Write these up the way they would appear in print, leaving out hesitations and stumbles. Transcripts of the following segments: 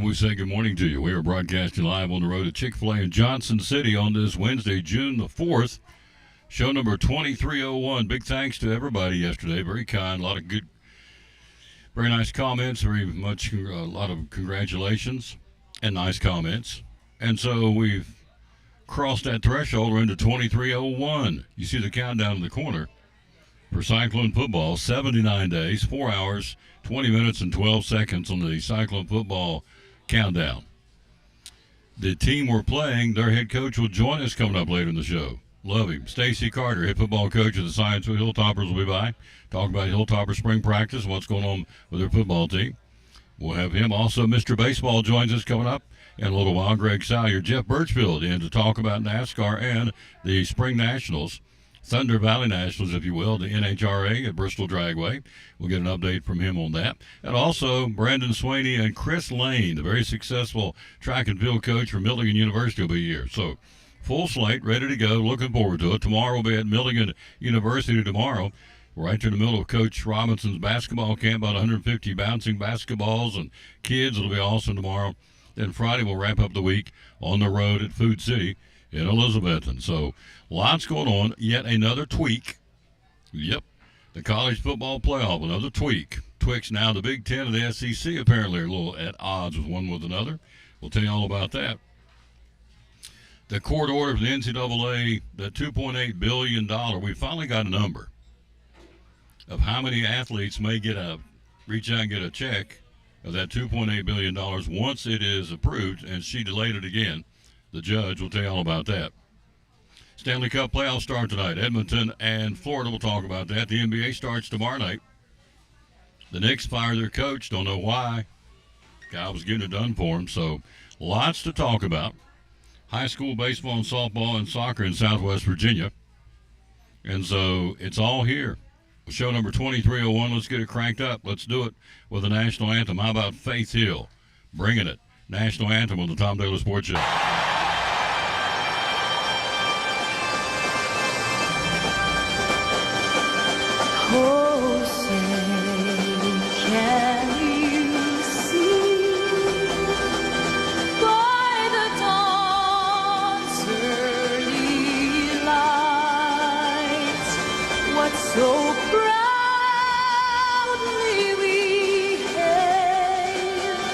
we say good morning to you. We are broadcasting live on the road at Chick-fil-A in Johnson City on this Wednesday, June the 4th. Show number 2301. Big thanks to everybody yesterday. Very kind. A lot of good, very nice comments. Very much, a lot of congratulations and nice comments. And so we've crossed that threshold. We're into 2301. You see the countdown in the corner for Cyclone football. 79 days, 4 hours, 20 minutes, and 12 seconds on the Cyclone football countdown. The team we're playing, their head coach will join us coming up later in the show. Love him. Stacy Carter, head football coach of the Scienceville Hilltoppers, will be by. Talk about Hilltopper spring practice, what's going on with their football team. We'll have him. Also, Mr. Baseball joins us coming up in a little while. Greg Salyer, Jeff Birchfield in to talk about NASCAR and the Spring Nationals. Thunder Valley Nationals, if you will, the NHRA at Bristol Dragway. We'll get an update from him on that. And also, Brandon Swaney and Chris Lane, the very successful track and field coach for Milligan University, will be here. So, full slate, ready to go, looking forward to it. Tomorrow we'll be at Milligan University tomorrow. Right in the middle of Coach Robinson's basketball camp, about 150 bouncing basketballs and kids. It'll be awesome tomorrow. Then Friday we'll wrap up the week on the road at Food City in Elizabethton. So lots going on. Yet another tweak. Yep. The college football playoff, another tweak. Twix now the Big Ten and the SEC apparently are a little at odds with one with another. We'll tell you all about that. The court order from the NCAA, the $2.8 billion, we finally got a number of how many athletes may reach out and get a check of that $2.8 billion once it is approved, and she delayed it again. The judge will tell you all about that. Stanley Cup playoffs start tonight. Edmonton and Florida will talk about that. The NBA starts tomorrow night. The Knicks fire their coach. Don't know why. Guy was getting it done for him. So lots to talk about. High school baseball and softball and soccer in Southwest Virginia. And so it's all here. Show number 2301. Let's get it cranked up. Let's do it with the national anthem. How about Faith Hill? Bringing it. National anthem on the Tom Taylor Sports Show. Oh, say, can you see by the dawn's early light what so proudly we hailed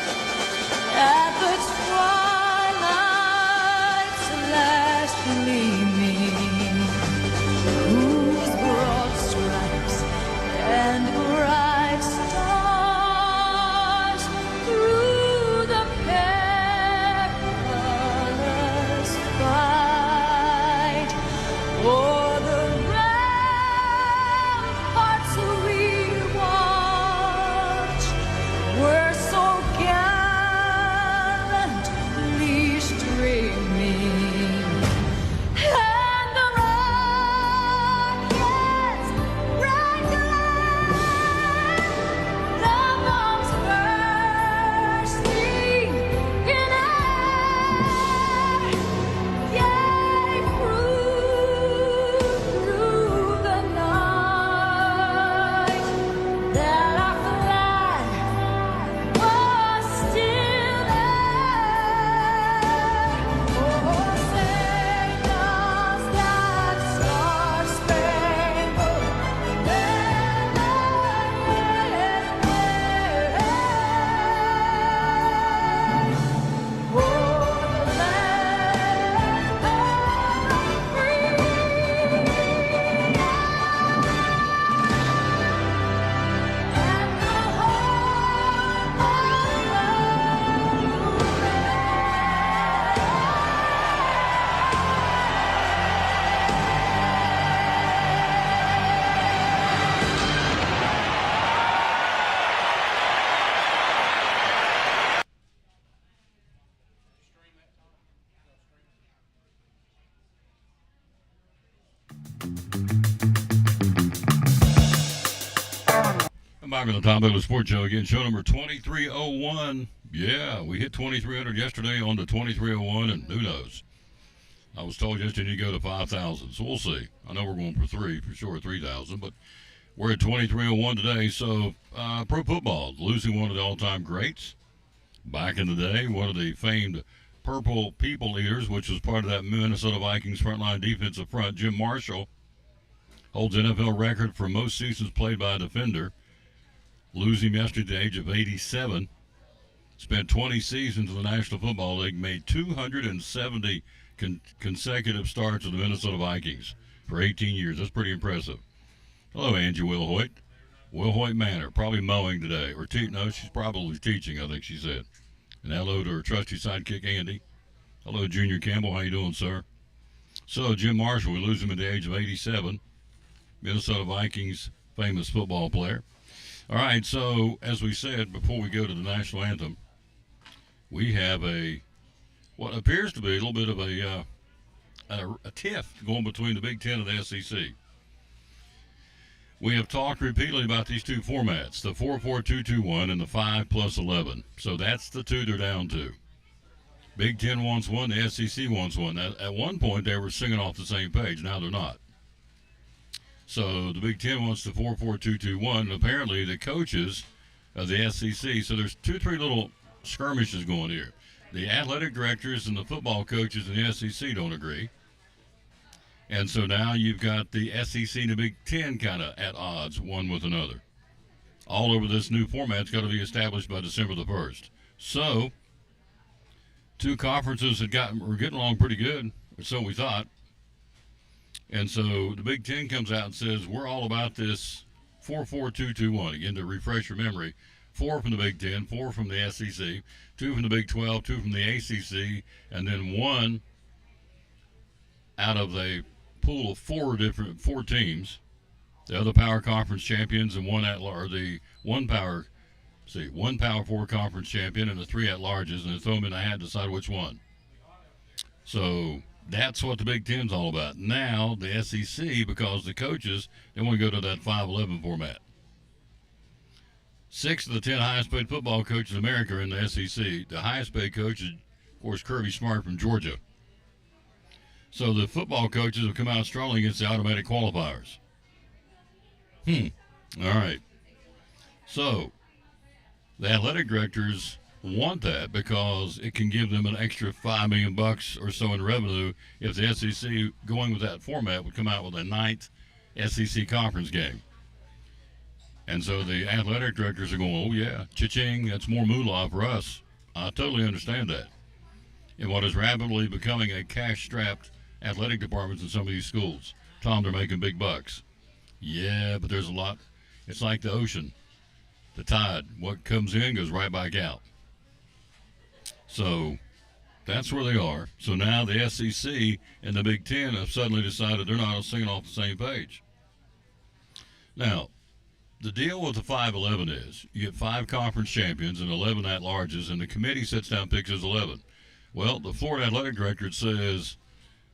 at the twilight's last gleaming, whose broad stripes and bright stars through the perilous fight o'er the ramparts we watched were so gallantly streaming. And the rockets rang glad, the bombs bursting in air, yet through the night that our flag was still there. Oh, say does that star-spangled I'm back on the Tom Taylor Sports Show again. Show number 2301. Yeah, we hit 2,300 yesterday on the 2301, and who knows? I was told yesterday you go to 5,000, so we'll see. I know we're going for 3,000, but we're at 2301 today. So, pro football, losing one of the all-time greats. Back in the day, one of the famed Purple People Eaters, which was part of that Minnesota Vikings frontline defensive front, Jim Marshall, holds NFL record for most seasons played by a defender. Losing yesterday at the age of 87. Spent 20 seasons in the National Football League, made 270 consecutive starts with the Minnesota Vikings for 18 years. That's pretty impressive. Hello, Angie Wilhoit. Wilhoit Manor, probably mowing today. Or no, she's probably teaching, I think she said. And hello to her trusty sidekick, Andy. Hello, Junior Campbell. How you doing, sir? So, Jim Marshall, we lose him at the age of 87. Minnesota Vikings famous football player. All right, so as we said before we go to the national anthem, we have what appears to be a little bit of a tiff going between the Big Ten and the SEC. We have talked repeatedly about these two formats, the 4-4-2-2-1 and the 5+11. So that's the two they're down to. Big Ten wants one, the SEC wants one. At one point, they were singing off the same page. Now they're not. So the Big Ten wants the 4-4-2-2-1, and apparently the coaches of the SEC, so there's 2-3 little skirmishes going here. The athletic directors and the football coaches in the SEC don't agree. And so now you've got the SEC and the Big Ten kind of at odds one with another. All over this new format's got to be established by December the 1st. So, two conferences were getting along pretty good, or so we thought. And so the Big Ten comes out and says, we're all about this 4-4-2-2-1. Again, to refresh your memory, 4 from the Big Ten, 4 from the SEC, 2 from the Big 12, 2 from the ACC, and then 1 out of the pool of 4 teams. The other power conference champions and 1 Power 4 conference champion and the 3 at-larges, and they throw them in a hat to decide which one. So that's what the Big Ten's all about. Now, the SEC, because the coaches, they want to go to that 5-11 format. 6 of the 10 highest-paid football coaches in America are in the SEC. The highest-paid coach is, of course, Kirby Smart from Georgia. So the football coaches have come out strongly against the automatic qualifiers. All right. So the athletic directors want that because it can give them an extra $5 million or so in revenue if the SEC, going with that format, would come out with a 9th SEC conference game. And so the athletic directors are going, oh, yeah, cha-ching, that's more moolah for us. I totally understand that. In what is rapidly becoming a cash-strapped athletic departments in some of these schools. Tom, they're making big bucks. Yeah, but there's a lot. It's like the ocean, the tide. What comes in goes right back out. So that's where they are. So now the SEC and the Big Ten have suddenly decided they're not singing off the same page. Now, the deal with the 5-11 is you get 5 conference champions and 11 at-larges, and the committee sits down and picks his 11. Well, the Florida Athletic Director says,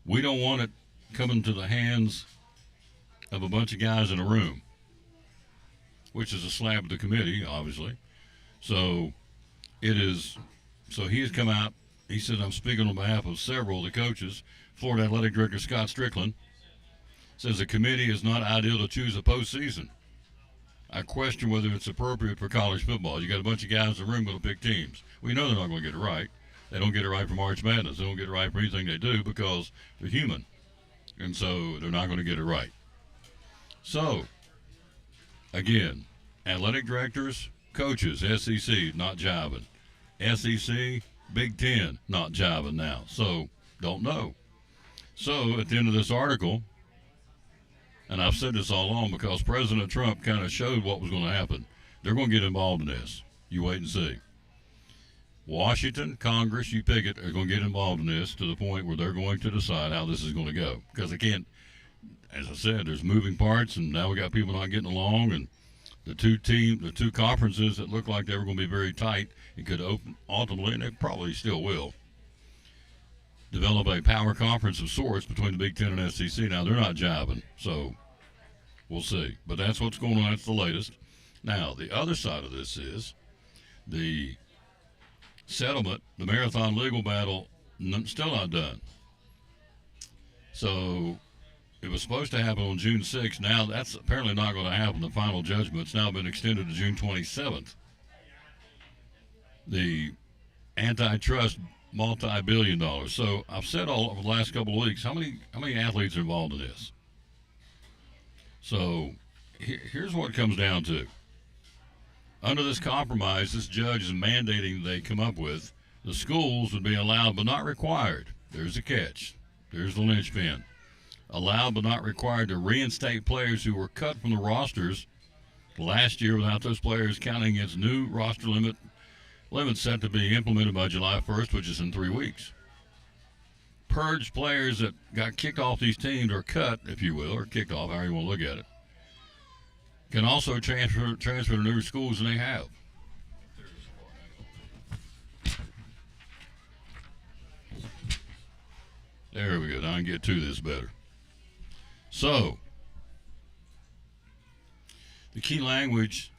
we don't want it coming to the hands of a bunch of guys in a room, which is a slap at the committee, obviously. So he has come out. He said, I'm speaking on behalf of several of the coaches. Florida Athletic Director Scott Strickland says the committee is not ideal to choose a postseason. I question whether it's appropriate for college football. You got a bunch of guys in the room going to pick teams. We know they're not going to get it right. They don't get it right for March Madness. They don't get it right for anything they do because they're human. And so they're not going to get it right. So, again, athletic directors, coaches, SEC, not jiving. SEC, Big Ten, not jiving now. So, don't know. So, at the end of this article, and I've said this all along because President Trump kind of showed what was going to happen. They're going to get involved in this. You wait and see. Washington, Congress, you pick it, are going to get involved in this to the point where they're going to decide how this is going to go. Because they can't, as I said, there's moving parts, and now we got people not getting along, and the two conferences that looked like they were going to be very tight, it could open ultimately, and they probably still will, develop a power conference of sorts between the Big Ten and SEC. Now, they're not jiving, so we'll see. But that's what's going on. That's the latest. Now, the other side of this is the settlement, the marathon legal battle, still not done. So it was supposed to happen on June 6th. Now that's apparently not going to happen. The final judgment's now been extended to June 27th. The antitrust multi-billion dollars. So I've said all over the last couple of weeks, how many athletes are involved in this? So here's what it comes down to. Under this compromise, this judge is mandating they come up with, the schools would be allowed but not required. There's the catch. There's the linchpin. Allowed but not required to reinstate players who were cut from the rosters last year without those players counting against new roster limits set to be implemented by July 1st, which is in 3 weeks. Purged players that got kicked off these teams or cut, if you will, or kicked off, however you want to look at it, can also transfer to new schools, and they have. There we go. Now I can get to this better. So, the key language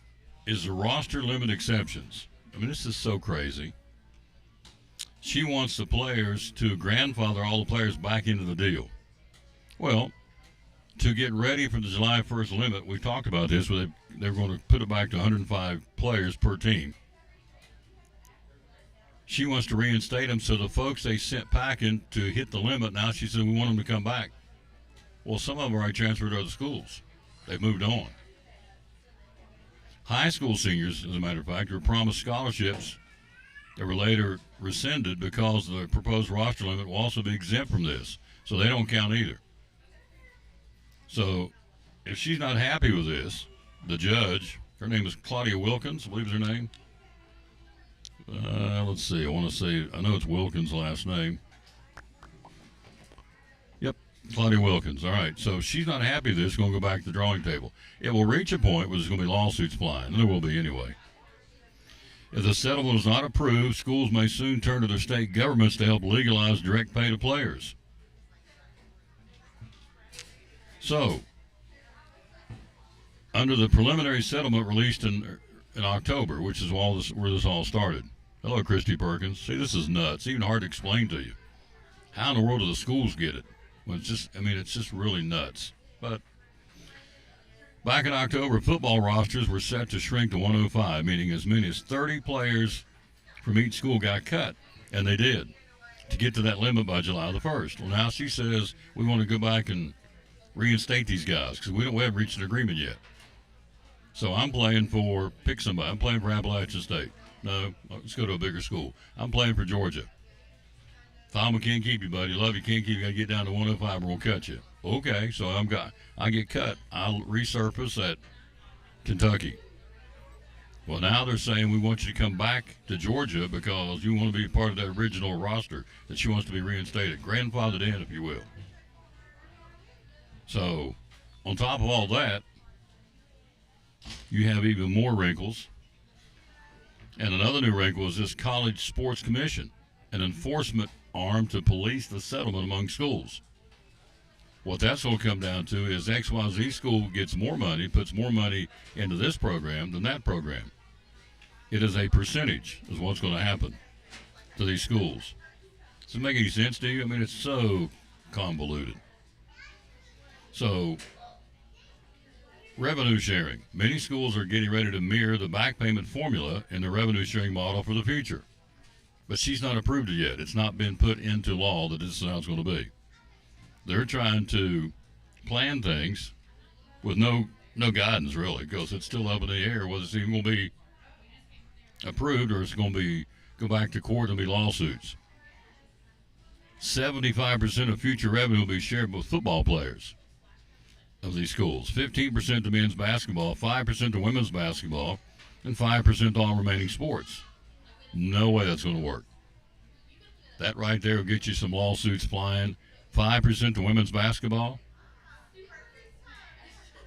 is the roster limit exceptions. I mean, this is so crazy. She wants the players to grandfather all the players back into the deal. Well, to get ready for the July 1st limit, we talked about this, where they're going to put it back to 105 players per team. She wants to reinstate them, so the folks they sent packing to hit the limit, now she said, we want them to come back. Well, some of them already transferred to other schools. They've moved on. High school seniors, as a matter of fact, were promised scholarships that were later rescinded because the proposed roster limit will also be exempt from this. So they don't count either. So if she's not happy with this, the judge, her name is Claudia Wilkins, I believe is her name. Let's see, I know it's Wilkins' last name. Yep, Claudia Wilkins. All right, so she's not happy with this, going to go back to the drawing table. It will reach a point where there's going to be lawsuits flying, and there will be anyway. If the settlement is not approved, schools may soon turn to their state governments to help legalize direct pay to players. So, under the preliminary settlement released in October, which is where this all started. Hello, Christy Perkins. See, this is nuts. Even hard to explain to you. How in the world do the schools get it? Well, it's just really nuts. But back in October, football rosters were set to shrink to 105, meaning as many as 30 players from each school got cut, and they did, to get to that limit by July the 1st. Well, now she says we want to go back and reinstate these guys because we haven't reached an agreement yet. So I'm playing for, pick somebody, I'm playing for Appalachian State. No, let's go to a bigger school. I'm playing for Georgia. Falmouth can't keep you, buddy. Love you, can't keep you. Got to get down to 105 or we'll cut you. Okay, so I get cut. I'll resurface at Kentucky. Well, now they're saying we want you to come back to Georgia because you want to be part of that original roster that she wants to be reinstated. Grandfathered in, if you will. So, on top of all that, you have even more wrinkles. And another new wrinkle is this College Sports Commission, an enforcement arm to police the settlement among schools. What that's going to come down to is XYZ school gets more money, puts more money into this program than that program. It is a percentage is what's going to happen to these schools. Does it make any sense to you? I mean, it's so convoluted. So, revenue sharing. Many schools are getting ready to mirror the back payment formula in the revenue sharing model for the future. But she's not approved it yet. It's not been put into law that this is how it's going to be. They're trying to plan things with no guidance, really, because it's still up in the air whether it's even going to be approved or it's going to go back to court and be lawsuits. 75% of future revenue will be shared with football players of these schools. 15% to men's basketball, 5% to women's basketball, and 5% to all remaining sports. No way that's going to work. That right there will get you some lawsuits flying. 5% to women's basketball.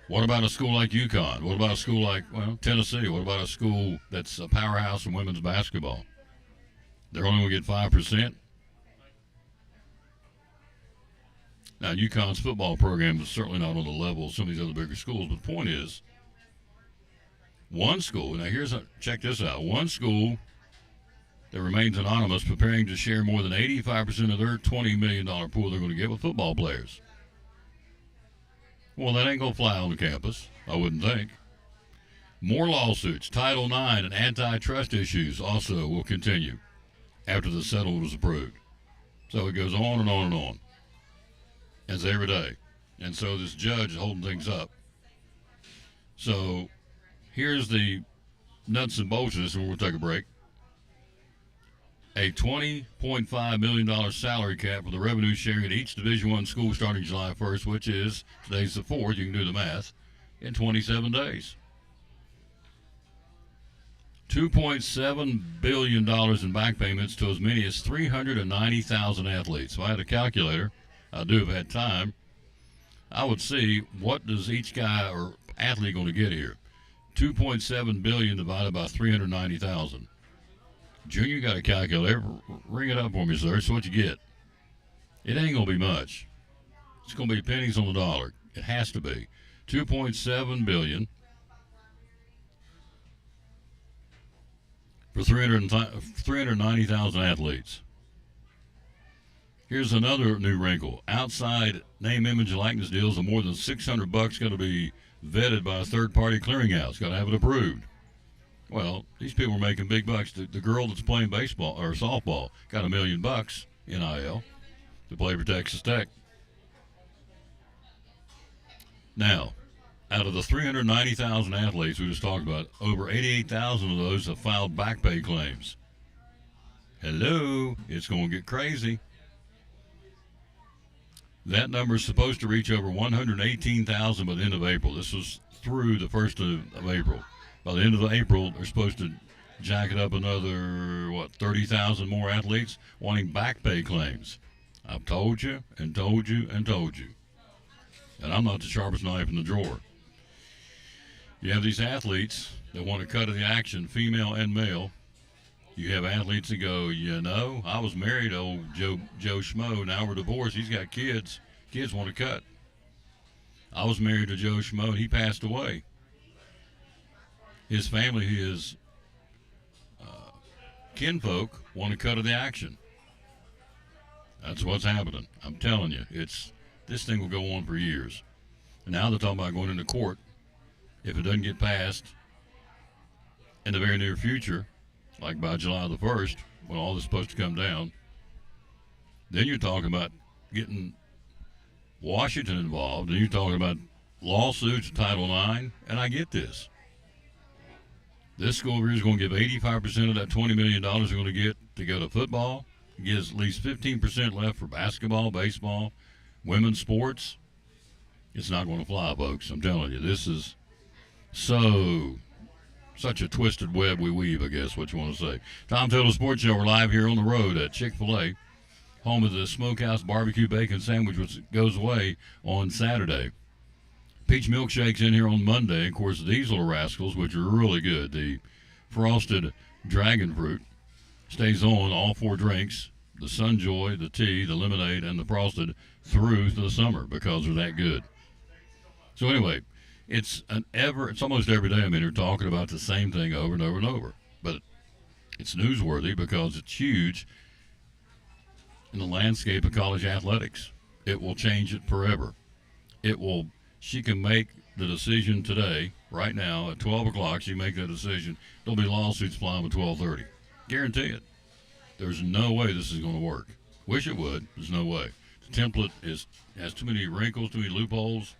What about a school like UConn? What about a school like, Tennessee? What about a school that's a powerhouse in women's basketball? They're only going to get 5%. Now, UConn's football program is certainly not on the level of some of these other bigger schools, but the point is, one school, now check this out, one school that remains anonymous preparing to share more than 85% of their $20 million pool they're going to get with football players. Well, that ain't going to fly on the campus, I wouldn't think. More lawsuits, Title IX and antitrust issues also will continue. after the settlement was approved. So it goes on and on and on. As every day. And so this judge is holding things up. So here's the nuts and bolts of this, and we'll take a break. A $20.5 million salary cap for the revenue sharing at each Division I school starting July 1st, which is, today's the 4th, you can do the math, in 27 days. $2.7 billion in back payments to as many as 390,000 athletes. If I had a calculator, I do if I had time, I would see what does each guy or athlete going to get here. 2.7 billion divided by 390,000. Junior, got a calculator. Ring it up for me, sir. So what you get? It ain't going to be much. It's going to be pennies on the dollar. It has to be. 2.7 billion for 390,000 athletes. Here's another new wrinkle. Outside name, image, and likeness deals of more than $600 going to be vetted by a third-party clearinghouse. Got to have it approved. Well, these people are making big bucks. The girl that's playing baseball or softball got $1 million NIL to play for Texas Tech. Now, out of the 390,000 athletes we just talked about, over 88,000 of those have filed back pay claims. Hello, it's going to get crazy. That number is supposed to reach over 118,000 by the end of April. This was through the 1st of April. By the end of April, they're supposed to jack it up another, 30,000 more athletes wanting back pay claims. I've told you and told you and told you. And I'm not the sharpest knife in the drawer. You have these athletes that want to cut of the action, female and male. You have athletes that go, I was married to old Joe Schmo. Now we're divorced. He's got kids. Kids want to cut. I was married to Joe Schmo, and he passed away. His family, his kinfolk, want to cut of the action. That's what's happening. I'm telling you, this thing will go on for years. And now they're talking about going into court. If it doesn't get passed in the very near future, like by July the 1st, when all this is supposed to come down, then you're talking about getting Washington involved, and you're talking about lawsuits, Title IX, and I get this. This school here is going to give 85% of that $20 million they're going to get to go to football. It gives at least 15% left for basketball, baseball, women's sports. It's not going to fly, folks. I'm telling you, this is such a twisted web we weave, I guess, what you want to say. Tom Taylor Sports Show. We're live here on the road at Chick-fil-A, home of the Smokehouse Barbecue Bacon Sandwich, which goes away on Saturday. Peach milkshakes in here on Monday. Of course, these little rascals, which are really good. The frosted dragon fruit stays on all 4 drinks, the Sunjoy, the tea, the lemonade, and the frosted through the summer because they're that good. So anyway, it's almost every day I'm in here talking about the same thing over and over and over. But it's newsworthy because it's huge in the landscape of college athletics. It will change it forever. She can make the decision today, right now, at 12 o'clock. She can make that decision. There'll be lawsuits flying by 12:30. Guarantee it. There's no way this is going to work. Wish it would. There's no way. The template has too many wrinkles, too many loopholes,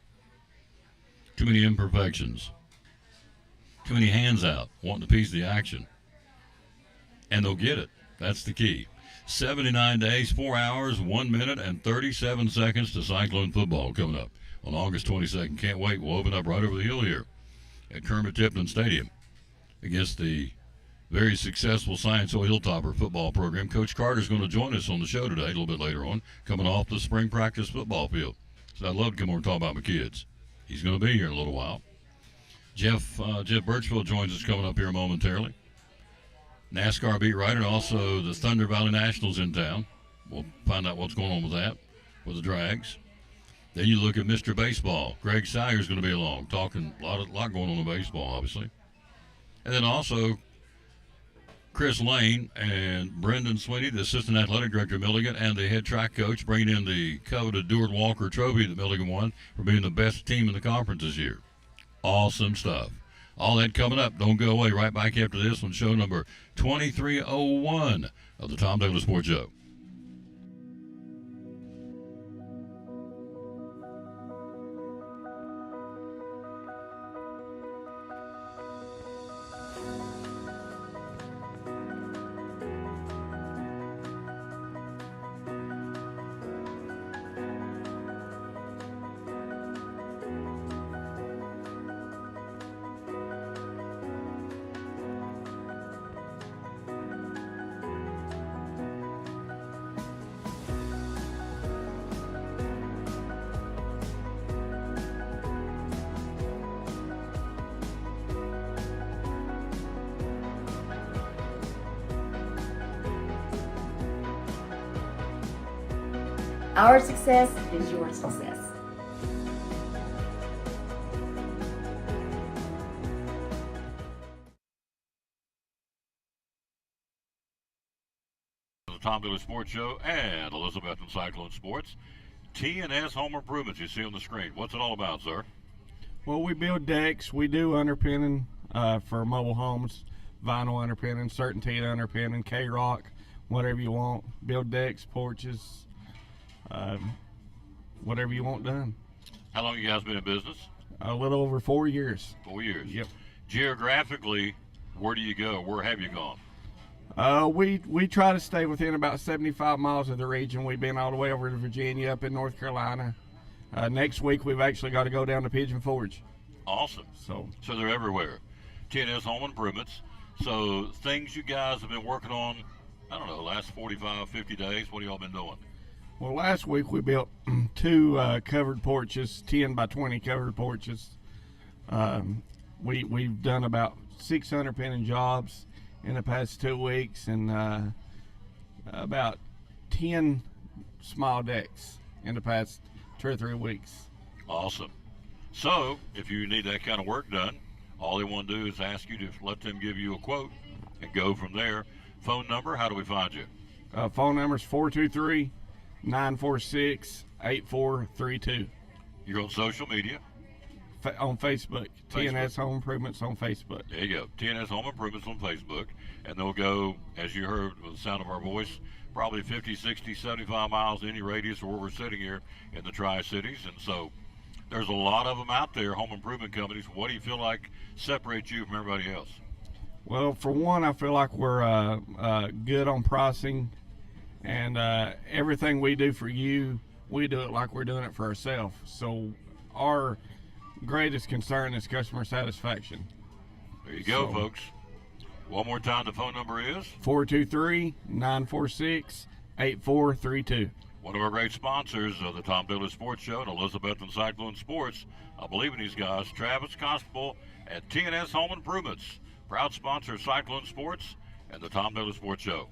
too many imperfections, too many hands out wanting a piece of the action. And they'll get it. That's the key. 79 days, 4 hours, 1 minute, and 37 seconds to Cyclone football coming up on August 22nd. Can't wait. We'll open up right over the hill here at Kermit Tipton Stadium against the very successful Science Hill Hilltopper football program. Coach Carter's going to join us on the show today, a little bit later on, coming off the spring practice football field. So I'd love to come over and talk about my kids. He's going to be here in a little while. Jeff Birchfield joins us coming up here momentarily. NASCAR beat writer, and also the Thunder Valley Nationals in town. We'll find out what's going on with that, with the Drags. Then you look at Mr. Baseball. Greg Salyer's going to be along, talking a lot going on in baseball, obviously. And then also Chris Lane and Brendan Sweeney, the assistant athletic director of Milligan, and the head track coach, bringing in the coveted Dewart Walker Trophy that Milligan won for being the best team in the conference this year. Awesome stuff. All that coming up. Don't go away. Right back after this on show number 2301 of the Tom Douglas Sports Show. Our success is your success. The Tom Douglas Sports Show and Elizabeth and Cyclone Sports. T&S Home Improvements you see on the screen. What's it all about, sir? Well, we build decks. We do underpinning for mobile homes, vinyl underpinning, CertainTeed underpinning, K-Rock, whatever you want. Build decks, porches, whatever you want done. How long you guys been in business? A little over 4 years. 4 years. Yep. Geographically, where do you go? Where have you gone? We try to stay within about 75 miles of the region. We've been all the way over to Virginia, up in North Carolina. Next week, we've actually got to go down to Pigeon Forge. Awesome. So they're everywhere. T&S Home Improvements. So things you guys have been working on, I don't know, last 45, 50 days. What have y'all been doing? Well, last week we built two covered porches, 10 by 20 covered porches. We've done about 600 pinning jobs in the past 2 weeks, and about 10 small decks in the past 2 or 3 weeks. Awesome. So if you need that kind of work done, all they want to do is ask you to let them give you a quote and go from there. Phone number, how do we find you? Phone number is 423-946-8432. You're on social media? On Facebook. T&S Home Improvements on Facebook. There you go. T&S Home Improvements on Facebook. And they'll go, as you heard with the sound of our voice, probably 50, 60, 75 miles any radius of where we're sitting here in the Tri-Cities. And so there's a lot of them out there, home improvement companies. What do you feel like separates you from everybody else? Well, for one, I feel like we're good on pricing, and everything we do for you, we do it like we're doing it for ourselves. So our greatest concern is customer satisfaction. There you go, folks. One more time, the phone number is 423-946-8432. one of our great sponsors of the Tom Douglas Sports Show and Elizabeth and Cyclone Sports. I believe in these guys. Travis Constable at T&S Home Improvements, proud sponsor of Cyclone Sports and the Tom Douglas Sports Show.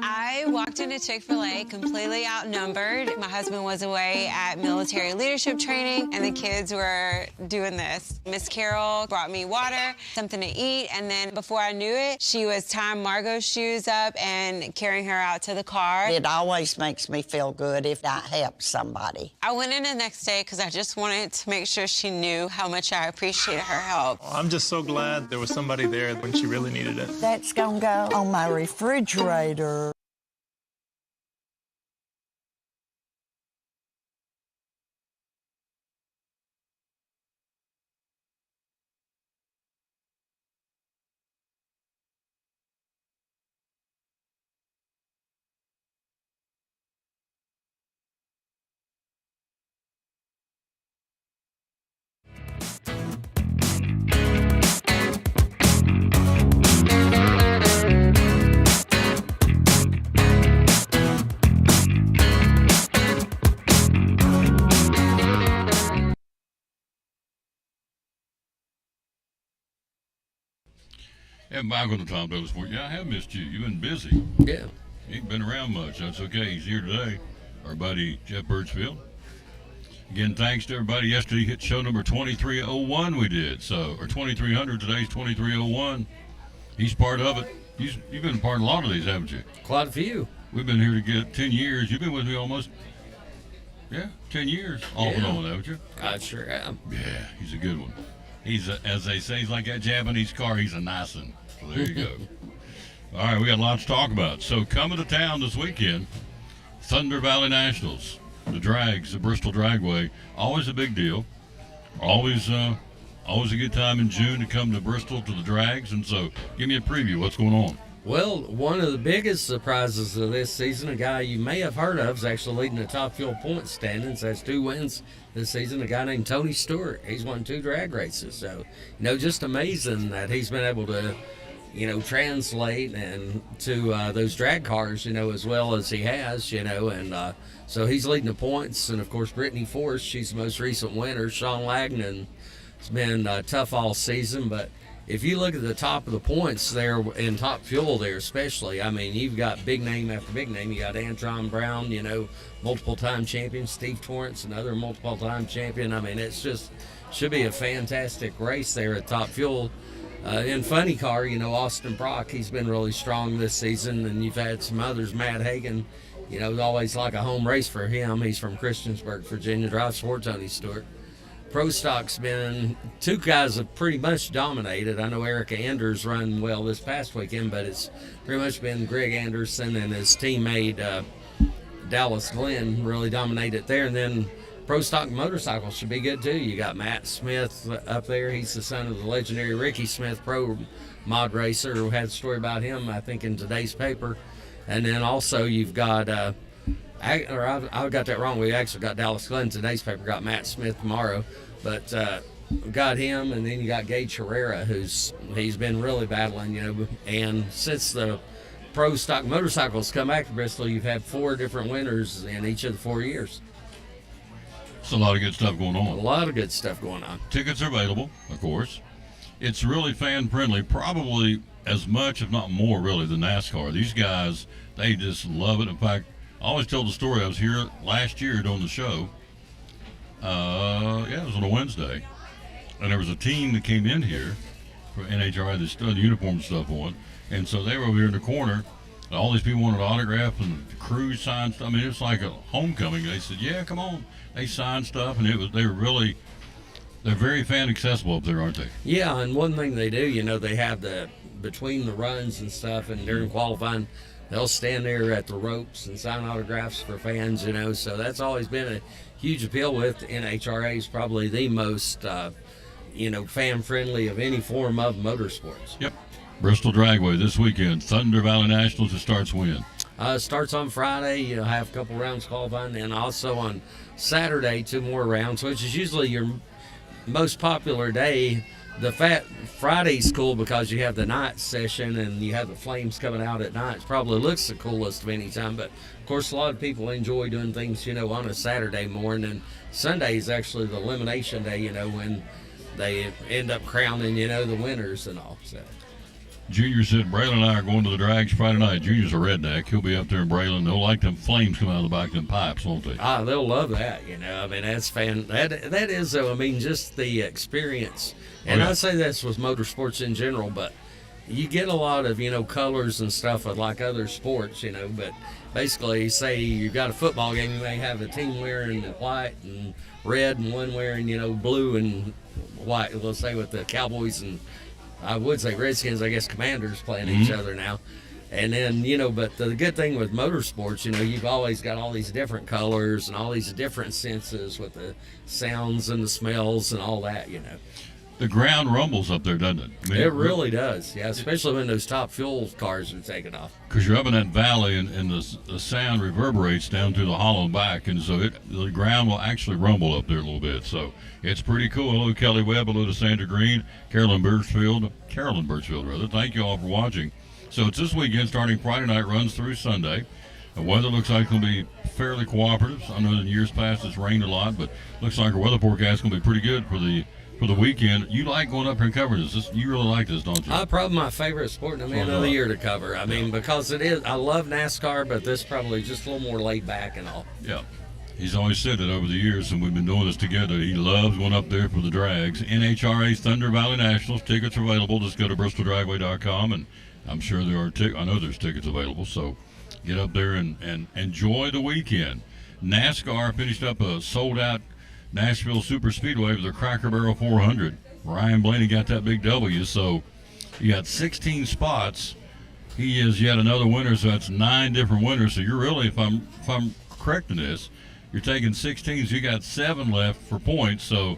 I walked into Chick-fil-A completely outnumbered. My husband was away at military leadership training, and the kids were doing this. Miss Carol brought me water, something to eat, and then before I knew it, she was tying Margot's shoes up and carrying her out to the car. It always makes me feel good if I help somebody. I went in the next day because I just wanted to make sure she knew how much I appreciated her help. I'm just so glad there was somebody there when she really needed it. That's gonna go on my refrigerator. And back on the Tom Douglas Sports. Yeah, I have missed you. You've been busy. Yeah. You ain't been around much. That's okay. He's here today. Our buddy Jeff Birchfield. Again, thanks to everybody. Yesterday hit show number 2301 we did. So, or 2300, today's 2301. He's part of it. You've been part of a lot of these, haven't you? Quite a few. We've been here to get 10 years. You've been with me almost, 10 years off and on, haven't you? I sure am. Yeah, he's a good one. He's, as they say, he's like that Japanese car. He's a nice one. So there you go. All right, we got lots to talk about. So coming to town this weekend, Thunder Valley Nationals, the drags, the Bristol Dragway, always a big deal. Always a good time in June to come to Bristol to the drags. And so give me a preview. What's going on? Well, one of the biggest surprises of this season, a guy you may have heard of, is actually leading the Top Fuel point standings. Has 2 wins this season. A guy named Tony Stewart. He's won 2 drag races. So, just amazing that he's been able to, translate and to those drag cars, as well as he has, and so he's leading the points. And of course, Brittany Force, she's the most recent winner. Sean Lagnan has been tough all season, but if you look at the top of the points there in Top Fuel there especially, I mean, you've got big name after big name. You got Antron Brown, multiple-time champion. Steve Torrance, another multiple-time champion. I mean, it's just should be a fantastic race there at Top Fuel. In funny car, Austin Brock, he's been really strong this season, and you've had some others. Matt Hagan, it's always like a home race for him. He's from Christiansburg, Virginia, drives for Tony Stewart. Pro Stock's been 2 guys have pretty much dominated. I know Erica Anders run well this past weekend, but it's pretty much been Greg Anderson and his teammate Dallas Glenn really dominated there. And then Pro Stock motorcycles should be good too. You got Matt Smith up there. He's the son of the legendary Ricky Smith, pro mod racer. We had a story about him, I think, in today's paper. And then also you've got I got that wrong. We actually got Dallas Glenn today's paper. Got Matt Smith tomorrow, but got him, and then you got Gage Herrera, he's been really battling, And since the Pro Stock motorcycles come back to Bristol, you've had 4 different winners in each of the 4 years. It's a lot of good stuff going on. A lot of good stuff going on. Tickets are available, of course. It's really fan friendly, probably as much, if not more, really, than NASCAR. These guys, they just love it. In fact, I always tell the story. I was here last year doing the show. It was on a Wednesday. And there was a team that came in here for NHRA that stood uniform stuff on. And so they were over here in the corner. And all these people wanted autographs and the crew signed stuff. I mean, it's like a homecoming. They said, yeah, come on. They signed stuff, and they're very fan accessible up there, aren't they? Yeah, and one thing they do, they have between the runs and stuff, and during qualifying, they'll stand there at the ropes and sign autographs for fans, so that's always been a huge appeal with NHRA. Is probably the most, fan friendly of any form of motorsports. Yep. Bristol Dragway this weekend. Thunder Valley Nationals. It starts when? Starts on Friday. Have a couple rounds qualifying, and also on Saturday 2 more rounds, which is usually your most popular day. The Friday's cool because you have the night session and you have the flames coming out at night. It probably looks the coolest of any time, but of course a lot of people enjoy doing things, on a Saturday morning. And Sunday is actually the elimination day, when they end up crowning, the winners and all. So. Junior said Braylon and I are going to the drags Friday night. Junior's a redneck. He'll be up there in Braylon. They'll like them flames coming out of the back of them pipes, won't they? They'll love that, I mean, that's that is, though, I mean, just the experience. And I say that's with motorsports in general, but you get a lot of, colors and stuff with like other sports, but basically, say you got a football game, you may have a team wearing white and red and one wearing, blue and white. Let's say with the Cowboys and I would say Redskins, I guess Commanders playing each other now. And then, but the good thing with motorsports, you've always got all these different colors and all these different senses with the sounds and the smells and all that, The ground rumbles up there, doesn't it? I mean, it really does, yeah, especially when those Top Fuel cars are taking off. Because you're up in that valley and the sound reverberates down through the hollow back, and so the ground will actually rumble up there a little bit. So it's pretty cool. Hello, Kelly Webb. Hello to Sandra Green, Carolyn Birchfield, rather. Thank you all for watching. So it's this weekend, starting Friday night, runs through Sunday. The weather looks like it's going to be fairly cooperative. I know in years past it's rained a lot, but looks like our weather forecast is going to be pretty good for the weekend. You like going up here and covering this. You really like this, don't you? Probably my favorite sport in the middle of the year to cover. I mean, because it is. I love NASCAR, but this probably just a little more laid back and all. Yeah. He's always said that over the years, and we've been doing this together. He loves going up there for the drags. NHRA's Thunder Valley Nationals. Tickets are available. Just go to BristolDragway.com, and I'm sure there are. I know there's tickets available. So get up there and enjoy the weekend. NASCAR finished up a sold-out Nashville Super Speedway with their Cracker Barrel 400. Ryan Blaney got that big W. So you got 16 spots. He is yet another winner. So that's 9 different winners. So you're really, if I'm correct in this, you're taking 16, so you got 7 left for points, so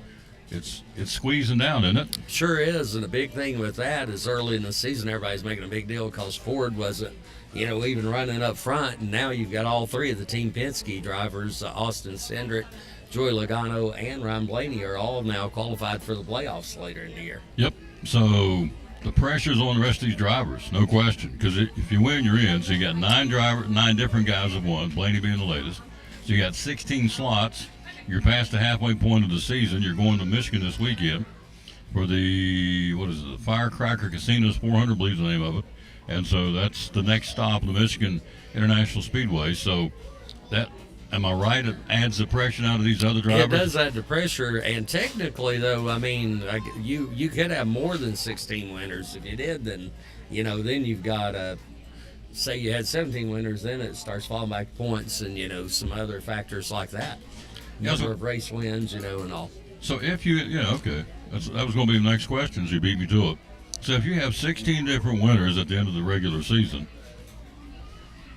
it's squeezing down, isn't it? Sure is, and the big thing with that is early in the season, everybody's making a big deal because Ford wasn't, even running up front, and now you've got all 3 of the Team Penske drivers, Austin Cindric, Joey Logano, and Ryan Blaney are all now qualified for the playoffs later in the year. Yep, so the pressure's on the rest of these drivers, no question, because if you win, you're in. So you got 9 different guys have won, Blaney being the latest. So you got 16 slots. You're past the halfway point of the season. You're going to Michigan this weekend for the Firecracker Casinos 400, I believe is the name of it. And so that's the next stop of the Michigan International Speedway. So that, am I right? It adds the pressure out of these other drivers. It does add the pressure, and technically, though, I mean, you could have more than 16 winners. If you did, then then you've got say you had 17 winners, then it starts falling back points and some other factors like that. Number of race wins, and all. So if you, okay, that was going to be the next question. So you beat me to it. So if you have 16 different winners at the end of the regular season,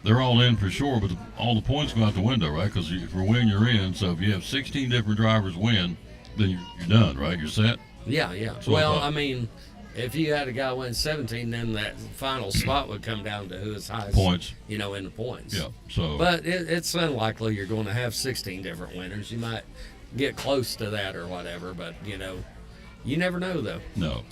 they're all in for sure, but all the points go out the window, right? Because if you win, you're in. So if you have 16 different drivers win, then you're done, right? You're set. Yeah. Well, I mean, if you had a guy win 17, then that final spot would come down to who is highest points. In the points. Yeah. So, but it's unlikely you're going to have 16 different winners. You might get close to that or whatever, but you never know though. No.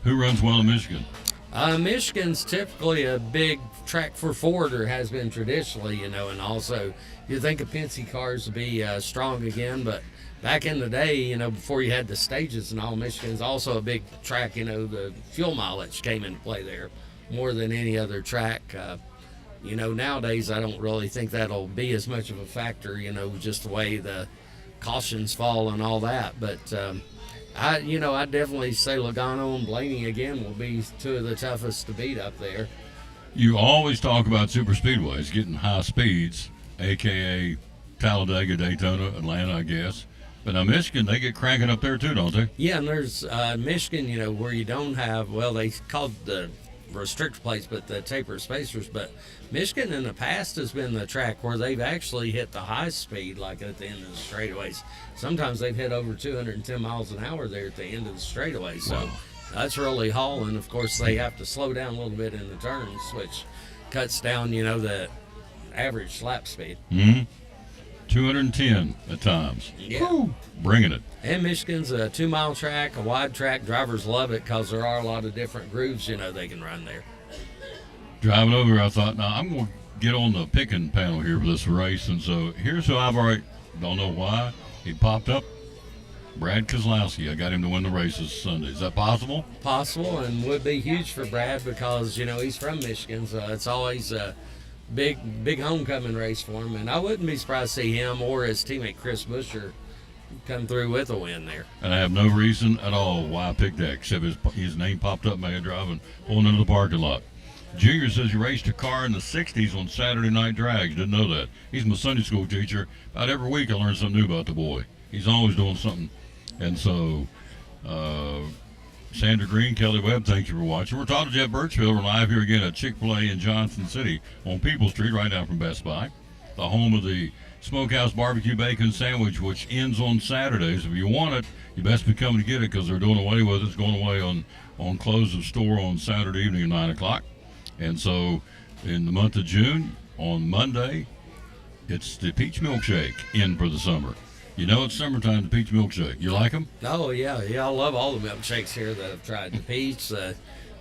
Who runs well in Michigan? Michigan's typically a big track for Ford, or has been traditionally, and also you think of Penske cars to be strong again, but back in the day, before you had the stages and all, Michigan's also a big track. The fuel mileage came into play there more than any other track. Nowadays I don't really think that'll be as much of a factor, just the way the cautions fall and all that. But I definitely say Logano and Blaney again will be 2 of the toughest to beat up there. You always talk about super speedways getting high speeds, aka Talladega, Daytona, Atlanta, I guess. But now Michigan, they get cranking up there too, don't they? Yeah, and there's Michigan, where you don't have, well, they called the restrictor plates, but the taper spacers. But Michigan in the past has been the track where they've actually hit the high speed, like at the end of the straightaways. Sometimes they've hit over 210 miles an hour there at the end of the straightaway. So that's really hauling. Of course, they have to slow down a little bit in the turns, which cuts down, the average lap speed. Mm-hmm. 210 at times. Yeah. Woo, bringing it. And Michigan's a 2-mile track, a wide track. Drivers love it because there are a lot of different grooves, they can run there. Driving over here, I thought, now I'm going to get on the picking panel here for this race. And so here's who I've already, don't know why, he popped up. Brad Keselowski. I got him to win the races Sunday. Is that possible? Possible, and would be huge for Brad because, he's from Michigan, so it's always a big homecoming race for him. And I wouldn't be surprised to see him or his teammate Chris Buescher come through with a win there. And I have no reason at all why I picked that, except his name popped up Mega Drive and pulling into the parking lot. Junior says he raced a car in the 60s on Saturday night drags. Didn't know that. He's my Sunday school teacher. About every week I learn something new about the boy. He's always doing something. And so, Sandra Green, Kelly Webb, thank you for watching. We're talking to Jeff Birchfield. We're live here again at Chick-fil-A in Johnson City on People Street, right down from Best Buy, the home of the Smokehouse Barbecue Bacon Sandwich, which ends on Saturdays. If you want it, you best be coming to get it because they're doing away with it. It's going away on close of store on Saturday evening at 9 o'clock. And so in the month of June, on Monday, it's the peach milkshake in for the summer. It's summertime, the peach milkshake. You like them? Oh, yeah. I love all the milkshakes here that I've tried. The peach, the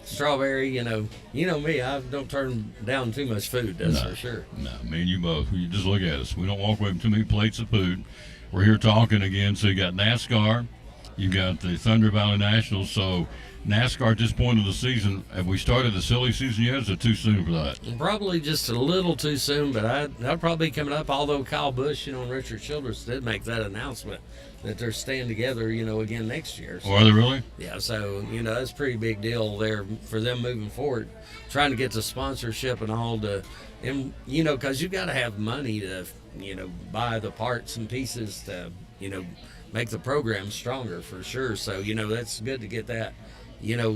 strawberry, you know me, I don't turn down too much food, that's for sure. No, me and you both. You just look at us. We don't walk away with too many plates of food. We're here talking again. So you got NASCAR. You got the Thunder Valley Nationals. So NASCAR at this point of the season, have we started the silly season yet? Or is it too soon for that? Probably just a little too soon, but that'll probably be coming up. Although Kyle Busch, and Richard Childress did make that announcement that they're staying together, again next year. So, Or are they really? yeah, so that's a pretty big deal there for them moving forward, trying to get the sponsorship and all and because you've got to have money to buy the parts and pieces to make the program stronger for sure. So that's good to get that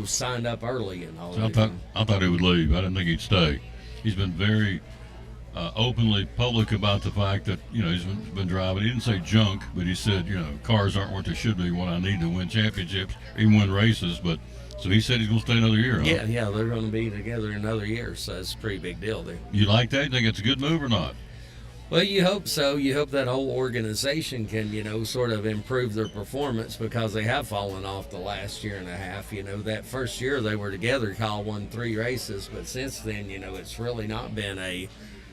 signed up early and all So that. I thought he would leave. I didn't think he'd stay. He's been very openly public about the fact that he's been driving. He didn't say junk, but he said cars aren't what they should be. What I need to win championships, even win races. But so he said he's going to stay another year. Huh? Yeah, they're going to be together another year, so it's a pretty big deal there. You like that? You think it's a good move or not? Well, you hope so. You hope that whole organization can, sort of improve their performance because they have fallen off the last year and a half. That first year they were together, Kyle won 3 races, but since then, it's really not been a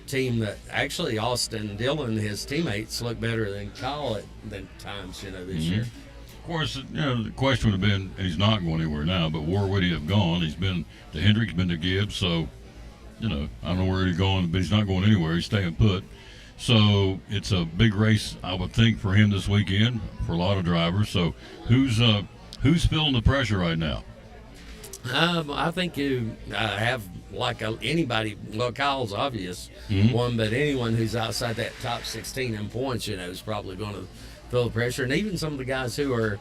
team that actually Austin Dillon, his teammates, look better than Kyle than times, this year. Of course, the question would have been, and he's not going anywhere now, but where would he have gone? He's been to Hendrick, been to Gibbs, so, I don't know where he's going, but he's not going anywhere. He's staying put. So it's a big race, I would think, for him this weekend, for a lot of drivers. So who's feeling the pressure right now? I think you have anybody. Well, Kyle's obvious one, but anyone who's outside that top 16 in points, is probably going to feel the pressure. And even some of the guys who are,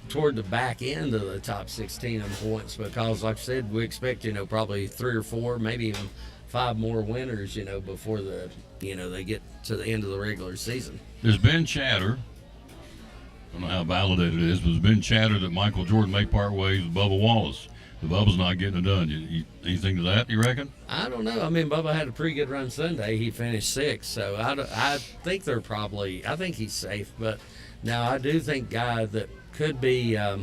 toward the back end of the top 16 in points, because, like I said, we expect, probably 3 or 4, maybe even 5 more winners, before they get to the end of the regular season. There's been chatter. I don't know how validated it is, but there's been chatter that Michael Jordan may part ways with Bubba Wallace. The Bubba's not getting it done. Anything to that, you reckon? I don't know. I mean, Bubba had a pretty good run Sunday. He finished 6th, so I think I think he's safe. But now I do think guy that could be, I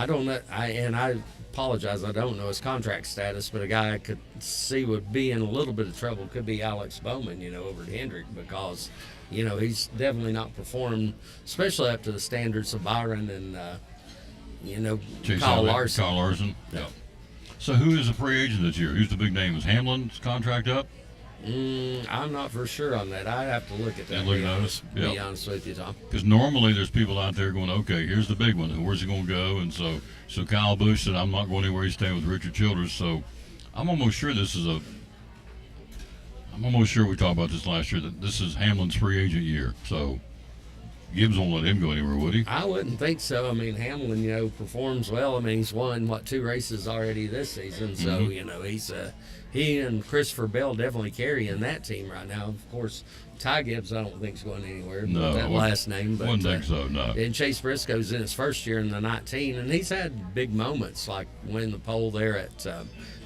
don't know, I apologize, I don't know his contract status, but a guy I could see would be in a little bit of trouble could be Alex Bowman, over at Hendrick, because, he's definitely not performed, especially up to the standards of Byron and, Kyle Larson. Kyle Larson, yeah. So who is a free agent this year? Who's the big name? Is Hamlin's contract up? I'm not for sure on that. I'd have to look at that. Be honest with you, Tom. Because normally there's people out there going, okay, here's the big one. Where's he going to go? And so Kyle Busch said, I'm not going anywhere. He's staying with Richard Childress. So I'm almost sure we talked about this last year, that this is Hamlin's free agent year. So Gibbs won't let him go anywhere, would he? I wouldn't think so. I mean, Hamlin, performs well. I mean, he's won, 2 races already this season. So, he's he and Christopher Bell definitely carrying that team right now. Of course, Ty Gibbs, I don't think is going anywhere. No. That last name. But, Wouldn't think so, no. And Chase Briscoe's in his first year in the 19, and he's had big moments, like winning the pole there at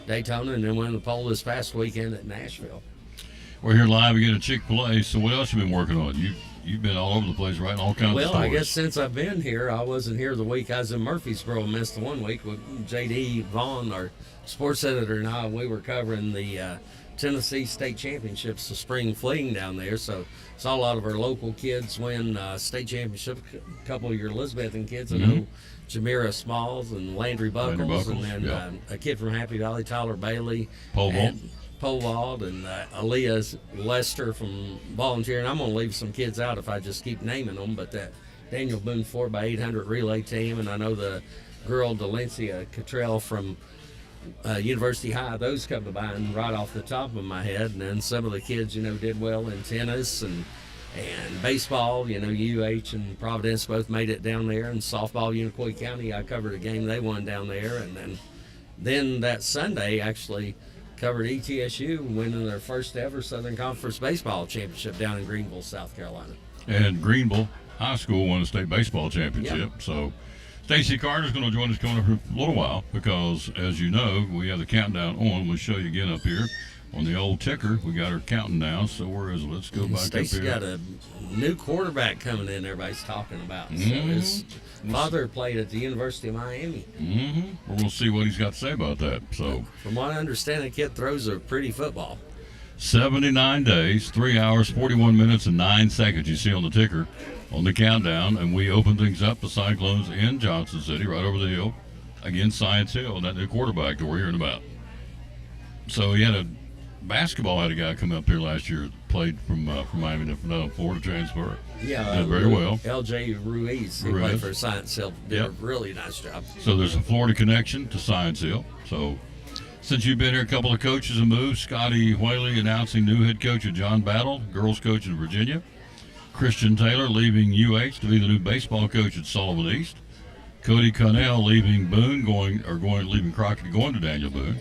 Daytona and then winning the pole this past weekend at Nashville. We're here live again at Chick-fil-A. So what else you been working on? You've been all over the place, right? All kinds of stores. Well, I guess since I've been here, I wasn't here the week I was in Murfreesboro. Missed the 1 week with J.D. Vaughn, our sports editor, and I. We were covering the Tennessee State Championships, the spring fling down there. So saw a lot of our local kids win state championship. A couple of your Elizabethan kids, I know Jamira Smalls and Landry Buckles, and then a kid from Happy Valley, Tyler Bailey. Povald and Aaliyah Lester from volunteering. I'm going to leave some kids out if I just keep naming them, but that Daniel Boone 4x800 relay team, and I know the girl Delencia Cottrell from University High, those come to mind right off the top of my head. And then some of the kids, did well in tennis and baseball. UH and Providence both made it down there, and softball, Unicoi County, I covered a game they won down there. And then that Sunday, actually, covered ETSU winning their first ever Southern Conference Baseball Championship down in Greenville, South Carolina. And Greenville High School won a state baseball championship. Yep. So Stacy Carter's going to join us coming up for a little while because, as you know, we have the countdown on. We'll show you again up here on the old ticker. We got her counting now. So where is it? Let's go back Stacy up here. Got a new quarterback coming in everybody's talking about. So his father played at the University of Miami. We're going to see what he's got to say about that. So from what I understand, the kid throws a pretty football. 79 days, 3 hours, 41 minutes, and 9 seconds. You see on the ticker on the countdown, and we open things up. The Cyclones in Johnson City, right over the hill, against Science Hill, that new quarterback that we're hearing about. So he had a guy come up here last year, played from Miami to Florida transfer. Yeah, Did very well. L.J. Ruiz, he played for Science Hill, did a really nice job. So there's a Florida connection to Science Hill. So since you've been here, a couple of coaches have moved. Scotty Whaley announcing new head coach at John Battle, girls coach in Virginia. Christian Taylor leaving UH to be the new baseball coach at Sullivan East. Cody Connell leaving Boone, leaving Crockett, going to Daniel Boone.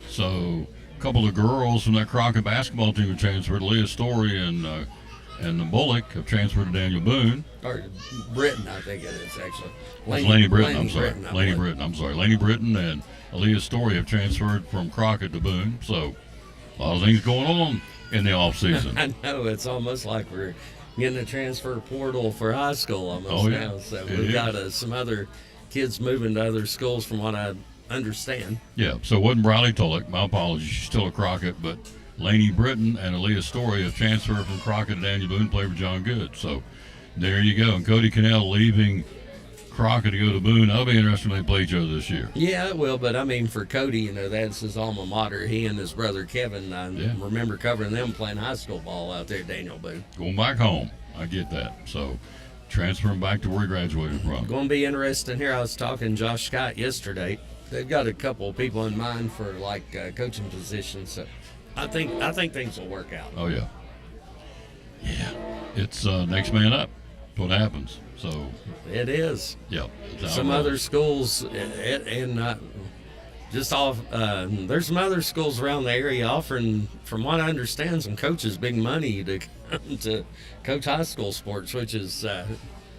So a couple of girls from that Crockett basketball team have transferred. Leah Story and the Bullock have transferred to Daniel Boone. Or Britton, I think it is, actually. Laney Britton, I'm sorry. Britton, Laney Britton, I'm sorry. Laney Britton and Aaliyah Story have transferred from Crockett to Boone. So a lot of things going on in the off season. I know, it's almost like we're getting a transfer portal for high school almost now. So we've got some other kids moving to other schools from what I understand. Yeah, so it wasn't Riley Tulloch. My apologies. She's still a Crockett, but Laney Britton and Aaliyah Story have transferred from Crockett to Daniel Boone, play for John Good. So there you go. And Cody Connell leaving Crockett to go to Boone. That'll be interesting when they play each other this year. Yeah, it will, but I mean, for Cody, that's his alma mater. He and his brother Kevin, I remember covering them playing high school ball out there at Daniel Boone. Going back home. I get that. So transferring back to where he graduated from. Going to be interesting here. I was talking to Josh Scott yesterday. They've got a couple of people in mind for coaching positions. So I think things will work out. Oh yeah. It's next man up. That's what happens. So it is. Yep. Some other schools and just off. There's some other schools around the area offering, from what I understand, some coaches big money to come to coach high school sports, which is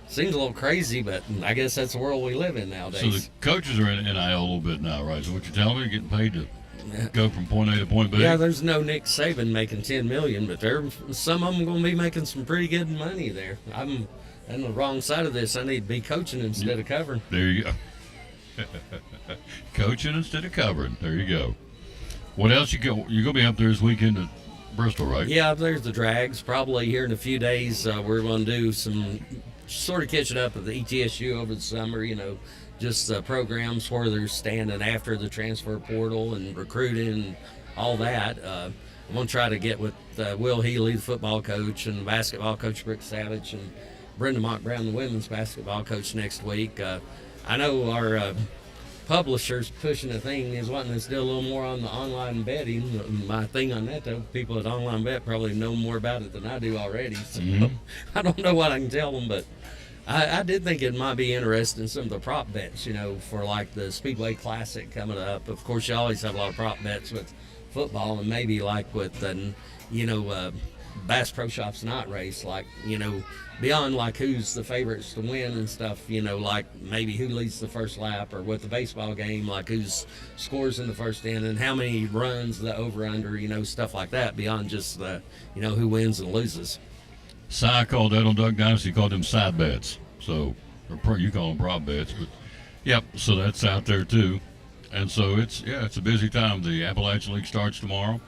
seems a little crazy, but I guess that's the world we live in nowadays. So the coaches are in NIL a little bit now, right? So what you're telling me, you're getting paid to go from point A to point B? Yeah, there's no Nick Saban making $10 million, but some of them going to be making some pretty good money there. I'm on the wrong side of this. I need to be coaching instead of covering. There you go. Coaching instead of covering. There you go. What else you're gonna be up there this weekend at Bristol, right? Yeah, there's the drags. Probably here in a few days, we're going to do some sort of catching up with the ETSU over the summer. Just programs where they're standing after the transfer portal and recruiting and all that. I'm going to try to get with Will Healy, the football coach, and basketball coach Rick Savage, and Brenda Mock Brown, the women's basketball coach, next week. I know our publishers pushing a thing is wanting us to do a little more on the online betting. My thing on that, though, people at Online Bet probably know more about it than I do already. So I don't know what I can tell them, but I did think it might be interesting, some of the prop bets, for like the Speedway Classic coming up. Of course, you always have a lot of prop bets with football, and maybe like with Bass Pro Shops night race, beyond like who's the favorites to win and stuff, like maybe who leads the first lap, or with the baseball game, like who's scores in the first inning, how many runs the over-under, stuff like that, beyond just the, who wins and loses. Cy called that on Duck Dynasty, called them side bets. So, you call them prop bets, but yep, so that's out there too. And so it's a busy time. The Appalachian League starts tomorrow.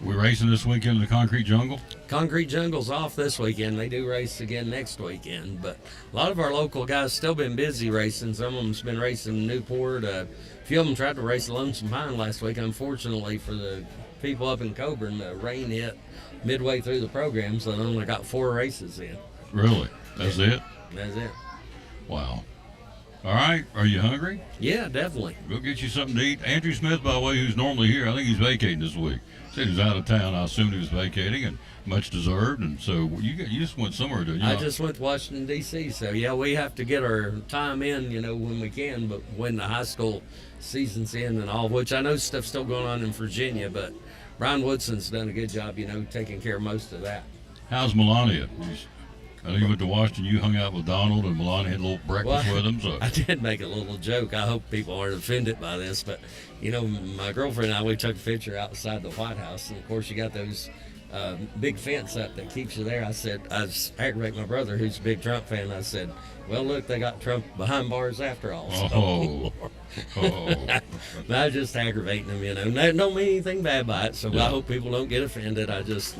We're racing this weekend in the Concrete Jungle. Concrete Jungle's off this weekend. They do race again next weekend, but a lot of our local guys still been busy racing. Some of them's been racing in Newport. A few of them tried to race Lonesome Pine last week. Unfortunately for the people up in Coburn, the rain hit midway through the program, so they only got 4 races in. Really? That's it? That's it. Wow. All right. Are you hungry? Yeah, definitely. Go get you something to eat. Andrew Smith, by the way, who's normally here, I think he's vacating this week. Said he was out of town. I assumed he was vacating, and much deserved. And so you just went somewhere to. I just went to Washington, D.C. So, yeah, we have to get our time in, when we can, but when the high school season's in and all, which I know stuff's still going on in Virginia, but Brian Woodson's done a good job, taking care of most of that. How's Melania? I know you went to Washington. You hung out with Donald, and Melania had a little breakfast with him. So I did make a little joke. I hope people aren't offended by this, but my girlfriend and I, we took a picture outside the White House, and of course you got those big fence up that keeps you there. I said, I was aggravating my brother, who's a big Trump fan. I said, well, look, they got Trump behind bars after all. So, Oh, oh. but I was just aggravating him, you know. And that don't mean anything bad by it, so I hope people don't get offended. I just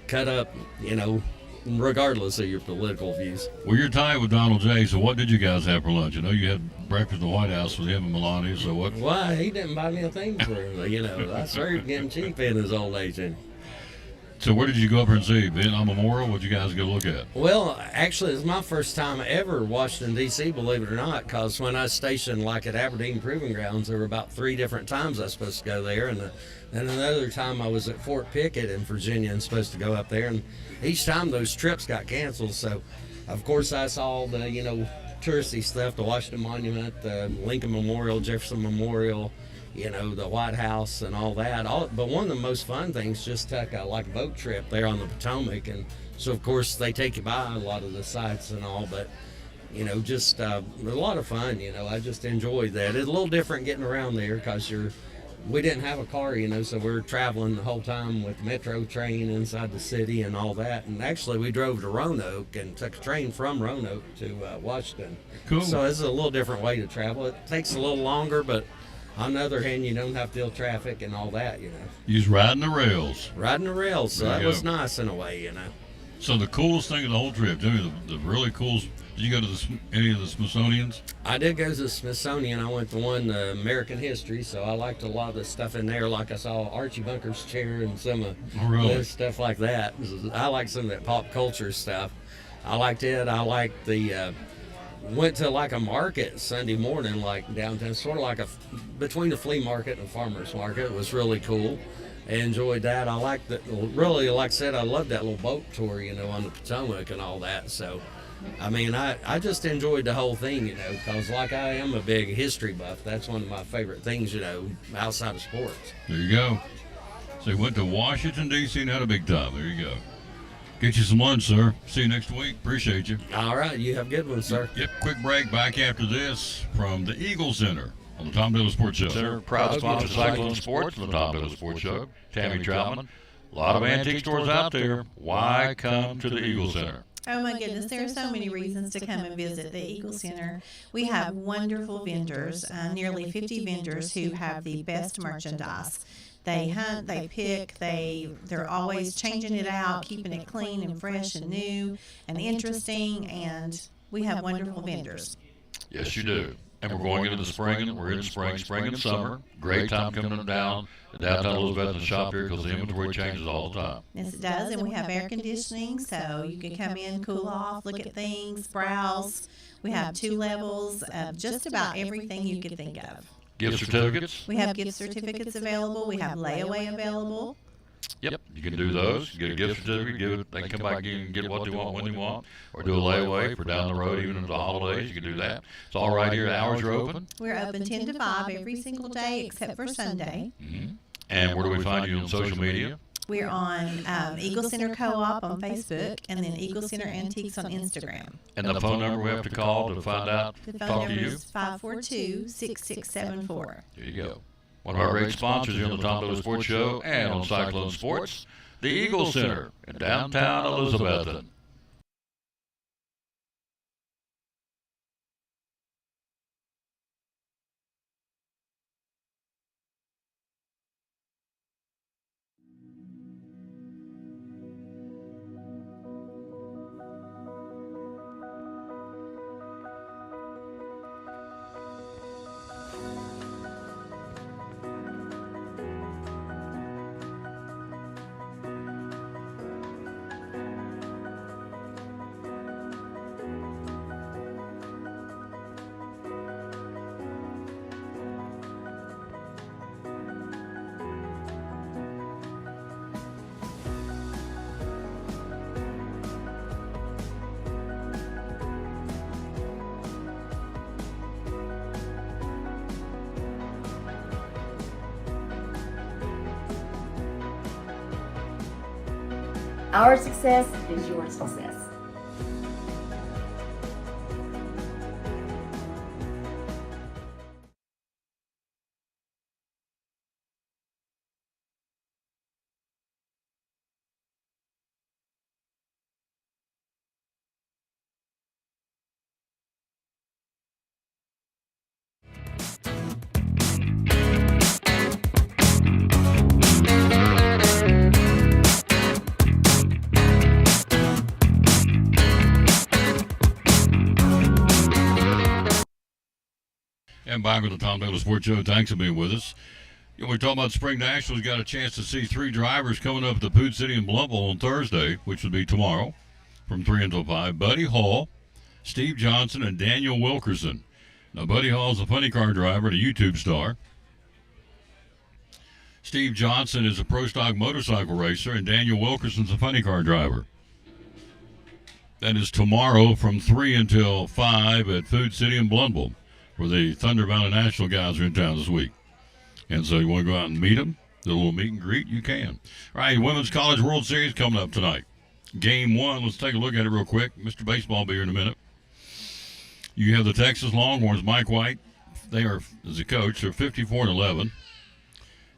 cut up, you know, regardless of your political views. Well, you're tied with Donald J. So what did you guys have for lunch? I know you had breakfast at the White House with him and Melania. So what? Why? He didn't buy me a thing for, you know. I started getting cheap in his old age. And, So where did you go up and see? Vietnam Memorial? What'd you guys go look at? well, actually, it's my first time ever in Washington, D.C., believe it or not, because when I was stationed like at Aberdeen Proving Grounds, there were about 3 different times I was supposed to go there. And another time I was at Fort Pickett in Virginia and supposed to go up there. And each time those trips got canceled. So, of course, I saw all the, you know, touristy stuff, the Washington Monument, the Lincoln Memorial, Jefferson Memorial, you know, the White House and all that. But one of the most fun things just took a like boat trip there on the Potomac, and so of course they take you by a lot of the sites and all. But you know, just a lot of fun. You know, I just enjoyed that. It's a little different getting around there because we didn't have a car, you know, so we were traveling the whole time with Metro train inside the city and all that. And actually, we drove to Roanoke and took a train from Roanoke to Washington. Cool. So it's a little different way to travel. It takes a little longer, but on the other hand, you don't have to deal with traffic and all that, you know. You was riding the rails. Riding the rails, so There that you was go. nice in a way, you know. So the coolest thing of the whole trip, tell me the really coolest. Did you go to any of the Smithsonian's? I did go to the Smithsonian. I went to one, American History, so I liked a lot of the stuff in there. Like I saw Archie Bunker's chair and some of Oh, really? the stuff like that. I like some of that pop culture stuff. I liked it. I liked the, went to like a market Sunday morning, like downtown, sort of like between a flea market and a farmer's market. It was really cool. I enjoyed that. I liked that. Really, like I said, I loved that little boat tour, you know, on the Potomac and all that. So, I mean, I just enjoyed the whole thing, you know, because like I am a big history buff. That's one of my favorite things, you know, outside of sports. There you go. So you went to Washington, D.C. and had a big time. There you go. Get you some lunch, sir. See you next week. Appreciate you. All right, you have a good one, sir. Yep, quick break. Back after this from the Eagle Center on the Tom Dillon Sports Show. Center, proud sponsor of Cyclone Sports and the Tom Dillon Sports Show. Tammy Troutman. A lot of antique stores out there. Why come to the Eagle Center? Oh my goodness, there are so many reasons to come and visit the Eagle Center. We have wonderful vendors, nearly 50 vendors who have the best merchandise. They hunt, they pick, they're always changing it out, keeping it clean and fresh and new and interesting, and we have wonderful vendors. Yes, you do. And we're going into the spring, and we're in spring and summer. Great time coming down to downtown Elizabeth and shop here because the inventory changes all the time. Yes, it does, and we have air conditioning, so you can come in, cool off, look at things, browse. We have 2 levels of just about everything you could think of. Gift certificates? We have gift certificates available. We have layaway available. Yep, you can do those. Get a gift certificate. They can come back and get what they want when they want, or do a layaway for down the road, even into the holidays. You can do that. It's all right here. The hours are open. We're open 10 to 5 every single day except for Sunday. Mm-hmm. And where do we find you on social media? We're on Eagle Center Co-op on Facebook and then Eagle Center Antiques on Instagram. And the phone number we have to call to find out, The talk phone to number you? is 542-6674. There you go. One of our great sponsors here on the Tom Dillon Sports Show and on Cyclone Sports, the Eagle Center in downtown Elizabethton. Our success is your success. And back with the Tom Taylor Sports Show. Thanks for being with us. You know, we're talking about Spring Nationals. Got a chance to see 3 drivers coming up at the Pood City in Blumpville on Thursday, which would be tomorrow from 3 until 5. Buddy Hall, Steve Johnson, and Daniel Wilkerson. Now, Buddy Hall's a funny car driver and a YouTube star. Steve Johnson is a pro stock motorcycle racer, and Daniel Wilkerson's a funny car driver. That is tomorrow from 3 until 5 at Food City in Blumpville, where the Thunder Valley National guys are in town this week. And so you want to go out and meet them, do a little meet and greet, you can. All right, Women's College World Series coming up tonight. Game 1, let's take a look at it real quick. Mr. Baseball will be here in a minute. You have the Texas Longhorns, Mike White. They are, as a coach, they're 54-11.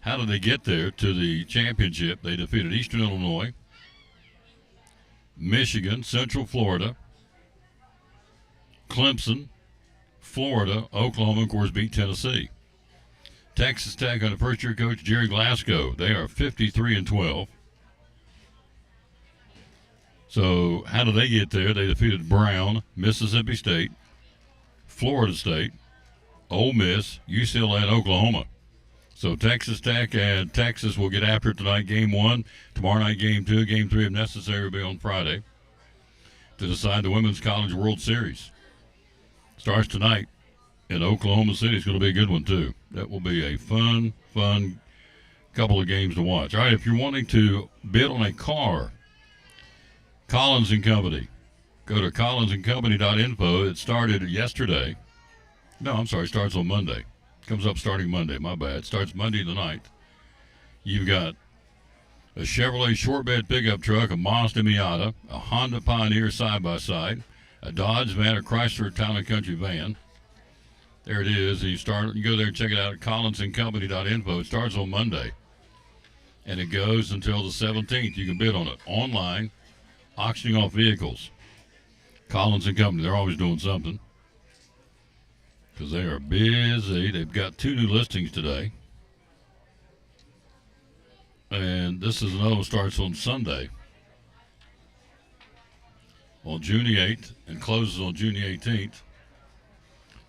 How did they get there to the championship? They defeated Eastern Illinois, Michigan, Central Florida, Clemson, Florida, Oklahoma, of course, beat Tennessee. Texas Tech under first-year coach Jerry Glasgow. They are 53-12. So how did they get there? They defeated Brown, Mississippi State, Florida State, Ole Miss, UCLA, and Oklahoma. So Texas Tech and Texas will get after it tonight, Game 1. Tomorrow night, Game 2. Game 3, if necessary, will be on Friday to decide the Women's College World Series. Starts tonight in Oklahoma City. It's going to be a good one, too. That will be a fun couple of games to watch. All right, if you're wanting to bid on a car, Collins & Company. Go to collinsandcompany.info. It started yesterday. No, I'm sorry, it starts on Monday. Comes up starting Monday, my bad. It starts Monday the 9th. You've got a Chevrolet short bed pickup truck, a Mazda Miata, a Honda Pioneer side-by-side, a Dodge van, a Chrysler Town & Country van. There it is. You go there and check it out at collinsandcompany.info. It starts on Monday, and it goes until the 17th. You can bid on it online, auctioning off vehicles. Collins & Company, they're always doing something because they are busy. They've got 2 new listings today. And this is another one starts on Sunday, on June the 8th, and closes on June the 18th.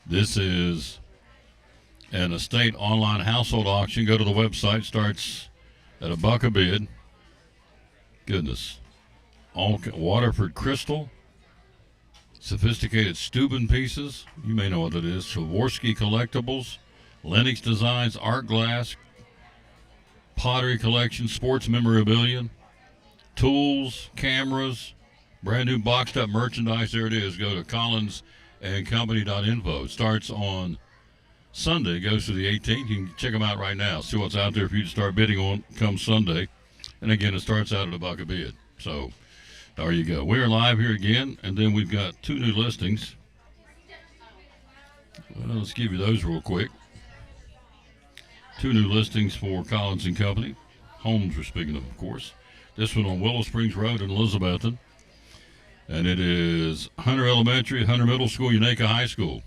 This is an estate online household auction. Go to the website. Starts at $1 a bid. Goodness. All Waterford Crystal. Sophisticated Steuben pieces. You may know what that is. Swarovski Collectibles. Lennox Designs. Art Glass. Pottery Collection. Sports Memorabilia. Tools. Cameras. Brand new boxed up merchandise. There it is. Go to collinsandcompany.info. It starts on Sunday. Goes to the 18th. You can check them out right now. See what's out there for you to start bidding on come Sunday. And again, it starts out at $1 a bid. So there you go. We're live here again, and then we've got 2 new listings. Well, let's give you those real quick. 2 new listings for Collins & Company. Homes we're speaking of course. This one on Willow Springs Road in Elizabethton. And it is Hunter Elementary, Hunter Middle School, Unaka High School.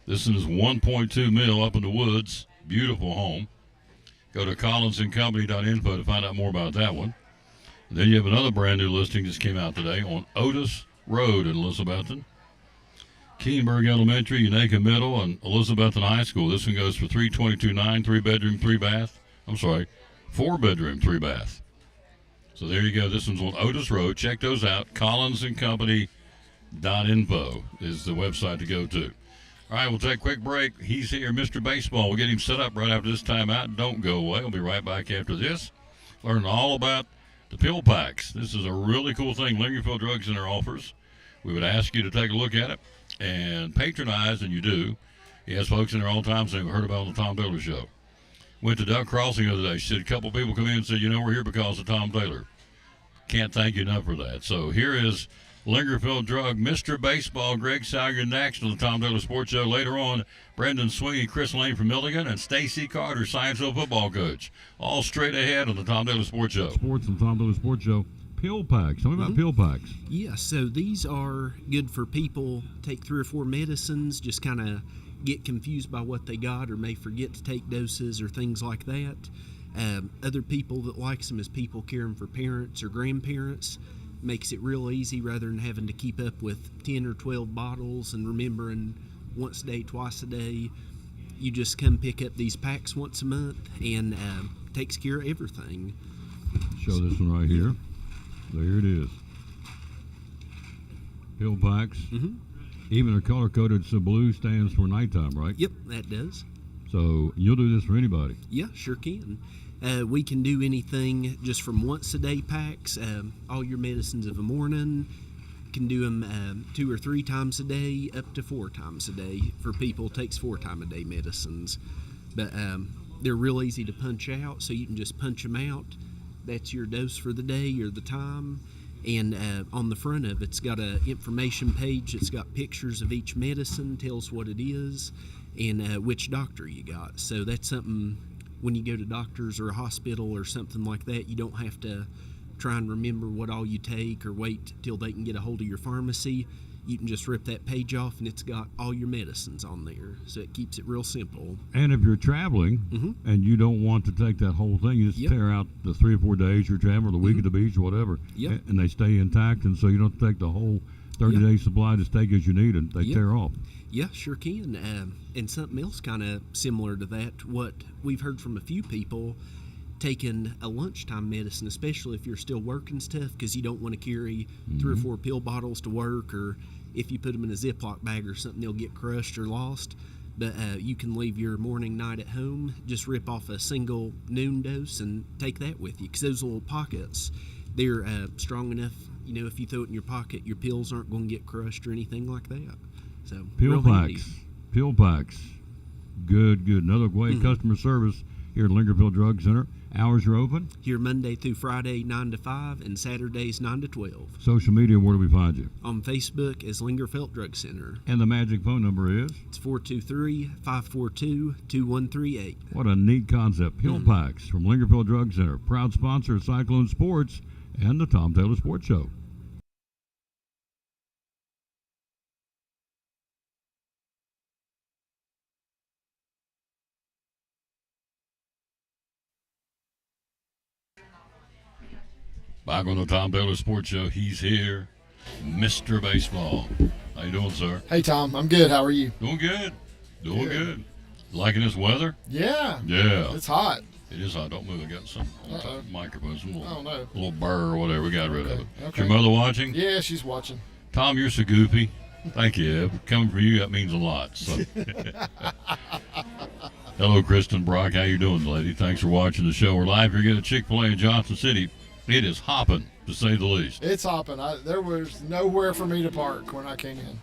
This one is $1.2 million up in the woods. Beautiful home. Go to collinsandcompany.info to find out more about that one. And then you have another brand new listing just came out today on Otis Road in Elizabethton. Keenberg Elementary, Unaka Middle, and Elizabethton High School. This one goes for $322,900, 3-bedroom, 3-bath. I'm sorry, 4-bedroom, 3-bath. So there you go. This one's on Otis Road. Check those out. collinsandcompany.info is the website to go to. All right, we'll take a quick break. He's here, Mr. Baseball. We'll get him set up right after this timeout. Don't go away. We'll be right back after this. Learn all about the pill packs. This is a really cool thing Lingerfield Drug Center offers. We would ask you to take a look at it and patronize, and you do. He has folks in there all the time saying, we heard about it on the Tom Taylor Show. Went to Duck Crossing the other day. She said a couple people come in and said, we're here because of Tom Taylor. Can't thank you enough for that. So here is Lingerfield Drug, Mr. Baseball, Greg Salyer next on the Tom Taylor Sports Show. Later on, Brendan Sweeney, Chris Lane from Milligan, and Stacy Carter, Scienceville football coach. All straight ahead on the Tom Taylor Sports Show. Sports on Tom Taylor Sports Show. Pill packs. Tell me about pill packs. Yeah, so these are good for people take 3 or 4 medicines, just kind of get confused by what they got or may forget to take doses or things like that. Other people that likes them is people caring for parents or grandparents. Makes it real easy rather than having to keep up with 10 or 12 bottles and remembering once a day, twice a day. You just come pick up these packs once a month, and takes care of everything. Show this one right here. There it is. Pill packs. Mm-hmm. Even they're color coded, so blue stands for nighttime, right? Yep, that does. So you'll do this for anybody. Yeah, sure can. We can do anything just from once a day packs, all your medicines of the morning. Can do them 2 or 3 times a day, up to 4 times a day. For people, it takes 4 times a day medicines. But they're real easy to punch out, so you can just punch them out. That's your dose for the day or the time. And on the front of it's got a information page. It's got pictures of each medicine, tells what it is, and which doctor you got. So that's something when you go to doctors or a hospital or something like that, you don't have to try and remember what all you take or wait till they can get a hold of your pharmacy. You can just rip that page off and it's got all your medicines on there. So it keeps it real simple. And if you're traveling and you don't want to take that whole thing, you just tear out the 3 or 4 days you're traveling, or the week at the beach or whatever, and they stay intact, and so you don't take the whole 30-day supply to take as you need, and they tear off. Yeah, sure can. And something else kind of similar to that, what we've heard from a few people, taking a lunchtime medicine, especially if you're still working stuff, because you don't want to carry 3 or 4 pill bottles to work, or if you put them in a Ziploc bag or something, they'll get crushed or lost. But you can leave your morning, night at home, just rip off a single noon dose and take that with you, because those little pockets, they're strong enough, you know, if you throw it in your pocket, your pills aren't going to get crushed or anything like that. So Pill packs. Pill packs. Good. Another great customer service here at Lingerfield Drug Center. Hours are open? Here Monday through Friday, 9 to 5, and Saturdays, 9 to 12. Social media, where do we find you? On Facebook as Lingerfeld Drug Center. And the magic phone number is? It's 423-542-2138. What a neat concept. Pill packs from Lingerfield Drug Center. Proud sponsor of Cyclone Sports and the Tom Taylor Sports Show. Back on the Tom Taylor Sports Show, he's here, Mr. Baseball. How you doing, sir? Hey, Tom. I'm good. How are you? Doing good. Liking this weather? Yeah. Yeah. It's hot. It is hot. Don't move. I got some microphone, some little no. burr or whatever. We got rid of it. Okay. Is your mother watching? Yeah, she's watching. Tom, you're so goofy. Thank you. Coming from you, that means a lot. So. Hello, Kristen Brock. How you doing, lady? Thanks for watching the show. We're live here at Chick-fil-A in Johnson City. It is hopping, to say the least. It's hopping. There was nowhere for me to park when I came in.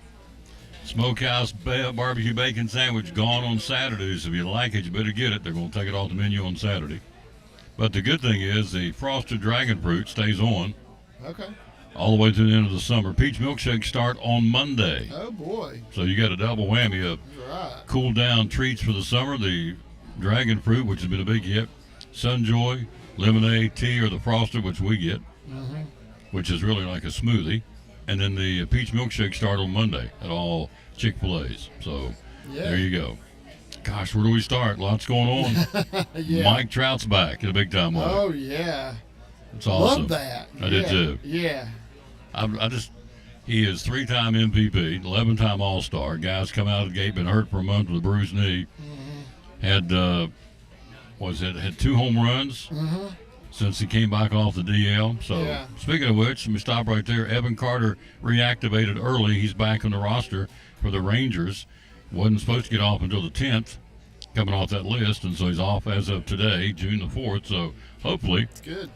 Smokehouse barbecue bacon sandwich gone on Saturdays. If you like it, you better get it. They're going to take it off the menu on Saturday. But the good thing is the frosted dragon fruit stays on. Okay. All the way to the end of the summer. Peach milkshakes start on Monday. Oh, boy. So you got a double whammy of cool down treats for the summer. The dragon fruit, which has been a big hit. Sunjoy, lemonade, tea, or the frosted, which we get, which is really like a smoothie. And then the peach milkshake start on Monday at all Chick-fil-A's. So there you go. Gosh, where do we start? Lots going on. Mike Trout's back in a big time way. Oh, yeah. It's awesome. Love that. I did too. Yeah. He is 3-time MVP, 11-time All-Star. Guys come out of the gate, been hurt for a month with a bruised knee. Had 2 home runs since he came back off the DL. So speaking of which, let me stop right there. Evan Carter reactivated early. He's back on the roster for the Rangers. Wasn't supposed to get off until the 10th, coming off that list, and so he's off as of today, June the 4th. So hopefully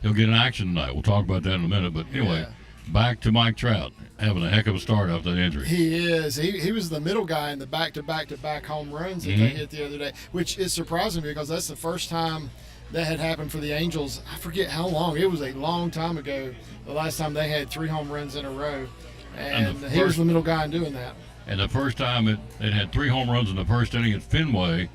he'll get an action tonight. We'll talk about that in a minute. But anyway, back to Mike Trout, having a heck of a start after that injury. He is. He was the middle guy in the back-to-back home runs that they hit the other day, which is surprising because that's the first time that had happened for the Angels. I forget how long. It was a long time ago, the last time they had 3 home runs in a row. And he was the middle guy in doing that. And the first time it had 3 home runs in the first inning at Fenway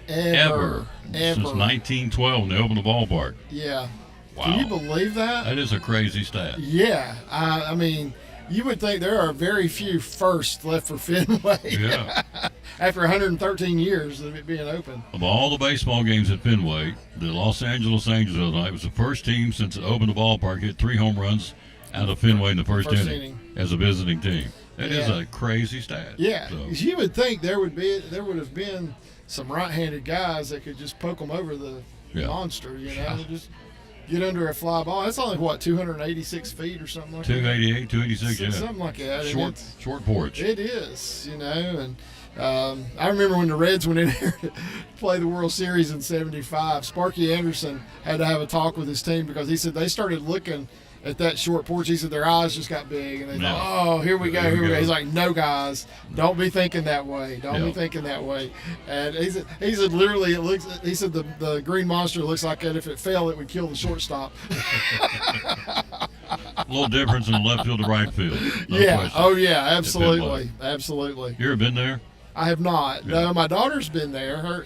ever since 1912 when they opened the ballpark. Yeah. Wow. Can you believe that? That is a crazy stat. Yeah. I mean, you would think there are very few firsts left for Fenway. Yeah. After 113 years of it being open. Of all the baseball games at Fenway, the Los Angeles Angels the other night was the first team since it opened the ballpark hit 3 home runs out of Fenway in the first inning as a visiting team. It is a crazy stat. Yeah, So, you would think there would have been some right-handed guys that could just poke them over the monster. You know, just get under a fly ball. That's only what 286 feet or something like 288, 286, that. yeah. Something like that. And Short porch. It is, you know, and I remember when the Reds went in there to play the World Series in '75. Sparky Anderson had to have a talk with his team because he said they started looking at that short porch. He said their eyes just got big and they thought, oh, here we go. He's like, no, guys, don't be thinking that way. Don't be thinking that way. And he said literally it looks. He said the green monster looks like that. If it fell, it would kill the shortstop. A little difference in the left field to right field. No yeah. question. Oh yeah. Absolutely. Absolutely. You ever been there? I have not. Yeah. No, my daughter's been there.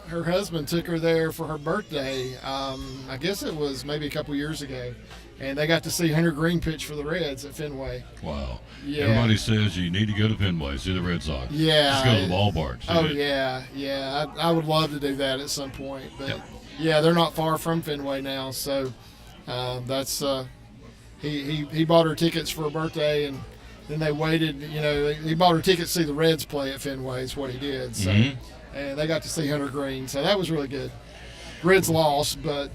Her husband took her there for her birthday. I guess it was maybe a couple years ago, and they got to see Hunter Green pitch for the Reds at Fenway. Wow. Yeah. Everybody says you need to go to Fenway, see the Red Sox. Yeah. Just go to the ballpark. Oh yeah. I would love to do that at some point, but yeah, they're not far from Fenway now, so that's he bought her tickets for her birthday, and then they waited. You know, he bought her tickets to see the Reds play at Fenway. Is what he did. So. Mm-hmm. And they got to see Hunter Green, so that was really good. Reds lost, but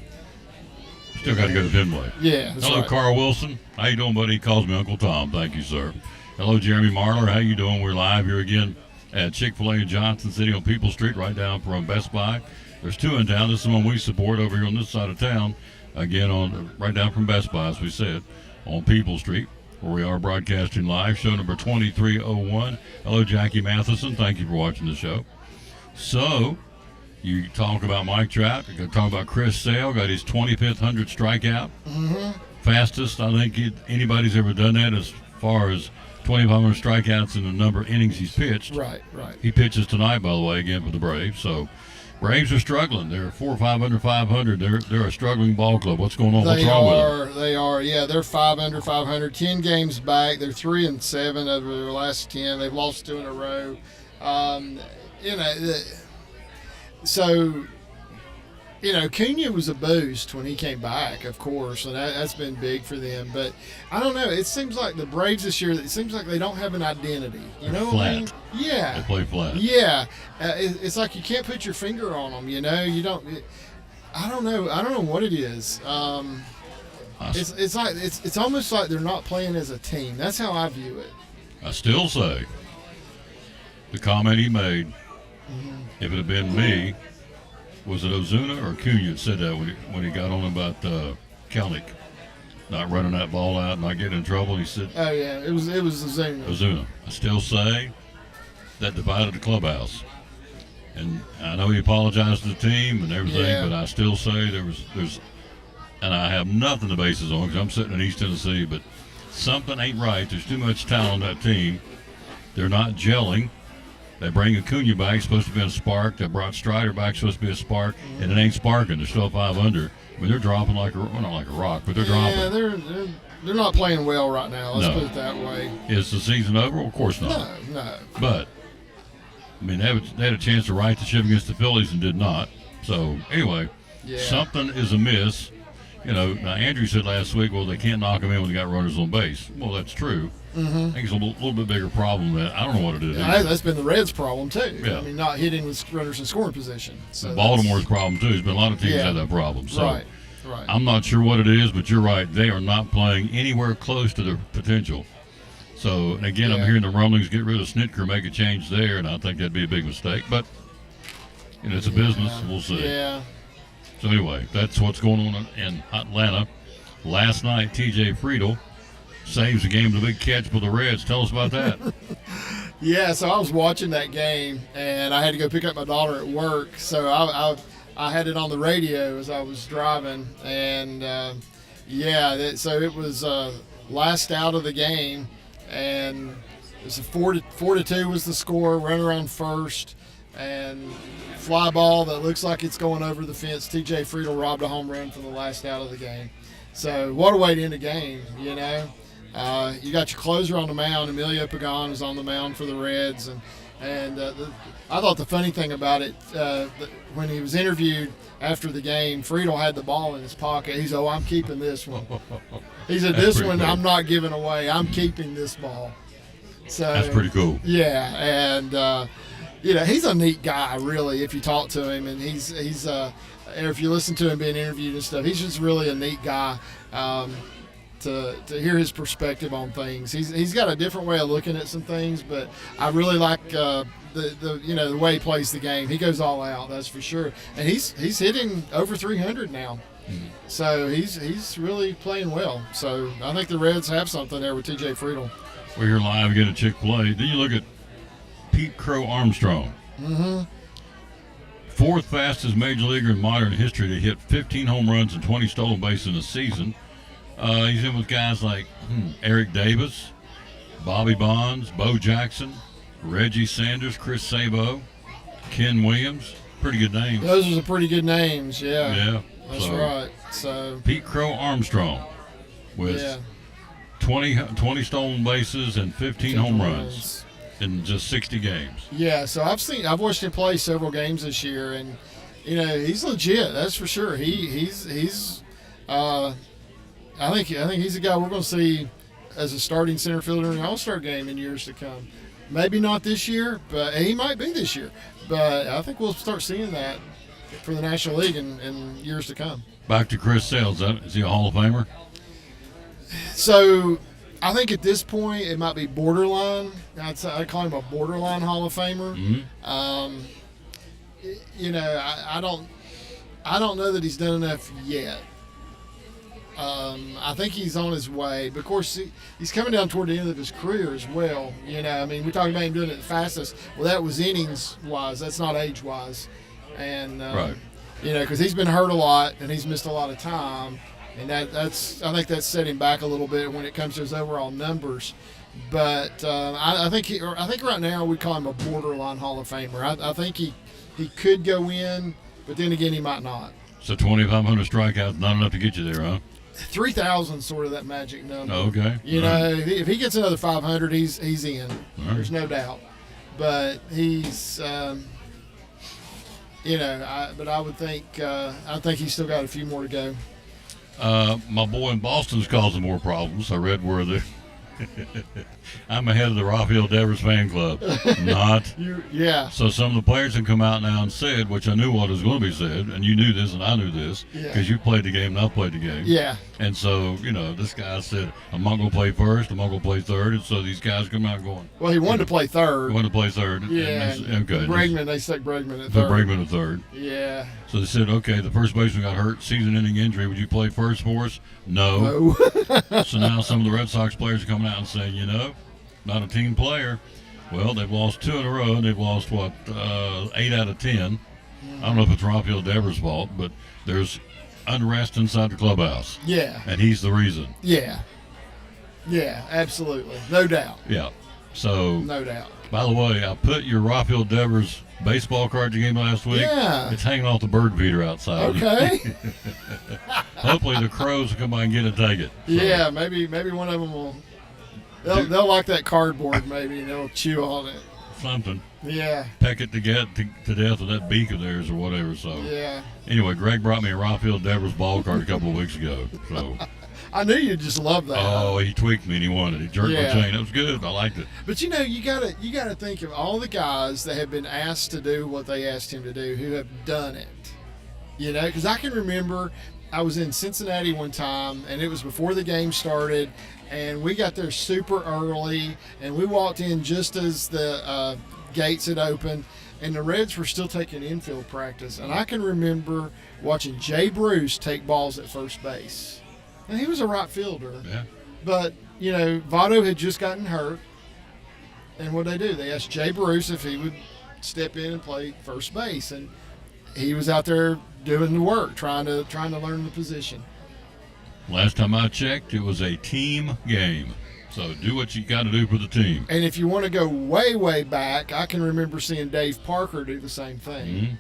Still got to go to Fenway. Yeah, that's Hello, right. Carl Wilson. How you doing, buddy? He calls me Uncle Tom. Thank you, sir. Hello, Jeremy Marler. How you doing? We're live here again at Chick-fil-A in Johnson City on People Street, right down from Best Buy. There's two in town. This is the one we support over here on this side of town. Again, on right down from Best Buy, as we said, on People Street, where we are broadcasting live. Show number 2301. Hello, Jackie Matheson. Thank you for watching the show. So, you talk about Mike Trout. You're going to talk about Chris Sale. Got his 25th 100 strikeout. Mm-hmm. Fastest, I think anybody's ever done that as far as 2,500 strikeouts in the number of innings he's pitched. Right. He pitches tonight, by the way, again for the Braves. So, Braves are struggling. They're 4 or 5 under 500. They're a struggling ball club. What's going on? What's wrong with them? They are. Yeah, they're 5 under 500. 10 games back. They're 3-7 over their last 10. They've lost 2 in a row. So, Cunha was a boost when he came back, of course, and that's been big for them. But I don't know. It seems like the Braves this year, it seems like they don't have an identity. You know what I mean? Yeah. They play flat. Yeah. It's like you can't put your finger on them, you know? You don't. I don't know. I don't know what it is. It's almost like they're not playing as a team. That's how I view it. I still say the comment he made, if it had been me, was it Ozuna or Cunha that said that when he got on about Kelnick not running that ball out and not getting in trouble? He said, "Oh yeah, it was Ozuna." Ozuna. I still say that divided the clubhouse, and I know he apologized to the team and everything, but I still say there's, and I have nothing to base this on because I'm sitting in East Tennessee, but something ain't right. There's too much talent on that team. They're not gelling. They bring Acuna back, supposed to be a spark. They brought Strider back, supposed to be a spark, and it ain't sparking. They're still 5 under. I mean, they're dropping not like a rock, but they're dropping. Yeah, they're not playing well right now. Let's put it that way. Is the season over? Of course not. No. But I mean, they had a chance to right the ship against the Phillies and did not. So anyway, something is amiss. Now Andrew said last week, well, they can't knock them in when they got runners on base. Well, that's true. Mm-hmm. I think it's a little bit bigger problem than that. I don't know what it is. Yeah, that's been the Reds' problem too. Yeah. I mean, not hitting with runners in scoring position. So Baltimore's problem too. There's been a lot of teams that have that problem. So right. I'm not sure what it is, but you're right. They are not playing anywhere close to their potential. So, and again, I'm hearing the rumblings get rid of Snitker, make a change there, and I think that'd be a big mistake. But it's a business. We'll see. Yeah. So anyway, that's what's going on in Atlanta. Last night, T.J. Friedel saves the game with a big catch for the Reds. Tell us about that. Yeah, so I was watching that game, and I had to go pick up my daughter at work. So I had it on the radio as I was driving, and so it was last out of the game, and it was a 4-2 was the score. Runner on first, and fly ball that looks like it's going over the fence. T.J. Friedel robbed a home run from the last out of the game. So what a way to end a game, you know. You got your closer on the mound. Emilio Pagan is on the mound for the Reds, and I thought the funny thing about it, when he was interviewed after the game, Friedel had the ball in his pocket. He's, I'm keeping this one. He said, That's "This pretty one cool. I'm not giving away. I'm keeping this ball." So That's pretty cool. Yeah, and he's a neat guy, really. If you talk to him, and he's or if you listen to him being interviewed and stuff, he's just really a neat guy. To hear his perspective on things, he's got a different way of looking at some things, but I really like the way he plays the game. He goes all out, that's for sure, and he's hitting over 300 now. So he's really playing well. So I think the Reds have something there with TJ Friedel. We're here live again at Chick-fil-A. Then you look at Pete Crow Armstrong. Mm-hmm. Fourth fastest major leaguer in modern history to hit 15 home runs and 20 stolen bases in a season. He's in with guys like Eric Davis, Bobby Bonds, Bo Jackson, Reggie Sanders, Chris Sabo, Ken Williams. Pretty good names. Those are some pretty good names, yeah. Yeah. That's right. So Pete Crow Armstrong with 20 stolen bases and 15 home runs in just 60 games. Yeah, so I've watched him play several games this year, and he's legit. That's for sure. He's I think he's a guy we're going to see as a starting center fielder in the All-Star game in years to come. Maybe not this year, but he might be this year. But I think we'll start seeing that for the National League in years to come. Back to Chris Sale. Is he a Hall of Famer? So I think at this point it might be borderline. I'd call him a borderline Hall of Famer. Mm-hmm. I don't know that he's done enough yet. I think he's on his way. But of course, he's coming down toward the end of his career as well. We're talking about him doing it the fastest. Well, that was innings-wise. That's not age-wise. And, right. Because he's been hurt a lot and he's missed a lot of time. And I think that's set him back a little bit when it comes to his overall numbers. But I think right now we call him a borderline Hall of Famer. I think he could go in, but then again, he might not. So 2,500 strikeouts, not enough to get you there, huh? 3,000 sort of that magic number. Okay. If he gets another 500, he's in. All right. There's no doubt. But he's, but I would think he's still got a few more to go. My boy in Boston's causing more problems. I read where I'm ahead of the Rafael Devers fan club. Not. Yeah. So some of the players have come out now and said, which I knew what was going to be said, and you knew this and I knew this, because you played the game and I played the game. Yeah. And so, this guy said, I'm not going to play first, I'm not going to play third. And so these guys come out going. Well, he wanted to play third. He wanted to play third. Yeah. They stuck Bregman at third. Put Bregman at third. Yeah. So they said, okay, the first baseman got hurt, season-ending injury. Would you play first for us? No. So now some of the Red Sox players are coming out and saying, not a team player. Well, they've lost 2 in a row, and they've lost, 8 out of 10. I don't know if it's Rafael Devers' fault, but there's unrest inside the clubhouse. Yeah. And he's the reason. Yeah. Yeah, absolutely. No doubt. Yeah. So. No doubt. By the way, I put your Rafael Devers baseball card you gave me last week. Yeah. It's hanging off the bird feeder outside. Okay. Hopefully the crows will come by and get it and take it. So. Yeah, maybe one of them will. They'll like that cardboard maybe, and they'll chew on it. Something. Yeah. Peck it to death with that beak of theirs or whatever. So. Yeah. Anyway, Greg brought me a Rafael Devers ball card a couple of weeks ago. So. I knew you'd just love that. Oh, he tweaked me and he wanted it. He jerked my chain. That was good. I liked it. But you gotta think of all the guys that have been asked to do what they asked him to do who have done it. Because I can remember I was in Cincinnati one time and it was before the game started, and we got there super early and we walked in just as the gates had opened, and the Reds were still taking infield practice. And I can remember watching Jay Bruce take balls at first base. And he was a right fielder. Yeah. But, Votto had just gotten hurt. And what they do? They asked Jay Bruce if he would step in and play first base. And he was out there doing the work, trying to learn the position. Last time I checked, it was a team game. So do what you got to do for the team. And if you want to go way, way back, I can remember seeing Dave Parker do the same thing. Mm-hmm.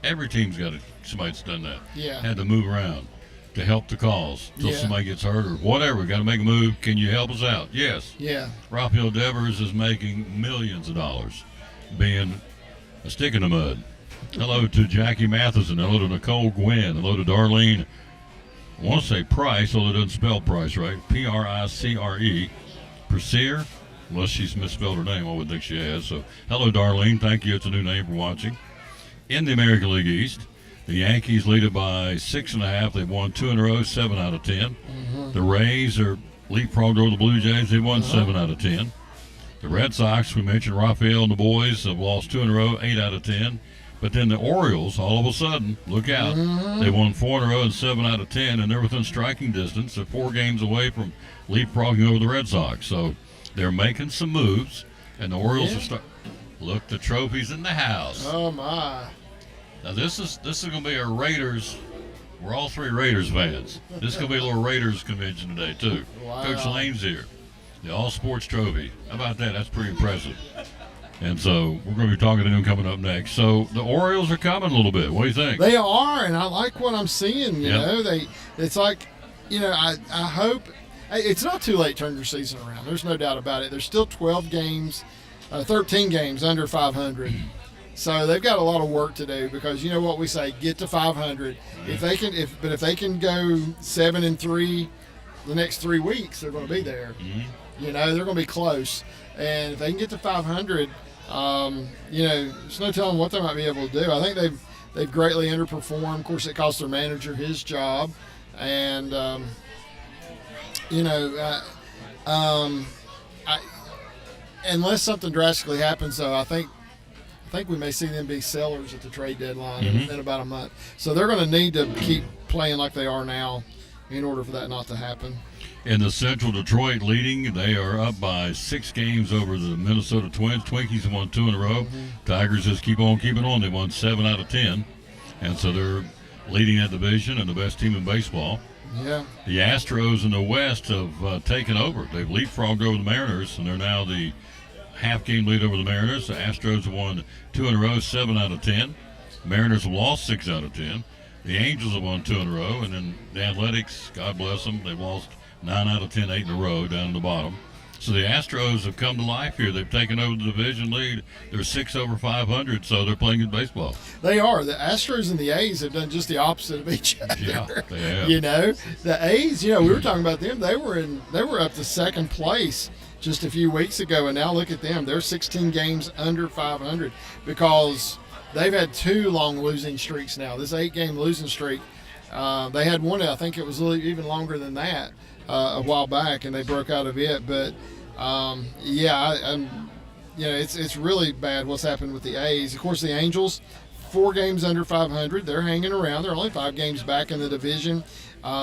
Every team's got somebody that's done that. Yeah. Had to move around to help the cause until Yeah. somebody gets hurt or whatever. Got to make a move. Can you help us out? Yes. Yeah. Rafael Devers is making millions of dollars being a stick in the mud. Hello to Jackie Matheson. Hello to Nicole Gwynn. Hello to Darlene I want to say Price, although it doesn't spell Price right. Pricre. Perseer, unless she's misspelled her name, I would think she has. So, hello, Darlene. Thank you. It's a new name for watching. In the American League East, the Yankees lead it by 6.5. They've won 2 in a row, 7 out of 10. The Rays are leapfrogged over the Blue Jays. They've won 7 out of 10. The Red Sox, we mentioned Rafael and the boys, have lost 2 in a row, 8 out of 10. But then the Orioles, all of a sudden, look out. They won 4 in a row and 7 out of 10, and they're within striking distance. They're 4 games away from leapfrogging over the Red Sox. So they're making some moves, and the Orioles are starting. Look, the trophy's in the house. Oh, my. Now, this is going to be a Raiders. We're all 3 Raiders fans. This is going to be a little Raiders convention today, too. Wow. Coach Lane's here. The All-Sports Trophy. How about that? That's pretty impressive. And so we're going to be talking to him coming up next. So the Orioles are coming a little bit. What do you think? They are, and I like what I'm seeing. You know, it's like, I hope it's not too late to turn your season around. There's no doubt about it. There's still 13 games under 500. So they've got a lot of work to do because you know what we say, get to 500. If they can go 7-3 the next 3 weeks, they're going to be there. They're going to be close. And if they can get to 500, there's no telling what they might be able to do. I think they've greatly underperformed. Of course, it cost their manager his job, and unless something drastically happens, though, I think we may see them be sellers at the trade deadline in about a month. So they're going to need to keep playing like they are now in order for that not to happen. In the Central, Detroit leading. They are up by 6 games over the Minnesota Twins. Twinkies have won 2 in a row. Tigers just keep on keeping on. They won 7 out of 10. And so they're leading that division and the best team in baseball. Yeah. The Astros in the West have taken over. They've leapfrogged over the Mariners, and they're now the half-game lead over the Mariners. The Astros have won 2 in a row, 7 out of 10. The Mariners have lost 6 out of 10. The Angels have won 2 in a row, and then the Athletics, God bless them, they've lost 9 out of 10, 8 in a row down in the bottom. So the Astros have come to life here. They've taken over the division lead. They're 6 over 500, so they're playing good baseball. They are. The Astros and the A's have done just the opposite of each other. Yeah, they have. The A's, we were talking about them. They were up to second place just a few weeks ago, and now look at them. They're 16 games under 500 because they've had 2 long losing streaks now. This 8-game losing streak, they had one, I think it was even longer than that a while back, and they broke out of it. But, it's really bad what's happened with the A's. Of course, the Angels, 4 games under 500. They're hanging around. They're only 5 games back in the division.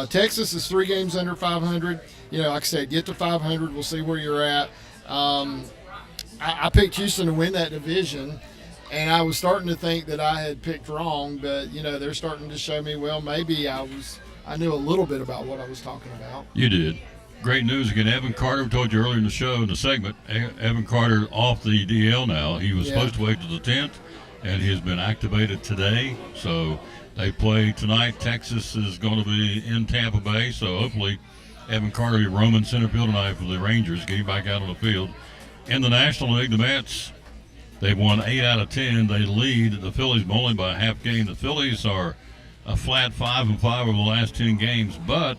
Texas is 3 games under 500. Like I said, get to 500. We'll see where you're at. I picked Houston to win that division, and I was starting to think that I had picked wrong, but, they're starting to show me, well, maybe I knew a little bit about what I was talking about. You did. Great news again. Evan Carter, we told you earlier in the show, in the segment, Evan Carter off the DL now. He was supposed to wait to the 10th, and he has been activated today. So they play tonight. Texas is going to be in Tampa Bay, so hopefully Evan Carter will be roaming center field tonight for the Rangers, getting back out on the field. In the National League, the Mets, they've won 8 out of 10. They lead the Phillies only by a half game. The Phillies are a flat 5-5 over the last 10 games, but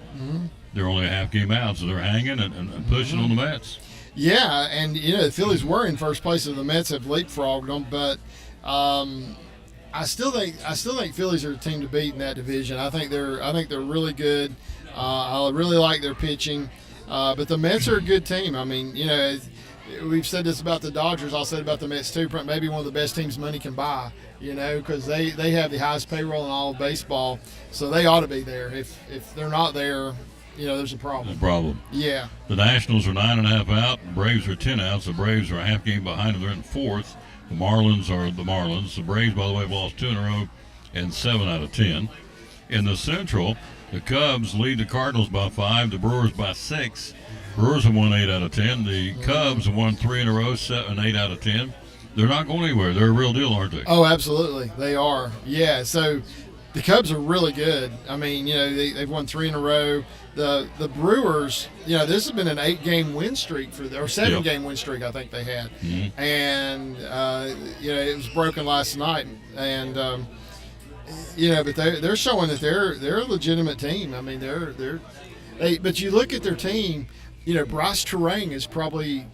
they're only a half game out, so they're hanging and pushing on the Mets. Yeah, and the Phillies were in first place, and the Mets have leapfrogged them. But I still think Phillies are the team to beat in that division. I think they're really good. I really like their pitching, but the Mets are a good team. I mean, we've said this about the Dodgers. I'll say it about the Mets too. Maybe one of the best teams money can buy. Because they have the highest payroll in all of baseball, so they ought to be there. If they're not there, there's a problem. Yeah. The Nationals are 9.5 out. The Braves are 10 out. The Braves are a half game behind them. They're in 4th. The Marlins are the Marlins. The Braves, by the way, have lost 2 in a row and 7 out of 10. In the Central, the Cubs lead the Cardinals by 5. The Brewers by 6. Brewers have won 8 out of 10. The Cubs have won 3 in a row, 8 out of 10. They're not going anywhere. They're a real deal, aren't they? Oh, absolutely. They are. Yeah, so the Cubs are really good. I mean, they've won 3 in a row. The Brewers, this has been an 8-game win streak or 7-game win streak I think they had. And, it was broken last night. And, but they're showing that they're a legitimate team. I mean, but you look at their team. Bryce Terang is probably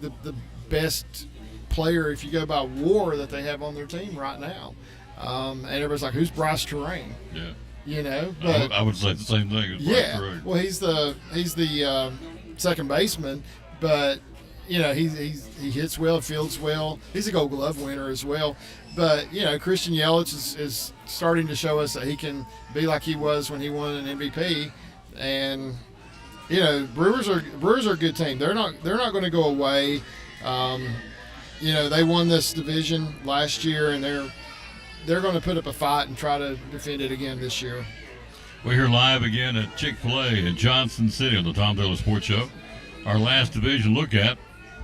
the best player if you go by WAR that they have on their team right now. And everybody's like, "Who's Bryce Terang?" Yeah. But I would say the same thing as Bryce Terang. Well, he's the second baseman, but he hits well, fields well. He's a Gold Glove winner as well. But Christian Yelich is starting to show us that he can be like he was when he won an MVP. And Brewers are a good team. They're not going to go away. They won this division last year, and they're going to put up a fight and try to defend it again this year. We're here live again at Chick-fil-A in Johnson City on the Tom Taylor Sports Show. Our last division look at.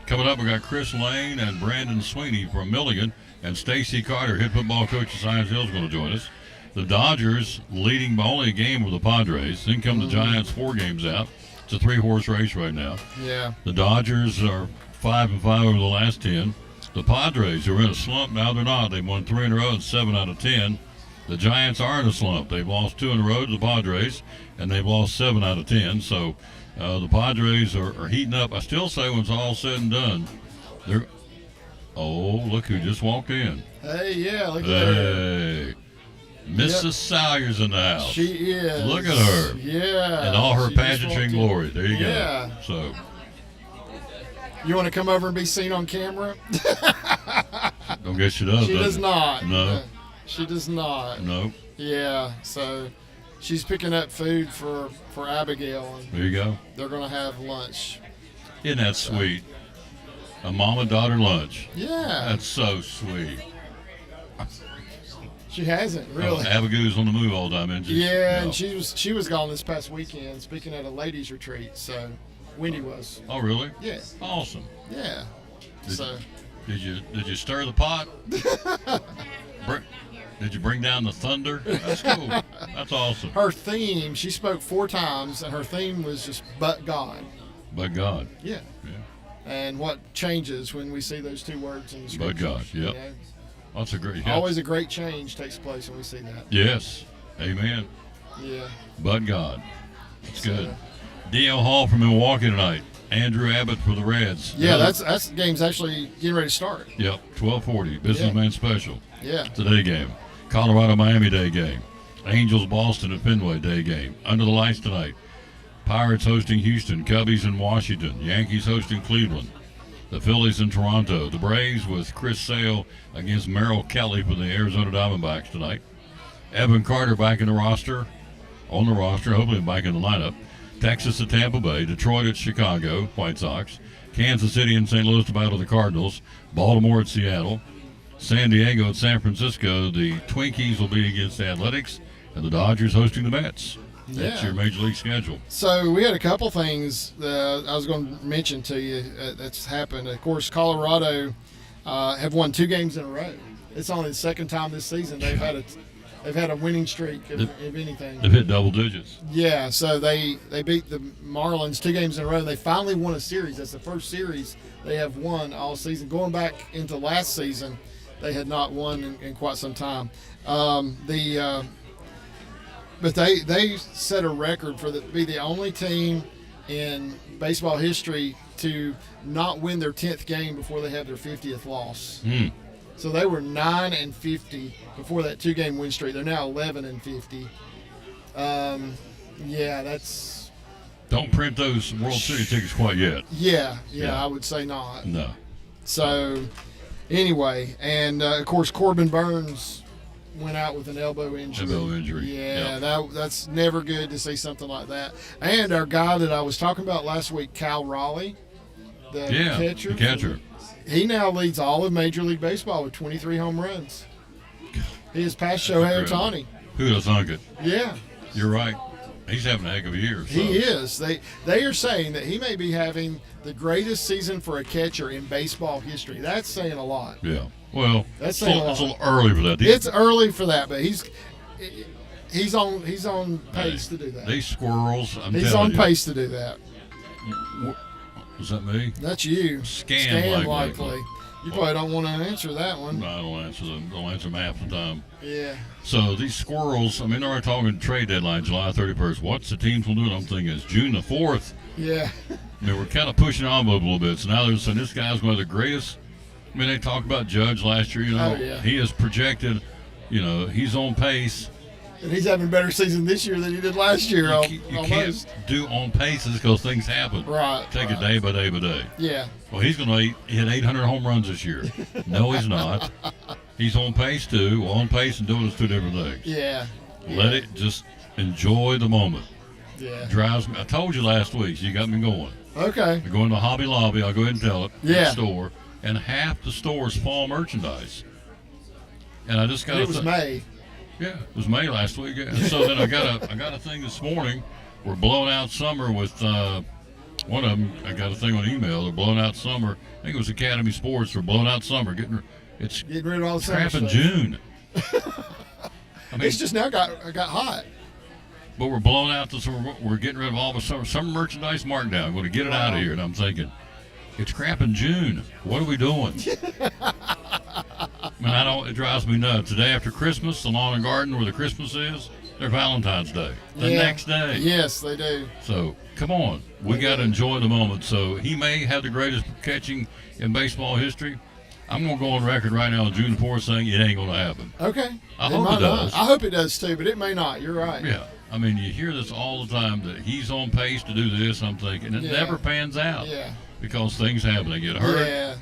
Coming up, we got Chris Lane and Brandon Sweeney from Milligan, and Stacy Carter, head football coach at Science Hill, is going to join us. The Dodgers leading by only a game with the Padres. Then come the Giants 4 games out. It's a 3-horse race right now. Yeah. The Dodgers are 5-5 over the last 10. The Padres, who are in a slump, now they're not. They've won 3 in a row and 7 out of 10. The Giants are in a slump. They've lost 2 in a row to the Padres, and they've lost 7 out of 10. So the Padres are heating up. I still say when it's all said and done, they're. Oh, look who just walked in. Hey, yeah, look at her. Hey. Mrs. Salyer's in the house. She is. Look at her. Yeah. And all her She just pageantry walked in. glory. There you Yeah. go. So. You want to come over and be seen on camera? Don't guess she does. She does not. No. She does not. No. Yeah. So she's picking up food for Abigail. And There you go. they're going to have lunch. Isn't that sweet? A mom and daughter lunch. Yeah. That's so sweet. She hasn't really. Abigail's on the move all the time, isn't she? Yeah, No. and she was gone this past weekend, speaking at a ladies' retreat. So Wendy was. Oh, really? Yeah. Awesome. Yeah. Did you stir the pot? Did you bring down the thunder? That's cool. That's awesome. Her theme, she spoke 4 times, and her theme was just "but God." But God. Yeah. And what changes when we see those 2 words in the But scripture? God. Yep. That's a great. Always a great change takes place when we see that. Yes. Amen. Yeah. But God. That's good. D.L. Hall from Milwaukee tonight. Andrew Abbott for the Reds. Yeah, that's the game's actually getting ready to start. Yep, 12:40. Businessman special. Yeah. It's a day game. Colorado Miami day game. Angels Boston at Fenway day game. Under the lights tonight. Pirates hosting Houston. Cubbies in Washington. Yankees hosting Cleveland. The Phillies in Toronto. The Braves with Chris Sale against Merrill Kelly for the Arizona Diamondbacks tonight. Evan Carter back in the roster. On the roster, hopefully back in the lineup. Texas at Tampa Bay. Detroit at Chicago, White Sox. Kansas City and St. Louis to battle the Cardinals. Baltimore at Seattle. San Diego at San Francisco. The Twinkies will be against the Athletics. And the Dodgers hosting the Mets. That's Yeah. your Major League schedule. So we had a couple things that I was going to mention to you that's happened. Of course, Colorado have won 2 games in a row. It's only the second time this season they've had a winning streak, if anything. They've hit double digits. Yeah, so they beat the Marlins 2 games in a row. They finally won a series. That's the first series they have won all season. Going back into last season, they had not won in quite some time. But they set a record for be the only team in baseball history to not win their 10th game before they have their 50th loss. So they were 9-50 before that 2-game win streak. They're now 11-50. Yeah, that's. Don't print those World Series tickets quite yet. Yeah, I would say not. No. So, anyway, and of course Corbin Burns went out with an elbow injury. Yeah, that's never good to see something like that. And our guy that I was talking about last week, Cal Raleigh, the catcher. He now leads all of Major League Baseball with 23 home runs. He has passed Shohei Ohtani. Who does thunk it? Yeah. You're right. He's having a heck of a year. So. He is. They are saying that he may be having the greatest season for a catcher in baseball history. That's saying a lot. Yeah. Well, that's saying a little early for that. It's early for that, but he's on pace to do that. These squirrels, he's on pace to do that. Was that me? That's you. Scan likely. You probably don't want to answer that one. No, I don't answer them. Don't answer them half the time. Yeah. So these squirrels, I mean, they're already talking trade deadline, July 31st. What's the teams will do? And I'm thinking it's June the 4th. Yeah. I mean, we're kind of pushing the envelope a little bit. So now they're saying this guy's one of the greatest. I mean, they talked about Judge last year. You know, Oh, yeah. he is projected. You know, he's on pace. And he's having a better season this year than he did last year. You almost. can't do on paces because things happen. Right. Take it day by day by day. Yeah. Well, he's going to hit 800 home runs this year. No, he's not. He's on pace too. Well, on pace and doing is two different things. Yeah. Let it just enjoy the moment. Yeah. Drives me. I told you last week, so you got me going. Okay. I go into Hobby Lobby. I'll go ahead and tell it. Yeah. The store, and half the store is fall merchandise. And I just got. And it was May. Yeah, it was May last week. And so then I got a thing this morning. We're blowing out summer with one of them. I got a thing on email. They're blowing out summer. I think it was Academy Sports. They're blowing out summer. Getting rid of all the summer crap in stuff. June. I mean, It's just now got hot. but we're blowing out the summer. We're getting rid of all the summer merchandise markdown. I'm going to get it out of here. And I'm thinking, it's crap in June. What are we doing? I mean, it drives me nuts. The day after Christmas, the lawn and garden where the Christmas is, they're Valentine's Day. The Yeah. next day. Yes, they do. So, come on. We got to enjoy the moment. So, he may have the greatest catching in baseball history. I'm going to go on record right now on June 4th saying it ain't going to happen. Okay. I It hope might it does. not. I hope it does too, but it may not. You're right. Yeah. I mean, you hear this all the time that he's on pace to do this. I'm thinking it Yeah. never pans out. Yeah. Because things happen. They get hurt. Yeah.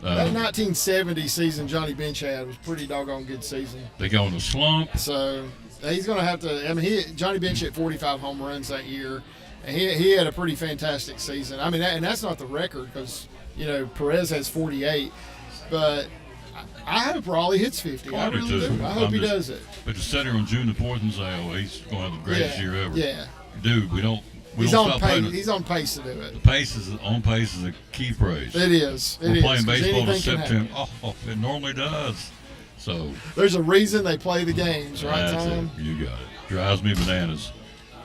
That 1970 season Johnny Bench had was pretty doggone good season. They go in a slump. So he's going to have to. I mean, Johnny Bench hit 45 home runs that year, and he had a pretty fantastic season. I mean, and that's not the record because Perez has 48, but I hope Raleigh hits 50. I really do. I hope he does it. But to sit here on June the 4th and say, "Oh, he's going to have the greatest year ever," Yeah. dude, we don't. He's don't on stop pace. playing. He's on pace to do it. The pace is on pace is a key phrase. It is. We're playing 'cause baseball in anything can September. happen. Oh, it normally does. So There's a reason they play the games, right, that's Tom? it. You got it. Drives me bananas.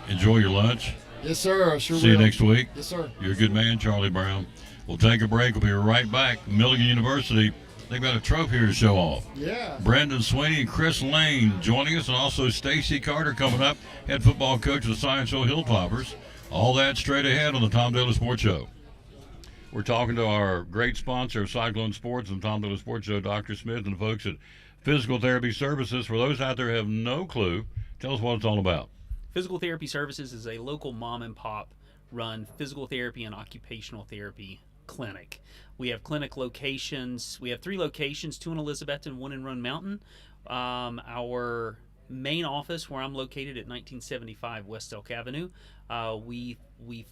Enjoy your lunch. Yes, sir. I sure See you will. next week. Yes, sir. You're a good man, Charlie Brown. We'll take a break. We'll be right back. Milligan University. They've got a trophy here to show off. Yeah. Brendan Sweeney and Chris Lane joining us, and also Stacy Carter coming up, head football coach of the Science Hill Hilltoppers. All that straight ahead on the Tom Daly Sports Show. We're talking to our great sponsor of Cyclone Sports and Tom Daly Sports Show, Dr. Smith, and the folks at Physical Therapy Services. For those out there who have no clue, tell us what it's all about. Physical Therapy Services is a local mom and pop run physical therapy and occupational therapy clinic. We have clinic locations. We have 3 locations, 2 in Elizabethton, 1 in Roan Mountain. Our main office, where I'm located at 1975 West Elk Avenue, we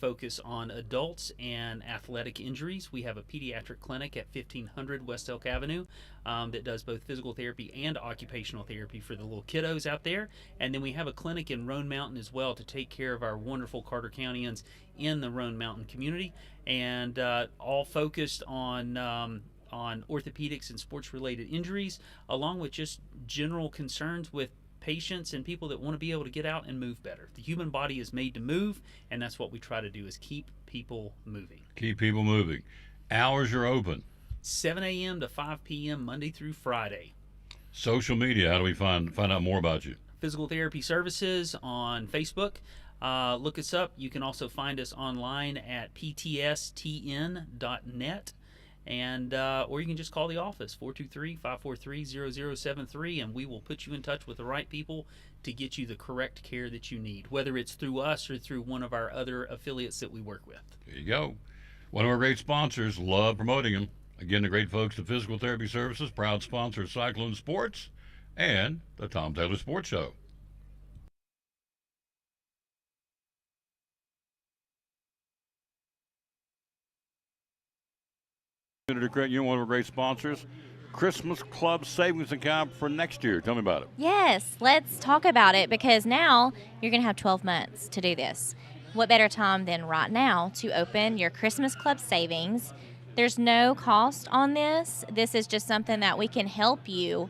focus on adults and athletic injuries. We have a pediatric clinic at 1500 West Elk Avenue that does both physical therapy and occupational therapy for the little kiddos out there. And then we have a clinic in Roan Mountain as well to take care of our wonderful Carter Countyans in the Roan Mountain community, and all focused on orthopedics and sports-related injuries, along with just general concerns with patients and people that want to be able to get out and move better. The human body is made to move, and that's what we try to do, is keep people moving. Keep people moving. Hours are open. 7 a.m. to 5 p.m. Monday through Friday. Social media, how do we find out more about you? Physical Therapy Services on Facebook. Look us up. You can also find us online at ptstn.net. And or you can just call the office, 423-543-0073, and we will put you in touch with the right people to get you the correct care that you need, whether it's through us or through one of our other affiliates that we work with. There you go. One of our great sponsors, love promoting them. Again, the great folks at Physical Therapy Services, proud sponsor of Cyclone Sports and the Tom Taylor Sports Show. Senator Craig, you're one of our great sponsors. Christmas Club Savings Account for next year. Tell me about it. Yes, let's talk about it, because now you're going to have 12 months to do this. What better time than right now to open your Christmas Club savings? There's no cost on this. This is just something that we can help you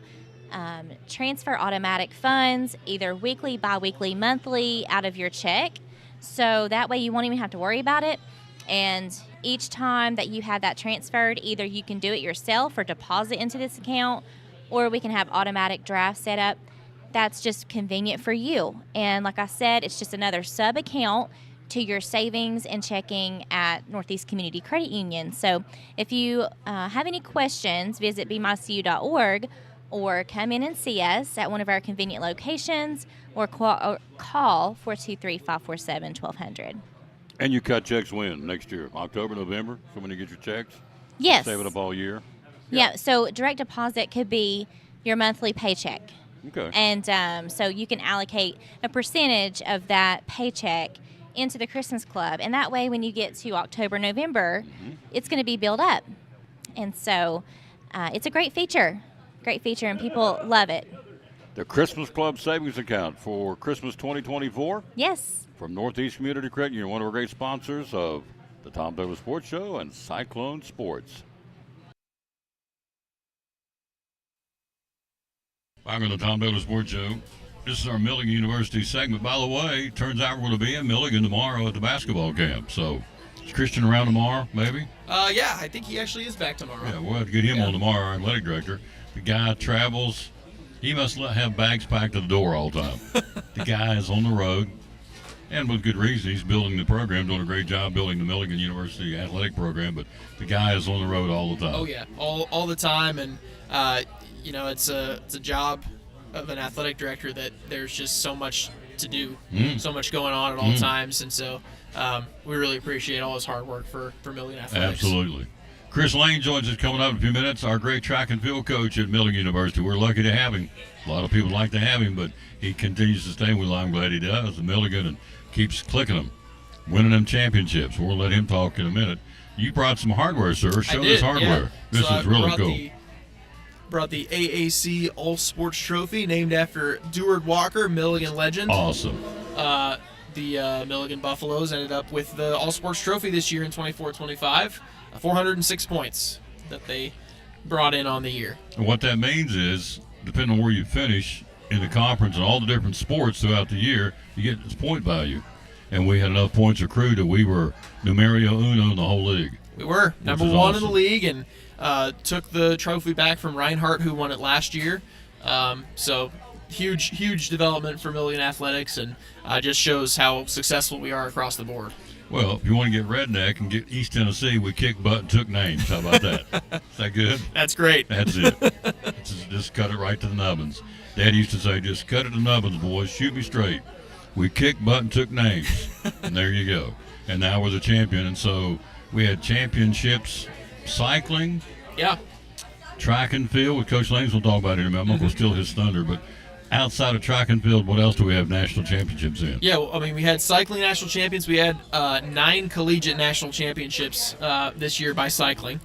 transfer automatic funds, either weekly, bi-weekly, monthly, out of your check. So that way you won't even have to worry about it. And each time that you have that transferred, either you can do it yourself or deposit into this account, or we can have automatic draft set up. That's just convenient for you. And like I said, it's just another sub account to your savings and checking at Northeast Community Credit Union. So if you have any questions, visit bemycu.org or come in and see us at one of our convenient locations, or call 423-547-1200. And you cut checks when? Next year? October, November? So when you get your checks? Yes. Save it up all year? Yeah, so direct deposit could be your monthly paycheck. Okay. And so you can allocate a percentage of that paycheck into the Christmas Club. And that way, when you get to October, November, it's going to be built up. And so it's a great feature, and people love it. The Christmas Club Savings Account for Christmas 2024? Yes. From Northeast Community Credit Union, one of our great sponsors of the Tom Douglas Sports Show and Cyclone Sports. Back on the Tom Douglas Sports Show. This is our Milligan University segment. By the way, turns out we're going to be in Milligan tomorrow at the basketball camp. So is Christian around tomorrow, maybe? Yeah, I think he actually is back tomorrow. Yeah, we'll have to get him on tomorrow, our athletic director. The guy travels. He must have bags packed at the door all the time. The guy is on the road, and with good reason. He's building the program, doing a great job building the Milligan University athletic program, but the guy is on the road all the time. Oh, yeah, all the time. And, it's a job of an athletic director that there's just so much to do, so much going on at all times. And so we really appreciate all his hard work for Milligan Athletics. Absolutely. Chris Lane joins us coming up in a few minutes, our great track and field coach at Milligan University. We're lucky to have him. A lot of people like to have him, but he continues to stay with us. I'm glad he does. And Milligan and keeps clicking them, winning them championships. We'll let him talk in a minute. You brought some hardware, sir. Show this hardware. Yeah. This is really cool. Brought the AAC All Sports Trophy, named after Deward Walker, Milligan legend. Awesome. The Milligan Buffaloes ended up with the All Sports Trophy this year in 24-25. 406 points that they brought in on the year. And what that means is, depending on where you finish in the conference and all the different sports throughout the year, you get this point value. And we had enough points accrued that we were numero uno in the whole league. We were number one in the league, and took the trophy back from Reinhardt, who won it last year. So huge development for Milligan Athletics, and just shows how successful we are across the board. Well, if you want to get redneck and get East Tennessee, we kicked butt and took names. How about that? Is that good? That's great. That's it. Just cut it right to the nubbins. Dad used to say, just cut it to nubbins, boys. Shoot me straight. We kicked butt and took names. And there you go. And now we're the champion. And so we had championships, cycling. Yeah. Track and field with Coach Lanes. We'll talk about it in a minute. I'm going to steal his thunder. But outside of track and field, what else do we have national championships in? Yeah, well, we had cycling national champions. We had 9 collegiate national championships this year by cycling.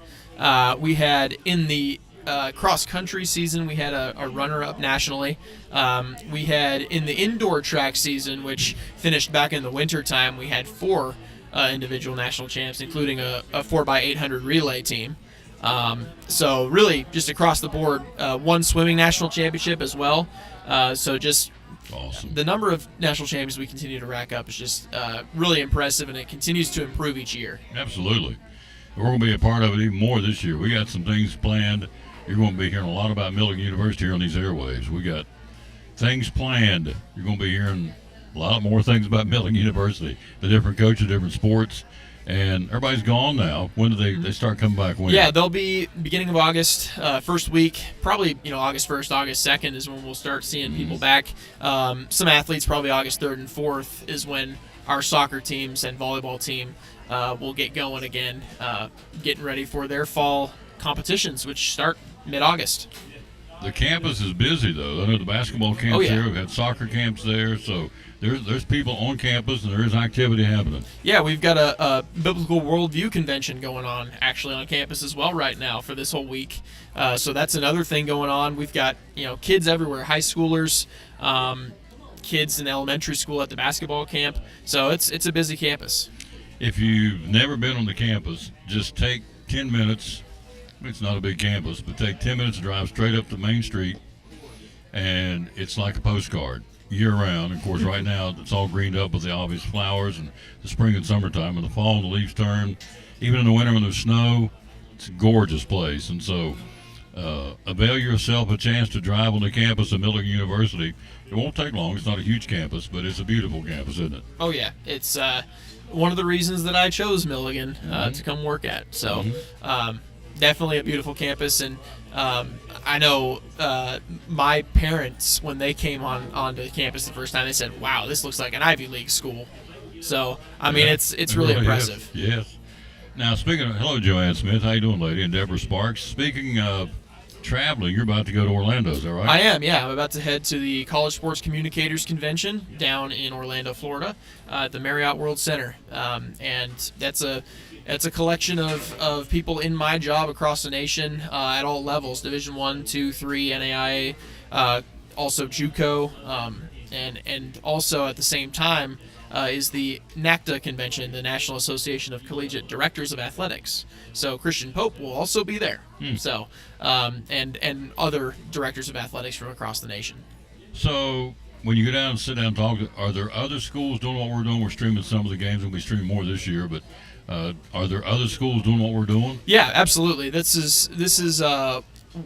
We had in the cross-country season, we had a runner-up nationally. We had in the indoor track season, which finished back in the wintertime, we had 4 individual national champs, including a 4x800 relay team. So really, just across the board, 1 swimming national championship as well. So just awesome. The number of national champions we continue to rack up is just really impressive, and it continues to improve each year. Absolutely. We're going to be a part of it even more this year. We got some things planned. You're going to be hearing a lot about Milligan University here on these airwaves. We got things planned. You're going to be hearing a lot more things about Milligan University, the different coaches, different sports. And everybody's gone now. When do they start coming back? When? Yeah, they'll be beginning of August, first week, probably August 1st, August 2nd is when we'll start seeing people back. Some athletes, probably August 3rd and 4th is when our soccer teams and volleyball team will get going again, getting ready for their fall competitions, which start mid-August. The campus is busy, though. I know the basketball camps here. We've had soccer camps there, so there's people on campus and there is activity happening. Yeah, we've got a Biblical Worldview convention going on actually on campus as well right now for this whole week. So that's another thing going on. We've got kids everywhere, high schoolers, kids in elementary school at the basketball camp. So it's a busy campus. If you've never been on the campus, just take 10 minutes. It's not a big campus, but take 10 minutes to drive straight up to Main Street, and it's like a postcard. year round. Of course, right now it's all greened up with the obvious flowers, and the spring and summertime. In the fall, the leaves turn. Even in the winter when there's snow, it's a gorgeous place. And so avail yourself a chance to drive on the campus of Milligan University. It won't take long. It's not a huge campus, but it's a beautiful campus, isn't it? Oh, yeah. It's one of the reasons that I chose Milligan to come work at. So definitely a beautiful campus. And I know my parents, when they came onto campus the first time, they said, wow, this looks like an Ivy League school. So, I mean, it's really impressive. Yes. Now, speaking of, hello, Joanne Smith. How you doing, lady? And Deborah Sparks. Speaking of traveling, you're about to go to Orlando, is that right? I am, yeah. I'm about to head to the College Sports Communicators Convention down in Orlando, Florida, at the Marriott World Center. And that's a collection of people in my job across the nation at all levels, Division I, II, III, NAIA, also JUCO, and also at the same time is the NACDA convention, the National Association of Collegiate Directors of Athletics. So Christian Pope will also be there. So and other directors of athletics from across the nation. So when you go down and sit down and talk, are there other schools doing what we're doing? We're streaming some of the games, and we stream more this year, but are there other schools doing what we're doing? Yeah, absolutely. This is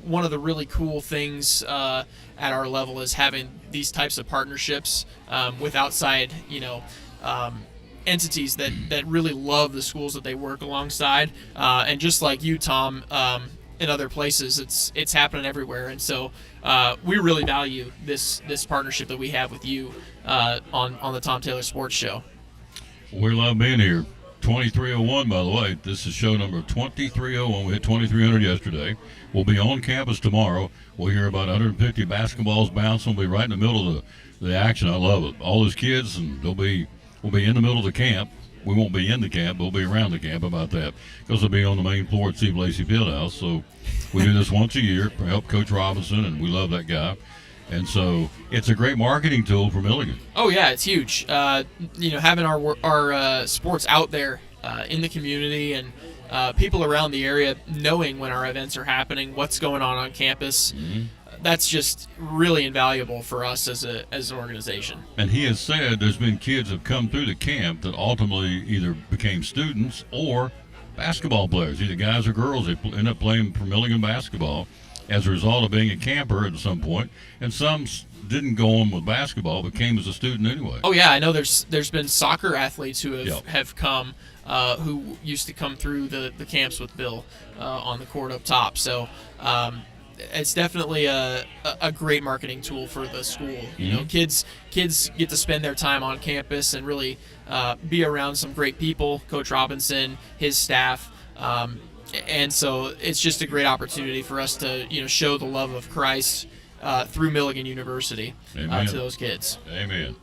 one of the really cool things at our level is having these types of partnerships with outside, entities that really love the schools that they work alongside. And just like you, Tom, in other places, it's happening everywhere. And so we really value this partnership that we have with you on the Tom Taylor Sports Show. We love being here. 2301, by the way. This is show number 2301. We hit 2300 yesterday. We'll be on campus tomorrow. We'll hear about 150 basketballs bouncing. We'll be right in the middle of the action. I love it. All those kids, and we'll be in the middle of the camp. We won't be in the camp, but we'll be around the camp. About that, because we'll be on the main floor at Steve Lacey Fieldhouse. So we do this once a year to help Coach Robinson, and we love that guy. And so it's a great marketing tool for Milligan. Oh yeah, it's huge. Having our sports out there in the community and people around the area knowing when our events are happening, what's going on campus. That's just really invaluable for us as an organization. And he has said there's been kids that have come through the camp that ultimately either became students or basketball players, either guys or girls. They end up playing for Milligan basketball as a result of being a camper at some point, and some didn't go on with basketball but came as a student anyway. Oh yeah, I know there's been soccer athletes who have come who used to come through the camps with Bill on the court up top. So it's definitely a great marketing tool for the school. Kids get to spend their time on campus and really be around some great people, Coach Robinson, his staff. And so it's just a great opportunity for us to, show the love of Christ through Milligan University to those kids. Amen.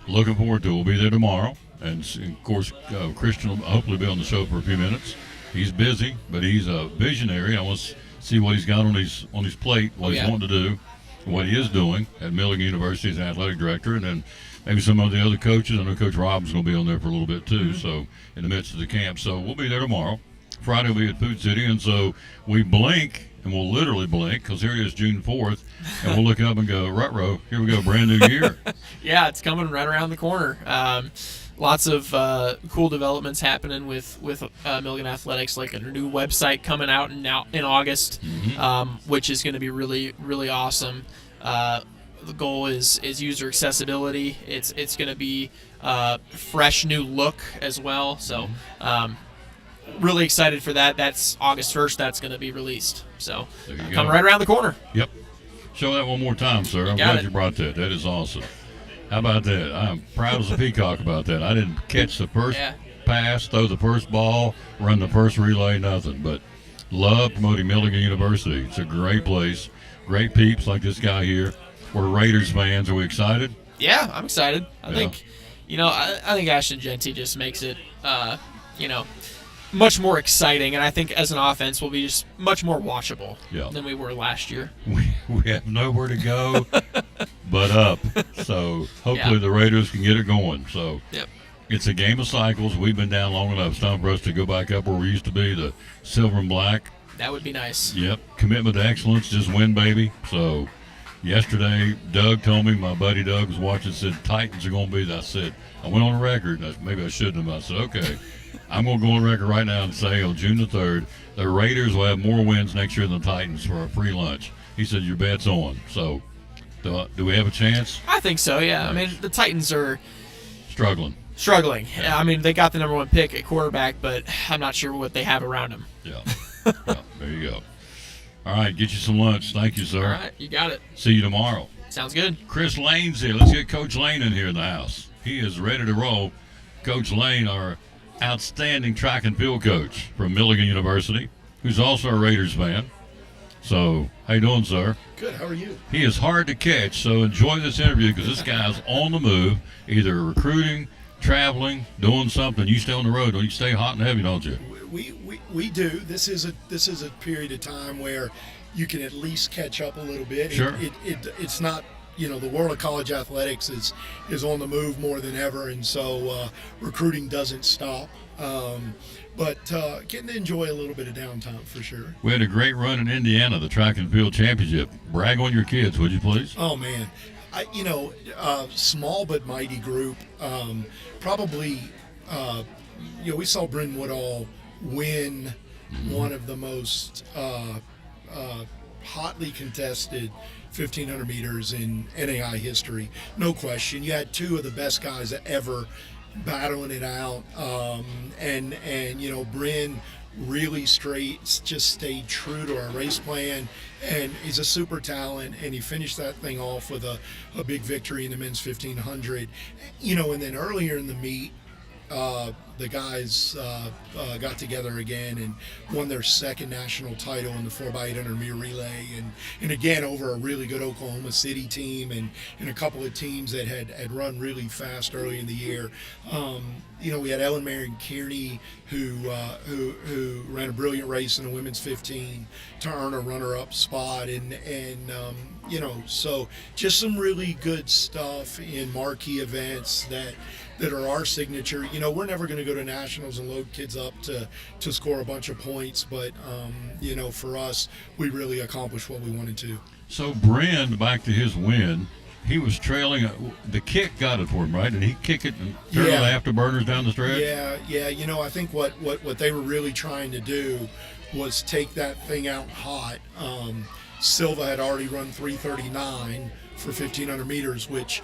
Looking forward to it. We'll be there tomorrow. And, of course, Christian will hopefully be on the show for a few minutes. He's busy, but he's a visionary. I want to see what he's got on his plate, what he's wanting to do, what he is doing at Milligan University as an athletic director, and then maybe some of the other coaches. I know Coach Rob's going to be on there for a little bit, too, so in the midst of the camp. So we'll be there tomorrow. Friday we'll be at Food City, and so we blink, and we'll literally blink, because here it is June 4th, and we'll look up and go, ruh-roh, here we go, brand new year. Yeah, it's coming right around the corner. Lots of cool developments happening with Milligan Athletics, like a new website coming out in August, which is going to be really, really awesome. The goal is user accessibility. It's going to be a fresh new look as well. So really excited for that. That's August 1st. That's going to be released. So coming right around the corner. Yep. Show that one more time, sir. I'm glad you brought that. That is awesome. How about that? I'm proud as a peacock about that. I didn't catch the first pass, throw the first ball, run the first relay, nothing. But love promoting Milligan University. It's a great place. Great peeps like this guy here. We're Raiders fans. Are we excited? Yeah, I'm excited. I think, I think Ashton Genty just makes it, much more exciting. And I think as an offense, we'll be just much more watchable than we were last year. We have nowhere to go but up. So hopefully the Raiders can get it going. So it's a game of cycles. We've been down long enough. It's time for us to go back up where we used to be, the silver and black. That would be nice. Yep. Commitment to excellence. Just win, baby. So Yesterday, Doug told me, my buddy Doug was watching, said Titans are going to be. I said, I went on the record. Maybe I shouldn't have. I said, okay, I'm going to go on record right now and say on June the 3rd, the Raiders will have more wins next year than the Titans for a free lunch. He said, your bet's on. So, do we have a chance? I think so, yeah. I mean, the Titans are struggling. Yeah. I mean, they got the number 1 pick at quarterback, but I'm not sure what they have around him. Yeah. There you go. All right, get you some lunch. Thank you, sir. All right, you got it. See you tomorrow. Sounds good. Chris Lane's here. Let's get Coach Lane in here in the house. He is ready to roll. Coach Lane, our outstanding track and field coach from Milligan University, who's also a Raiders fan. So, how you doing, sir? Good. How are you? He is hard to catch, so enjoy this interview because this guy's on the move, either recruiting, traveling, doing something. You stay on the road, don't you? Stay hot and heavy, don't you? We do. This is a period of time where you can at least catch up a little bit. Sure. It's not, the world of college athletics is on the move more than ever, and so recruiting doesn't stop. But getting to enjoy a little bit of downtime for sure. We had a great run in Indiana, the track and field championship. Brag on your kids, would you please? Oh man, small but mighty group. Probably, we saw Bryn Woodall win one of the most hotly contested 1,500 meters in NAI history. No question. You had two of the best guys ever battling it out. And Bryn really just stayed true to our race plan, and he's a super talent, and he finished that thing off with a big victory in the men's 1,500. And then earlier in the meet, the guys got together again and won their second national title in the 4x800 meter relay, and again over a really good Oklahoma City team and a couple of teams that had run really fast early in the year. We had Ellen Marion Kearney who ran a brilliant race in the women's 15 to earn a runner-up spot, so just some really good stuff in marquee events that are our signature. We're never going to go to nationals and load kids up to score a bunch of points, but for us, we really accomplished what we wanted to. So Bryn, back to his win, he was trailing. The kick got it for him, right? And he kick it and turn the afterburners down the stretch. Yeah. I think what they were really trying to do was take that thing out hot. Silva had already run 3:39 for 1,500 meters, which,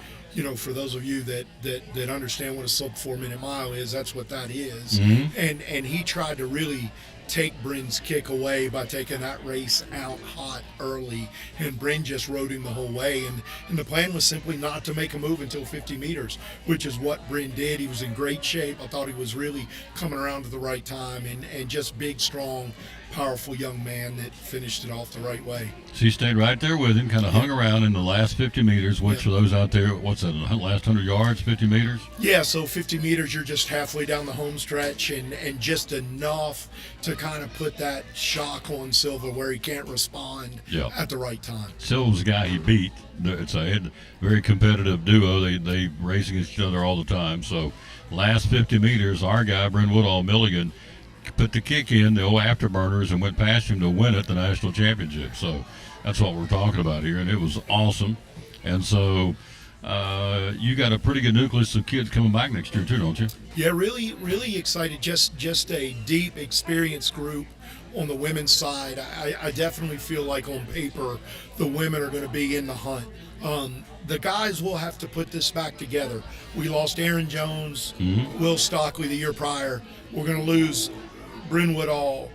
for those of you that understand what a sub 4-minute mile is, that's what that is. Mm-hmm. And he tried to really take Bryn's kick away by taking that race out hot early, and Bryn just rode him the whole way, and the plan was simply not to make a move until 50 meters, which is what Bryn did. He was in great shape. I thought he was really coming around at the right time, and just big, strong, powerful young man that finished it off the right way. So you stayed right there with him, kind of hung around in the last 50 meters, which for those out there, what's that, the last 100 yards, 50 meters? Yeah, so 50 meters, you're just halfway down the home stretch, and just enough to kind of put that shock on Silva where he can't respond at the right time. Silva's the guy he beat. It's a very competitive duo. They race against each other all the time. So last 50 meters, our guy, Bryn Woodall, Milligan, put the kick in, the old afterburners, and went past him to win it, the national championship. So that's what we're talking about here, and it was awesome. And so you got a pretty good nucleus of kids coming back next year too, don't you? Yeah, really, really excited. Just a deep, experienced group on the women's side. I definitely feel like on paper the women are going to be in the hunt. The guys will have to put this back together. We lost Aaron Jones, Will Stockley the year prior. We're going to lose Bryn Woodall,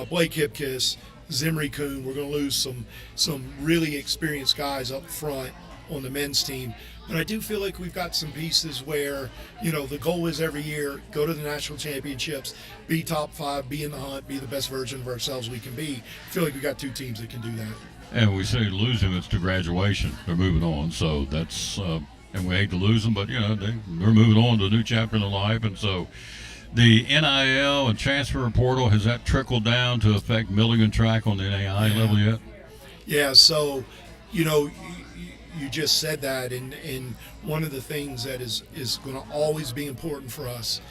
Blake Hipkiss, Zimri Kuhn. We're going to lose some really experienced guys up front on the men's team. But I do feel like we've got some pieces where, the goal is every year, go to the national championships, be top 5, be in the hunt, be the best version of ourselves we can be. I feel like we've got 2 teams that can do that. And we say lose him, it's to graduation. They're moving on. So that's, and we hate to lose them, but, they're moving on to a new chapter in their life. And so the NIL and transfer portal, has that trickled down to affect Milligan track on the NAI level yet? Yeah, so, you just said that, and one of the things that is going to always be important for us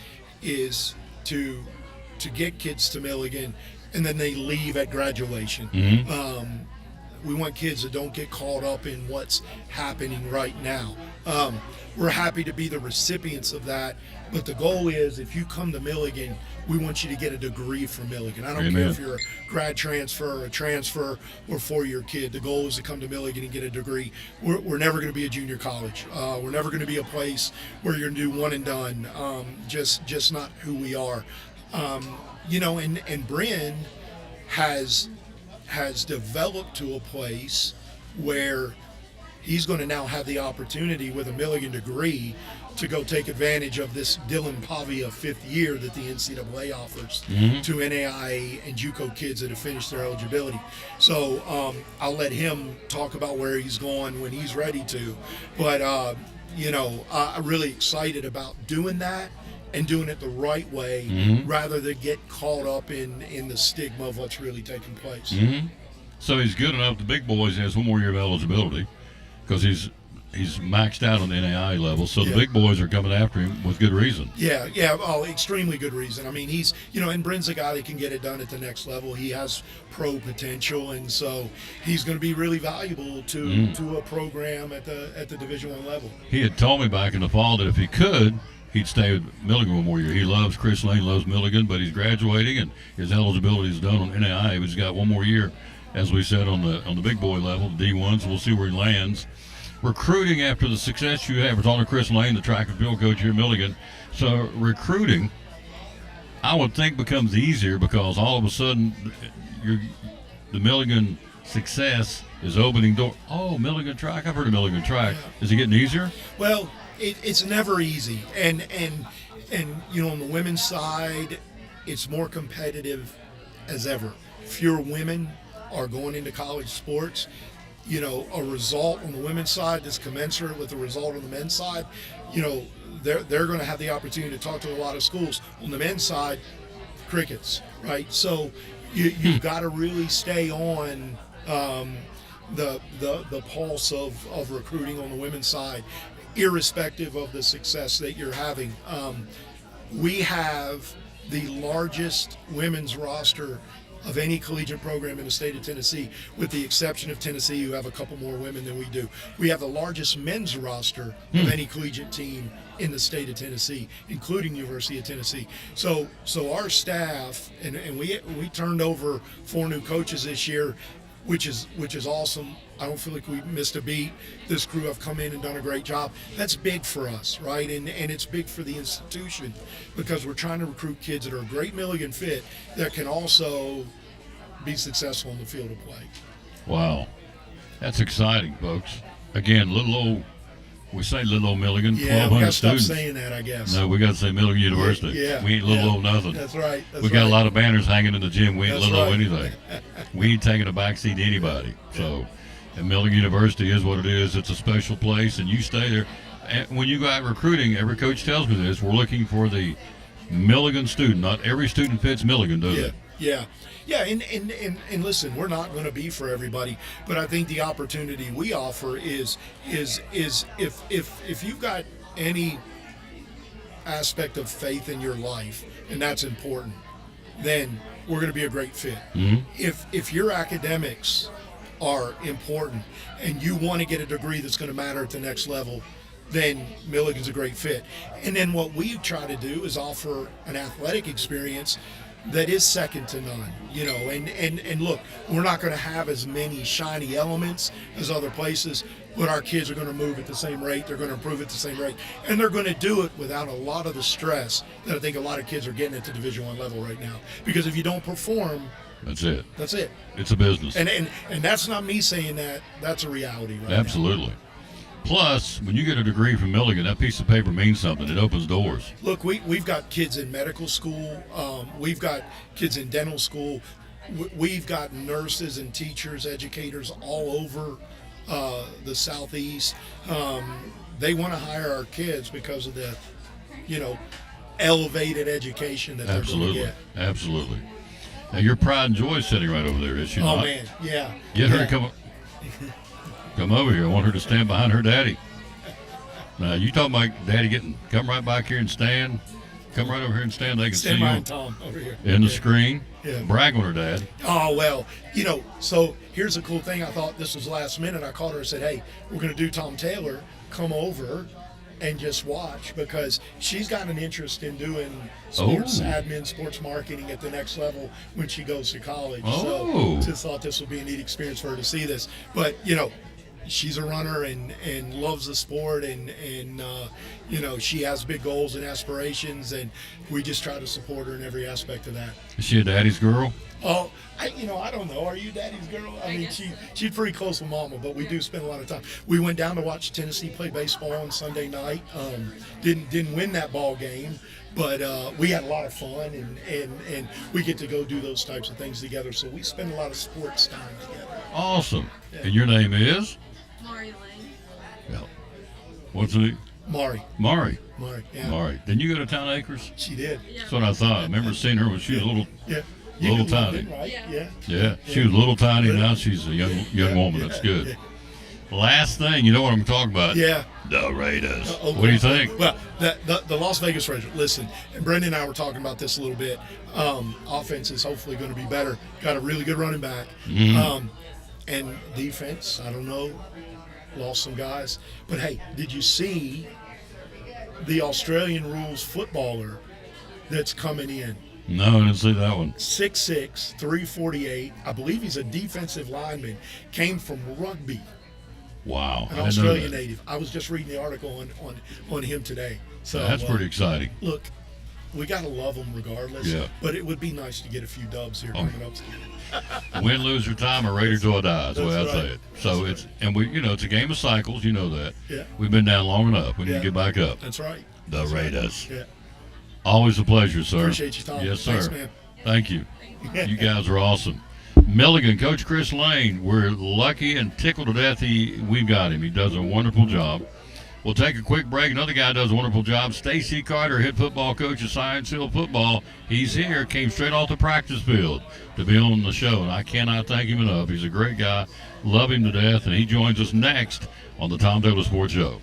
is to get kids to Milligan, and then they leave at graduation. We want kids that don't get caught up in what's happening right now. We're happy to be the recipients of that, but the goal is if you come to Milligan, we want you to get a degree from Milligan. I don't Amen. care if you're a grad transfer, a transfer, or four-year kid. The goal is to come to Milligan and get a degree. We're never going to be a junior college. We're never going to be a place where you're going to do one and done. Just not who we are. And Bryn has developed to a place where he's going to now have the opportunity with a Milligan degree to go take advantage of this Dylan Pavia fifth year that the NCAA offers to NAIA and JUCO kids that have finished their eligibility. So I'll let him talk about where he's going when he's ready to. But, I'm really excited about doing that and doing it the right way rather than get caught up in the stigma of what's really taking place. So he's good enough. The big boys has one more year of eligibility because he's maxed out on the NAI level. So the big boys are coming after him with good reason. Yeah, extremely good reason. I mean, he's, and Bryn's a guy that can get it done at the next level. He has pro potential, and so he's going to be really valuable to a program at the Division I level. He had told me back in the fall that if he could, he'd stay with Milligan one more year. He loves Chris Lane, loves Milligan, but he's graduating and his eligibility is done on NAI. He's got one more year, as we said, on the big boy level, D1. So we'll see where he lands. Recruiting after the success you have, it's on Chris Lane, the track and field coach here at Milligan. So recruiting, I would think, becomes easier because all of a sudden the Milligan success is opening door. Oh, Milligan track. I've heard of Milligan track. Is it getting easier? Well, it's never easy, and on the women's side, it's more competitive as ever. Fewer women are going into college sports. A result on the women's side that's commensurate with the result on the men's side, they're going to have the opportunity to talk to a lot of schools. On the men's side, crickets, right? So you've got to really stay on the pulse of recruiting on the women's side, irrespective of the success that you're having. We have the largest women's roster of any collegiate program in the state of Tennessee, with the exception of Tennessee, who have a couple more women than we do. We have the largest men's roster of any collegiate team in the state of Tennessee, including University of Tennessee. So our staff, and we turned over 4 new coaches this year, which is awesome. I don't feel like we missed a beat. This crew have come in and done a great job. That's big for us, right? And it's big for the institution because we're trying to recruit kids that are a great Milligan fit that can also be successful in the field of play. Wow. That's exciting, folks. Again, we say little old Milligan, Yeah, 1,200 we got to stop students. saying that, I guess. No, we got to say Milligan University. Yeah, we ain't little old nothing. That's right. We got a lot of banners hanging in the gym. We ain't That's little old right. anything. We ain't taking a backseat to anybody. So, and Milligan University is what it is. It's a special place, and you stay there. And when you go out recruiting, every coach tells me this, we're looking for the Milligan student. Not every student fits Milligan, does it? Yeah, and listen, we're not going to be for everybody, but I think the opportunity we offer is if you've got any aspect of faith in your life, and that's important, then we're going to be a great fit. If your academics are important and you want to get a degree that's going to matter at the next level, then Milligan's a great fit. And then what we try to do is offer an athletic experience that is second to none, and look, we're not going to have as many shiny elements as other places, but our kids are going to move at the same rate, they're going to improve at the same rate, and they're going to do it without a lot of the stress that I think a lot of kids are getting at the Division I level right now. Because if you don't perform, That's it. It's a business. And that's not me saying that, that's a reality right now. Absolutely. Plus, when you get a degree from Milligan, that piece of paper means something. It opens doors. Look, we've got kids in medical school. We've got kids in dental school. We've got nurses and teachers, educators all over the Southeast. They want to hire our kids because of the, elevated education that they're going to get. Absolutely. Now, your pride and joy is sitting right over there, is she not? Oh, man, yeah. Get her to come over here. I want her to stand behind her daddy. Now, you talking about daddy come right back here and stand. Come right over here and stand. They can Stand see you behind Tom over here. in the Yeah. screen. Yeah. Brag on her, Dad. Oh, well, so here's a cool thing. I thought this was last minute. I called her and said, hey, we're going to do Tom Taylor. Come over and just watch, because she's got an interest in doing sports admin, sports marketing at the next level when she goes to college. Oh. So just thought this would be a neat experience for her to see this. But, she's a runner and loves the sport, and she has big goals and aspirations, and we just try to support her in every aspect of that. Is she a daddy's girl? Oh, I don't know. Are you daddy's girl? I mean, she's pretty close with Mama, but we do spend a lot of time. We went down to watch Tennessee play baseball on Sunday night. Didn't win that ball game, but we had a lot of fun, and we get to go do those types of things together. So we spend a lot of sports time together. Awesome. And your name is? Mari Lane. Yeah. What's it? Mari. Mari. Mari, yeah. Mari. Didn't you go to Town Acres? She did. That's what I thought. I remember seeing her when she was a little, Yeah. little knew tiny. London, right? Yeah. Yeah, she was a little tiny. Now she's a young woman. That's good. Last thing, you know what I'm talking about? Yeah. The Raiders. What do you think? Well, the Las Vegas Raiders. Listen, and Brendan and I were talking about this a little bit. Offense is hopefully going to be better. Got a really good running back. Mhm. And defense, I don't know, lost some guys. But hey, did you see the Australian rules footballer that's coming in? No, I didn't see that one. 6'6", 348. I believe he's a defensive lineman. Came from rugby. Wow. An I didn't know Australian that. native. I was just reading the article on him today. So That's pretty exciting. Look, we got to love them regardless. Yeah. But it would be nice to get a few dubs here coming up. Win, lose, or time, a Raider till I die. Is the way I That's say right. it. So it's it's a game of cycles. You know that. Yeah. We've been down long enough. We need Yeah. to get back up. That's right. The That's right. Raiders. Yeah. Always a pleasure, sir. Appreciate you, Tom. Yes, sir. Thanks, man. Thank you. You guys are awesome. Milligan, Coach Chris Lane, we're lucky and tickled to death we've got him. He does a wonderful job. We'll take a quick break. Another guy does a wonderful job. Stacy Carter, head football coach of Science Hill Football. He's here, came straight off the practice field to be on the show, and I cannot thank him enough. He's a great guy. Love him to death, and he joins us next on the Tom Taylor Sports Show.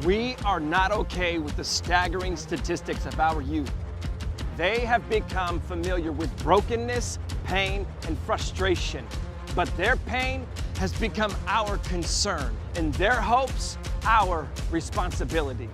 We are not okay with the staggering statistics of our youth. They have become familiar with brokenness, pain, and frustration. But their pain has become our concern, and their hopes, our responsibility.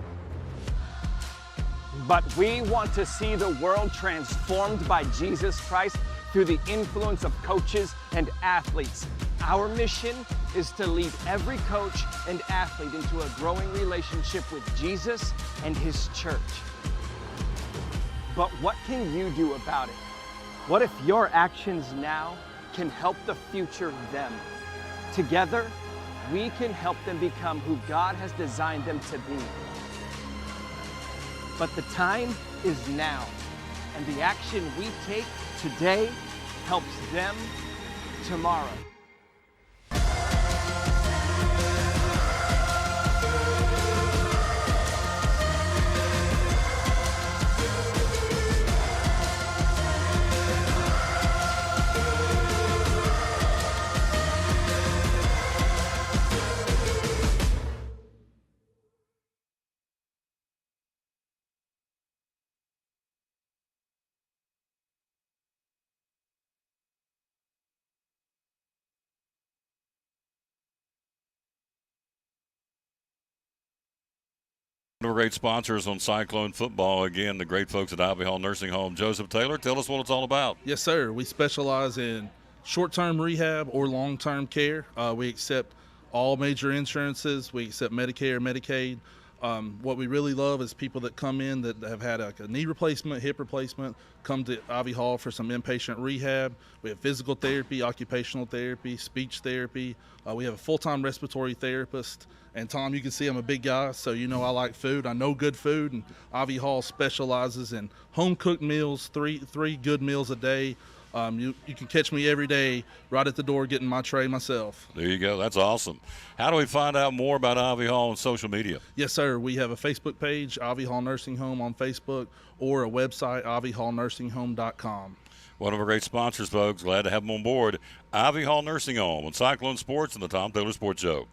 But we want to see the world transformed by Jesus Christ through the influence of coaches and athletes. Our mission is to lead every coach and athlete into a growing relationship with Jesus and His church. But what can you do about it? What if your actions now can help the future them? Together, we can help them become who God has designed them to be. But the time is now, and the action we take today helps them tomorrow. One of our great sponsors on Cyclone Football, again, the great folks at Ivy Hall Nursing Home. Joseph Taylor, tell us what it's all about. Yes, sir. We specialize in short-term rehab or long-term care. We accept all major insurances. We accept Medicare, Medicaid. What we really love is people that come in that have had a knee replacement, hip replacement, come to Ivy Hall for some inpatient rehab. We have physical therapy, occupational therapy, speech therapy. We have a full-time respiratory therapist. And Tom, you can see I'm a big guy, so you know I like food. I know good food, and Ivy Hall specializes in home-cooked meals, three good meals a day, You can catch me every day right at the door getting my tray myself. There you go. That's awesome. How do we find out more about Ivy Hall on social media? Yes, sir. We have a Facebook page, Ivy Hall Nursing Home on Facebook, or a website, ivyhallnursinghome.com. One of our great sponsors, folks. Glad to have them on board. Ivy Hall Nursing Home on Cyclone Sports and the Tom Taylor Sports Show.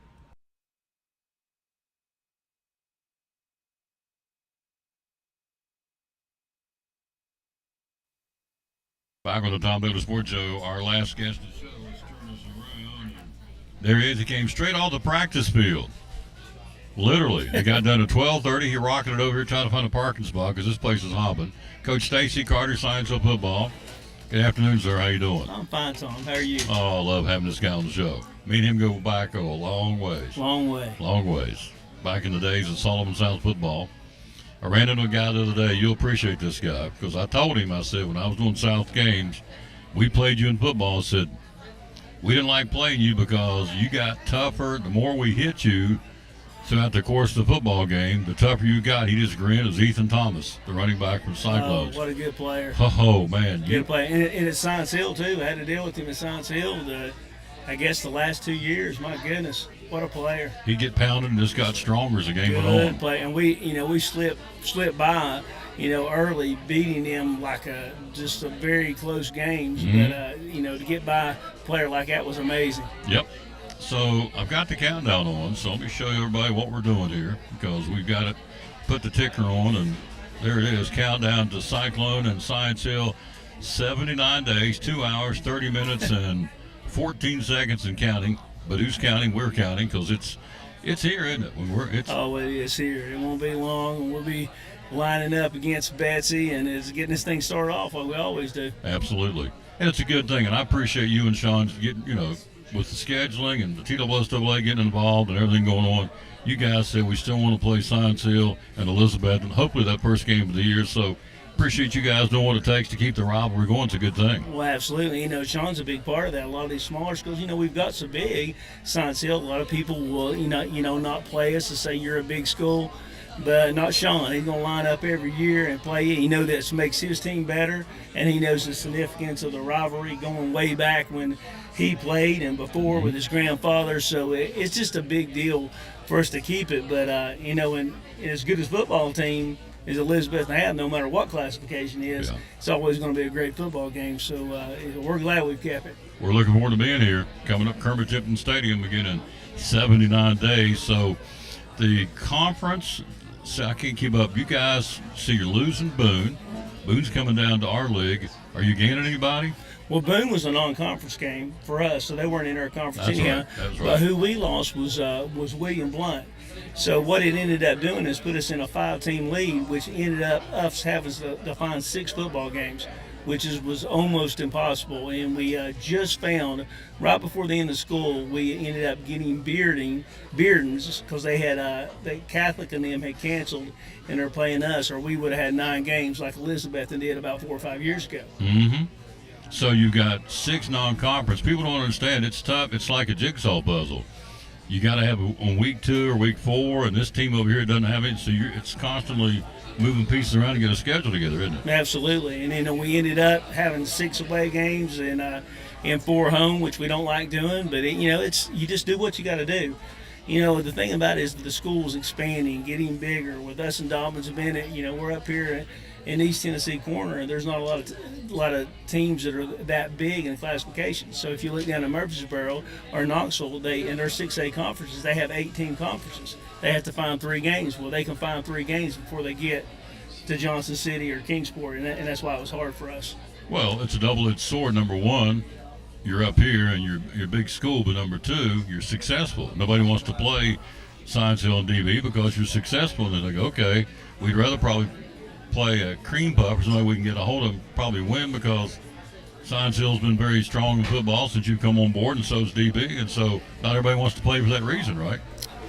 Back on the Tom Taylor Sports Show, our last guest of the show. Let's turn this around. There he is. He came straight off the practice field. Literally. It got done at 12:30. He rocketed over here trying to find a parking spot because this place is hopping. Coach Stacy Carter, Science Hill Football. Good afternoon, sir. How you doing? I'm fine, Tom. How are you? Oh, I love having this guy on the show. Me and him go back a long ways. Long way. Long ways. Back in the days of Solomon South football. I ran into a guy the other day. You'll appreciate this guy because I told him, I said, when I was doing South games, we played you in football. I said, we didn't like playing you because you got tougher. The more we hit you throughout the course of the football game, the tougher you got. He just grinned. It was Ethan Thomas, the running back from Cyclones. Oh, what a good player. Oh, man. Good player. And at Science Hill, too. I had to deal with him at Science Hill, I guess, the last 2 years. My goodness, what a player. He'd get pounded and just got stronger as the game went Good on. play. And we slipped by, early, beating them like just a very close games. Mhm. But, to get by a player like that was amazing. Yep. So I've got the countdown on, so let me show everybody what we're doing here because we've got it, put the ticker on, and there it is, countdown to Cyclone and Science Hill, 79 days, 2 hours, 30 minutes, and 14 seconds and counting. But who's counting? We're counting because it's here, isn't it? Oh, it is here. It won't be long, and we'll be lining up against Betsy and is getting this thing started off like we always do. Absolutely. And it's a good thing, and I appreciate you and Sean getting, with the scheduling and the TWSAA getting involved and everything going on. You guys said we still want to play Science Hill and Elizabeth, and hopefully that first game of the year. So appreciate you guys doing what it takes to keep the rivalry going. It's a good thing. Well, absolutely. Sean's a big part of that. A lot of these smaller schools, we've got so big. Science Hill, a lot of people will, not play us to say you're a big school. But not Sean. He's going to line up every year and play it. He knows that makes his team better, and he knows the significance of the rivalry going way back when he played and before with his grandfather. So it's just a big deal for us to keep it. But, and as good as football team as Elizabeth have, no matter what classification is, it's always going to be a great football game. So we're glad we've kept it. We're looking forward to being here. Coming up Kermit Tipton Stadium again in 79 days. So the conference, I can't keep up. You guys see you're losing Boone. Boone's coming down to our league. Are you gaining anybody? Well, Boone was a non-conference game for us, so they weren't in our conference anyhow. Right. That's right. But who we lost was William Blunt. So what it ended up doing is put us in a 5-team lead, which ended up us having to find 6 football games, which was almost impossible. And we just found, right before the end of school, we ended up getting Bearden's because they had the Catholic and them had canceled and they're playing us, or we would have had 9 games like Elizabeth did about 4 or 5 years ago. Mm-hmm. So you've got 6 non-conference. People don't understand. It's tough. It's like a jigsaw puzzle. You got to have on week 2 or week 4, and this team over here doesn't have it, so it's constantly moving pieces around to get a schedule together, isn't it? Absolutely. And then we ended up having 6 away games and 4 home, which we don't like doing, but it's you just do what you got to do. The thing about it is the school's expanding, getting bigger. With us and Dobbins have been we're up here in East Tennessee corner, and there's not a lot of teams that are that big in classification. So if you look down at Murfreesboro or Knoxville, in their 6A conferences, they have 18 conferences. They have to find 3 games. Well, they can find 3 games before they get to Johnson City or Kingsport, and that's why it was hard for us. Well, it's a double-edged sword. Number 1, you're up here and you're a big school, but number 2, you're successful. Nobody wants to play Science Hill and DB because you're successful, and then they go, okay, we'd rather probably play a cream puff or somebody we can get a hold of and probably win because Science Hill's been very strong in football since you've come on board, and so's DB, and so not everybody wants to play for that reason, right?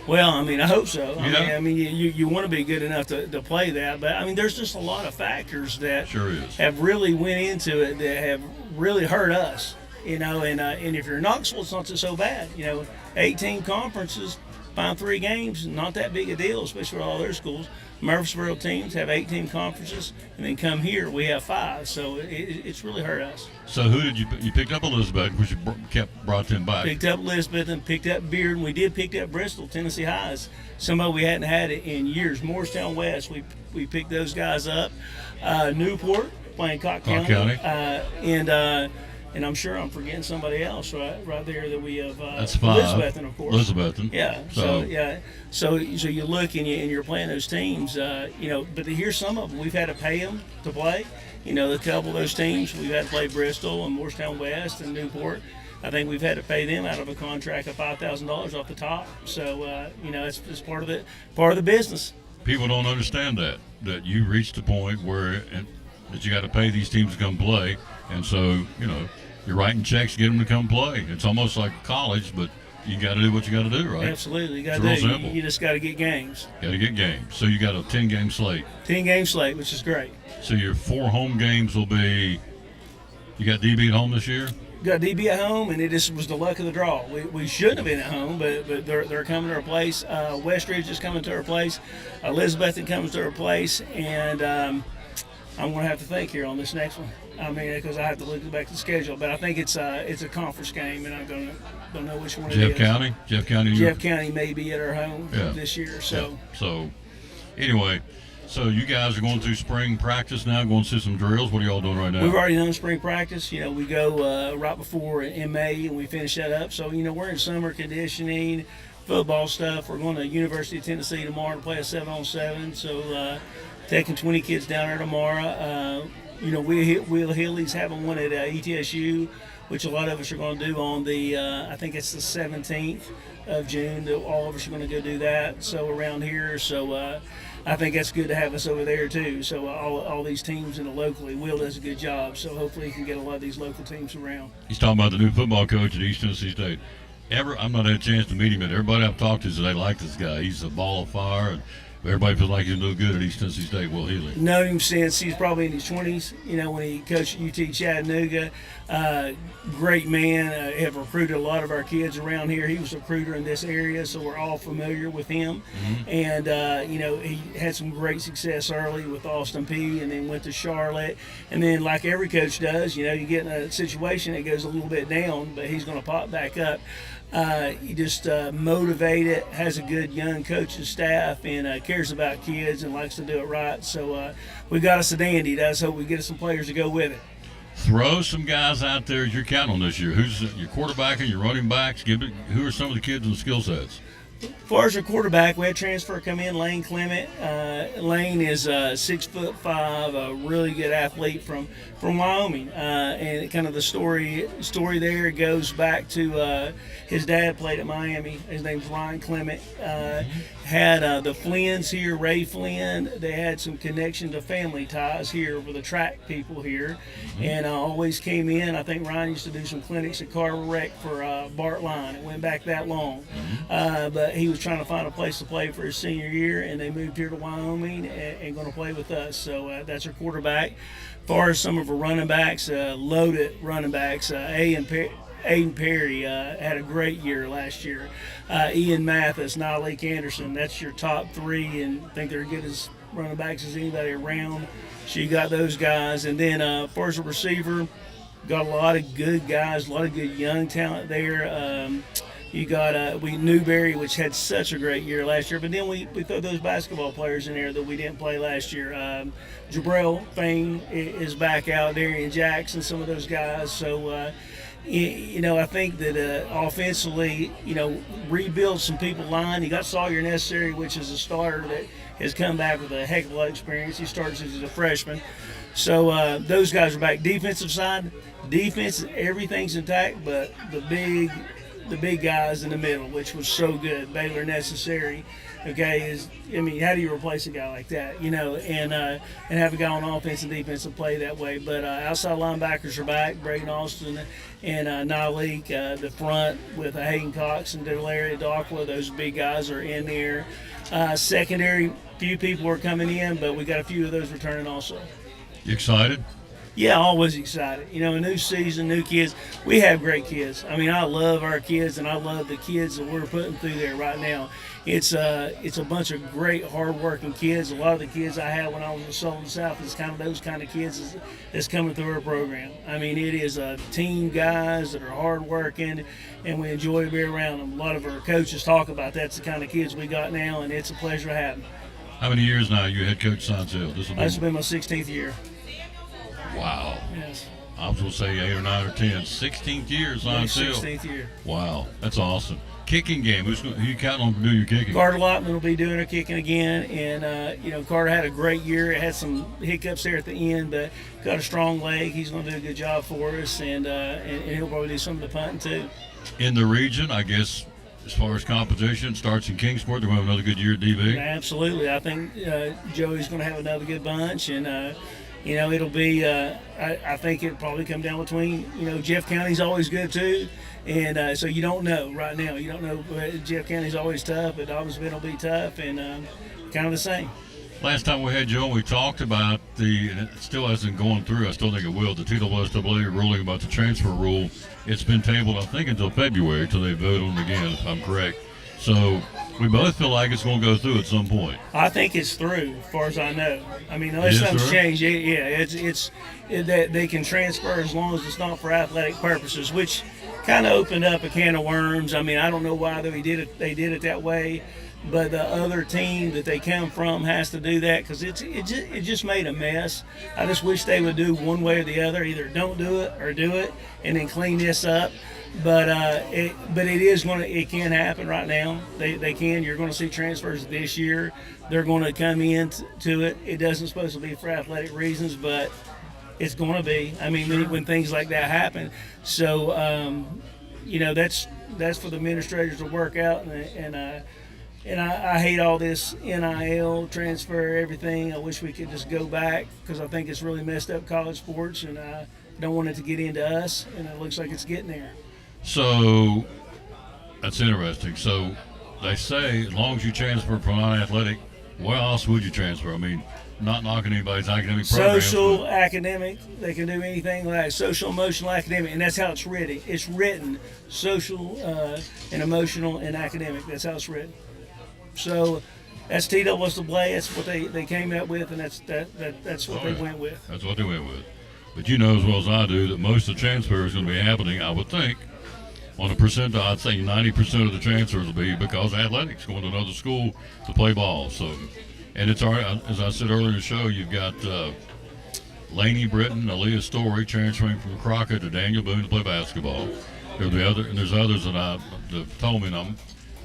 Well, I hope so. Yeah. You want to be good enough to play that, but there's just a lot of factors that sure is. Have really went into it that have really hurt us. And if you're Knoxville, it's not so bad. 18 conferences, find 3 games, not that big a deal, especially for all their schools. Murfreesboro teams have 8-team conferences, and then come here, we have 5. So it's really hurt us. So who did you picked up Elizabeth, which you brought them back? Picked up Elizabeth and picked up Beard, and we did pick up Bristol, Tennessee Highs. Somebody we hadn't had it in years. Morristown West, we picked those guys up. Newport, playing Cocke County. And I'm sure I'm forgetting somebody else right there that we have. That's 5. Elizabethan, of course. Elizabethan. Yeah. So you look and you're playing those teams, But to hear some of them, we've had to pay them to play. A couple of those teams we've had to play Bristol and Morristown West and Newport. I think we've had to pay them out of a contract of $5,000 off the top. So it's part of the business. People don't understand that you reached a point where that you got to pay these teams to come play, and so you're writing checks to get them to come play. It's almost like college, but you got to do what you got to do, right? Absolutely, you got to do. You just got to get games. Got to get games. So you got a 10-game slate. 10-game slate, which is great. So your 4 home games will be. You got DB at home this year? Got DB at home, and it just was the luck of the draw. We shouldn't have been at home, but they're coming to our place. Westridge is coming to our place. Elizabeth comes to our place, and I'm going to have to think here on this next one. I mean, because I have to look back at the schedule, but I think it's a conference game, and I don't know which one it is. Jeff County may be at our home this year. So yeah. So anyway. So you guys are going through spring practice now, going to see some drills. What are y'all doing right now? We've already done spring practice. We go right before in May, and we finish that up. So, we're in summer conditioning, football stuff. We're going to University of Tennessee tomorrow to play a 7-on-7. So taking 20 kids down there tomorrow. Will Healy's having one at ETSU, which a lot of us are going to do on the, I think it's the 17th of June. All of us are going to go do that. So around here. So I think that's good to have us over there too. So all these teams locally, Will does a good job. So hopefully he can get a lot of these local teams around. He's talking about the new football coach at East Tennessee State. I'm not had a chance to meet him, but everybody I've talked to said they like this guy. He's a ball of fire, and everybody feels like he's doing good at East Tennessee State. Will Healy. Known him since he's probably in his 20s. When he coached at UT Chattanooga. Great man. Have recruited a lot of our kids around here. He was a recruiter in this area, so we're all familiar with him. Mm-hmm. And he had some great success early with Austin Peay, and then went to Charlotte. And then, like every coach does, you get in a situation that goes a little bit down, but he's going to pop back up. He just motivated, has a good young coaching staff, and cares about kids and likes to do it right. So we got us a dandy. Let's hope we get us some players to go with it. Throw some guys out there you're counting on this year. Who's your quarterback and your running backs? Who are some of the kids and skill sets? As far as our quarterback, we had transfer come in, Lane Clement. Lane is 6'5", a really good athlete from Wyoming. And kind of the story there goes back to his dad played at Miami. His name's Ryan Clement. Had the Flynn's here, Ray Flynn. They had some connection to family ties here with the track people here. And always came in. I think Ryan used to do some clinics at Carver Rec for Bart Line. It went back that long. But he was trying to find a place to play for his senior year, and they moved here to Wyoming and going to play with us. So that's our quarterback. As far as some of our running backs, loaded running backs, Aiden Perry had a great year last year. Ian Mathis, Nalik Anderson, that's your top 3, and I think they're good as running backs as anybody around. So you got those guys. And then as far as a receiver, got a lot of good guys, a lot of good young talent there. You got Newberry, which had such a great year last year, but then we throw those basketball players in there that we didn't play last year. Jabril Fain is back out, Darian Jackson, some of those guys. So, I think that offensively, rebuild some people line. You got Sawyer Necessary, which is a starter that has come back with a heck of a lot of experience. He starts as a freshman. So those guys are back. Defensive side, everything's intact, but the big guys in the middle, which was so good. Baylor Necessary, okay, how do you replace a guy like that, and have a guy on offense and defense to play that way. But outside linebackers are back, Braden Austin and Nalik. The front with Hayden Cox and Delaria Darkwa, those big guys are in there. Secondary, few people are coming in, but we got a few of those returning also. You excited? Yeah, always excited. You know, a new season, new kids. We have great kids. I mean, I love our kids, and I love the kids that we're putting through there right now. It's a bunch of great, hard-working kids. A lot of the kids I had when I was at Sullivan South is kind of those kind of kids that's coming through our program. I mean, it is team guys that are hard-working, and we enjoy to be around them. A lot of our coaches talk about that's the kind of kids we got now, and it's a pleasure to have them. How many years now you head coach Science Hill? This has been my 16th year. Wow. Yes. I was going to say 8 or 9 or 10. 16th year, Science Hill. 16th year. Wow, that's awesome. Kicking game. Who you counting on to do your kicking? Carter Lotman will be doing her kicking again, and you know, Carter had a great year. It had some hiccups there at the end, but got a strong leg. He's going to do a good job for us, and he'll probably do some of the punting too. In the region, I guess, as far as competition, starts in Kingsport. They're going to have another good year at DB. Absolutely. I think Joey's going to have another good bunch, and you know, it'll be. I think it'll probably come down between. You know, Jeff County's always good too, and so you don't know right now. You don't know. Jeff County's always tough, but Dobbsville will be tough, and kind of the same. Last time we had you on, we talked about and it still hasn't gone through. I still think it will. The TSSAA ruling about the transfer rule. It's been tabled, I think, until February, until they vote on it again, if I'm correct. So we both feel like it's going to go through at some point. I think it's through, as far as I know. I mean, unless something's changed, they can transfer as long as it's not for athletic purposes, which kind of opened up a can of worms. I mean, I don't know why they did it that way, but the other team that they come from has to do that because it just made a mess. I just wish they would do one way or the other, either don't do it or do it, and then clean this up. But it can happen right now. They can. You're going to see transfers this year. They're going to come into it. It doesn't supposed to be for athletic reasons, but it's going to be. I mean, when things like that happen. So, you know, that's for the administrators to work out. And I hate all this NIL transfer, everything. I wish we could just go back because I think it's really messed up college sports, and I don't want it to get into us. And it looks like it's getting there. So that's interesting. So they say as long as you transfer from non-athletic, where else would you transfer? I mean, not knocking anybody's academic programs. Social, academic, they can do anything like social, emotional, academic, and that's how it's written. It's written social and emotional and academic. That's how it's written. So that's TSSAA. That's what they came up with, and that's what they went with. That's what they went with. But you know as well as I do that most of the transfer is going to be happening, I would think, on a percentile, I'd say 90% of the transfers will be because athletics going to another school to play ball. So, and it's all right. As I said earlier in the show, you've got Laney Britton, Aaliyah Story transferring from Crockett to Daniel Boone to play basketball. There's others that told me, and I'm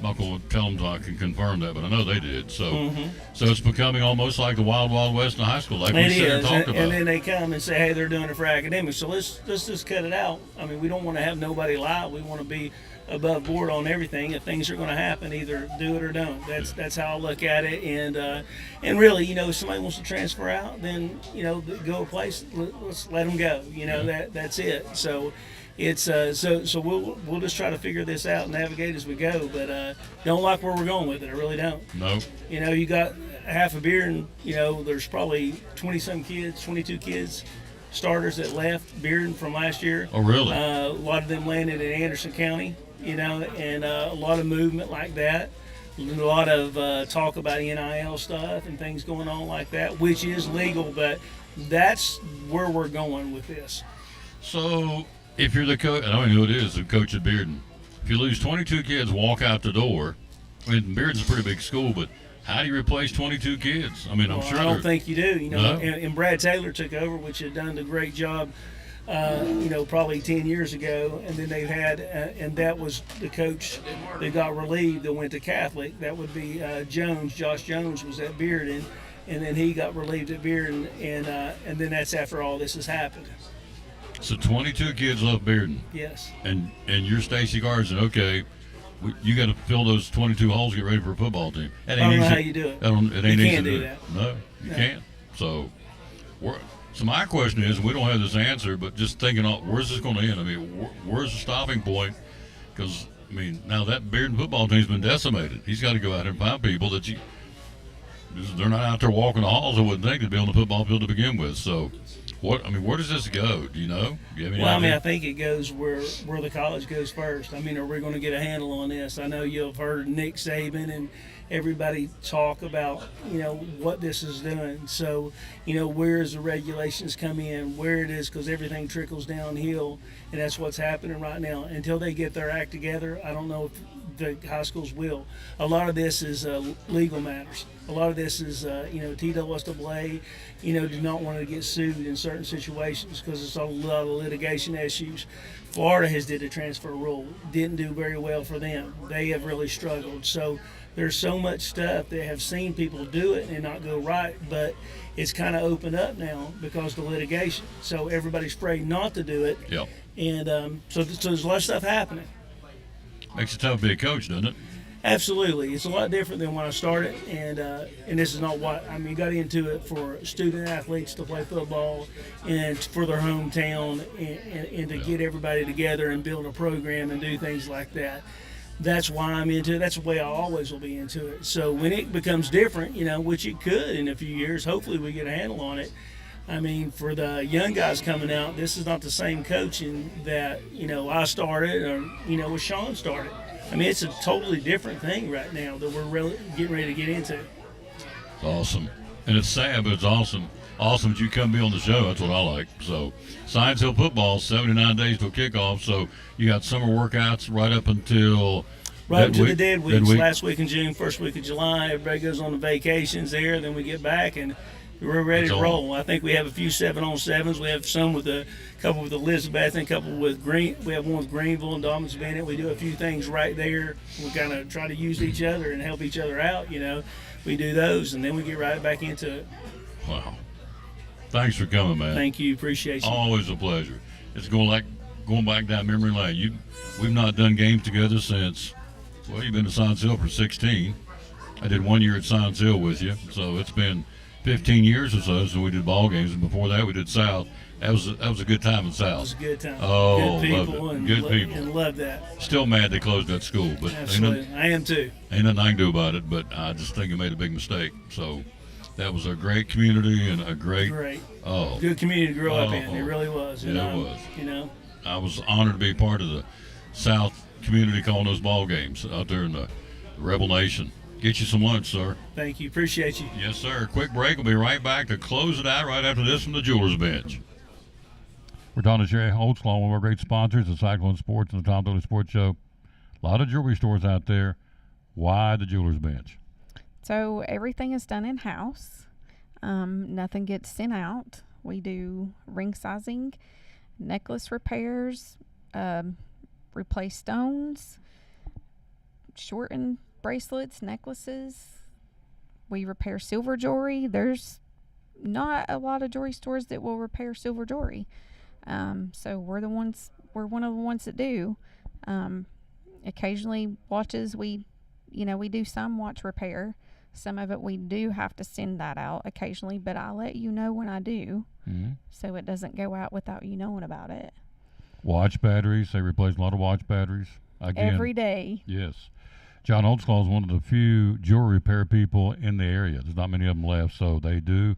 not going to tell them until I can confirm that, but I know they did. So, so it's becoming almost like the Wild Wild West in high school, like we said and talked about. And then they come and say, "Hey, they're doing it for academics." So let's just cut it out. I mean, we don't want to have nobody lie. We want to be above board on everything. If things are going to happen, either do it or don't. That's how I look at it. And really, you know, if somebody wants to transfer out, then you know, go a place. Let's let them go. You know, that's it. So. It's so we'll just try to figure this out and navigate as we go, but don't like where we're going with it. I really don't. No. You know, you got half a beer, and you know there's probably 20-some kids, 22 kids, starters that left Bearden from last year. Oh, really? A lot of them landed in Anderson County. You know, and a lot of movement like that. A lot of talk about NIL stuff and things going on like that, which is legal, but that's where we're going with this. So. If you're the coach, I don't know who it is, the coach at Bearden. If you lose 22 kids, walk out the door. I mean, Bearden's a pretty big school, but how do you replace 22 kids? I mean, I'm sure. I don't think you do. You know, No? and Brad Taylor took over, which had done a great job. You know, probably 10 years ago, and then they've had, and that was the coach that got relieved that went to Catholic. That would be Jones. Josh Jones was at Bearden, and then he got relieved at Bearden, and then that's after all this has happened. So 22 kids left Bearden. Yes. And you're Stacy Garza. Okay, you got to fill those 22 holes, get ready for a football team. I don't know how you do it. It ain't you easy can't to do do. that. No, you can't. So my question is, we don't have this answer, but just thinking, where's this going to end? I mean, where's the stopping point? Because I mean, now that Bearden football team's been decimated. He's got to go out and find people that they're not out there walking the halls. I wouldn't think to be on the football field to begin with. So Where does this go? Do you know? Do you have any Well, I mean, idea? I think it goes where the college goes first. I mean, are we going to get a handle on this? I know you've heard Nick Saban and everybody talk about, what this is doing. So, where does the regulations come in, where it is, because everything trickles downhill, and that's what's happening right now. Until they get their act together, I don't know if the high schools will. A lot of this is legal matters. A lot of this is, TWSAA, do not want to get sued in certain situations because it's a lot of litigation issues. Florida has did a transfer rule. Didn't do very well for them. They have really struggled. So there's so much stuff that have seen people do it and not go right, but it's kind of opened up now because of the litigation. So everybody's afraid not to do it. Yep. And so there's a lot of stuff happening. Makes it tough to be a coach, doesn't it? Absolutely. It's a lot different than when I started, and this is not what I mean. Got into it for student athletes to play football and for their hometown, and to get everybody together and build a program and do things like that. That's why I'm into it. That's the way I always will be into it. So when it becomes different, which it could in a few years, hopefully we get a handle on it. I mean, for the young guys coming out, this is not the same coaching that, I started or, with Sean started. I mean, it's a totally different thing right now that we're really getting ready to get into. It's awesome. And it's sad, but it's awesome. Awesome that you come be on the show. That's what I like. So, Science Hill football, 79 days till kickoff. So, you got summer workouts right up until the dead weeks, last week in June, first week of July. Everybody goes on the vacations there. Then we get back and we're ready to roll. I think we have a few 7-on-7s. We have some with a couple with Elizabeth and a couple with Green. We have one with Greenville and Dobbins Bennett. We do a few things right there. We kind of try to use each other and help each other out. We do those, and then we get right back into it. Wow. Thanks for coming, man. Thank you. Appreciate you. Always a pleasure. It's going back down memory lane. We've not done games together since, well, you've been to Science Hill for 16. I did 1 year at Science Hill with you, so it's been 15 years or so we did ball games, and before that we did South. That was a good time in South. It was a good time. Oh, good people loved it. and Good people. And love that. Still mad they closed that school, but Absolutely. I am too. Ain't nothing I can do about it, but I just think it made a big mistake. So that was a great community and a great good community to grow up in. It really was. Yeah, it was. I was honored to be part of the South community calling those ball games out there in the Rebel Nation. Get you some lunch, sir. Thank you. Appreciate you. Yes, sir. Quick break. We'll be right back to close it out right after this from the Jewelers Bench. We're talking to Sherry Holtzclaw, one of our great sponsors, the Cyclone Sports and the Tom Daly Sports Show. A lot of jewelry stores out there. Why the Jewelers Bench? So everything is done in-house. Nothing gets sent out. We do ring sizing, necklace repairs, replace stones, shorten bracelets, necklaces. We repair silver jewelry. There's not a lot of jewelry stores that will repair silver jewelry. So we're one of the ones that do. Occasionally watches, we do some watch repair. Some of it we do have to send that out occasionally, but I let you know when I do, so it doesn't go out without you knowing about it. Watch batteries. They replace a lot of watch batteries. Again, every day. Yes. John Holtzclaw is one of the few jewelry repair people in the area. There's not many of them left, so they do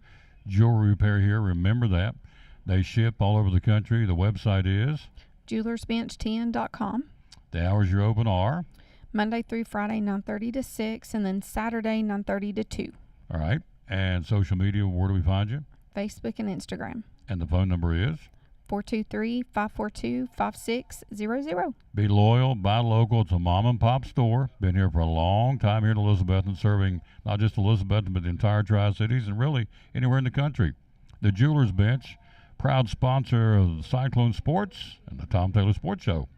jewelry repair here. Remember that. They ship all over the country. The website is jewelersbench10.com. The hours you're open are Monday through Friday, 9:30 to 6, and then Saturday, 9:30 to 2. All right. And social media, where do we find you? Facebook and Instagram. And the phone number is? 423-542-5600. Be loyal, buy local. It's a mom and pop store. Been here for a long time here in Elizabethton, serving not just Elizabethton, but the entire Tri-Cities and really anywhere in the country. The Jewelers Bench, proud sponsor of the Cyclone Sports and the Tom Taylor Sports Show.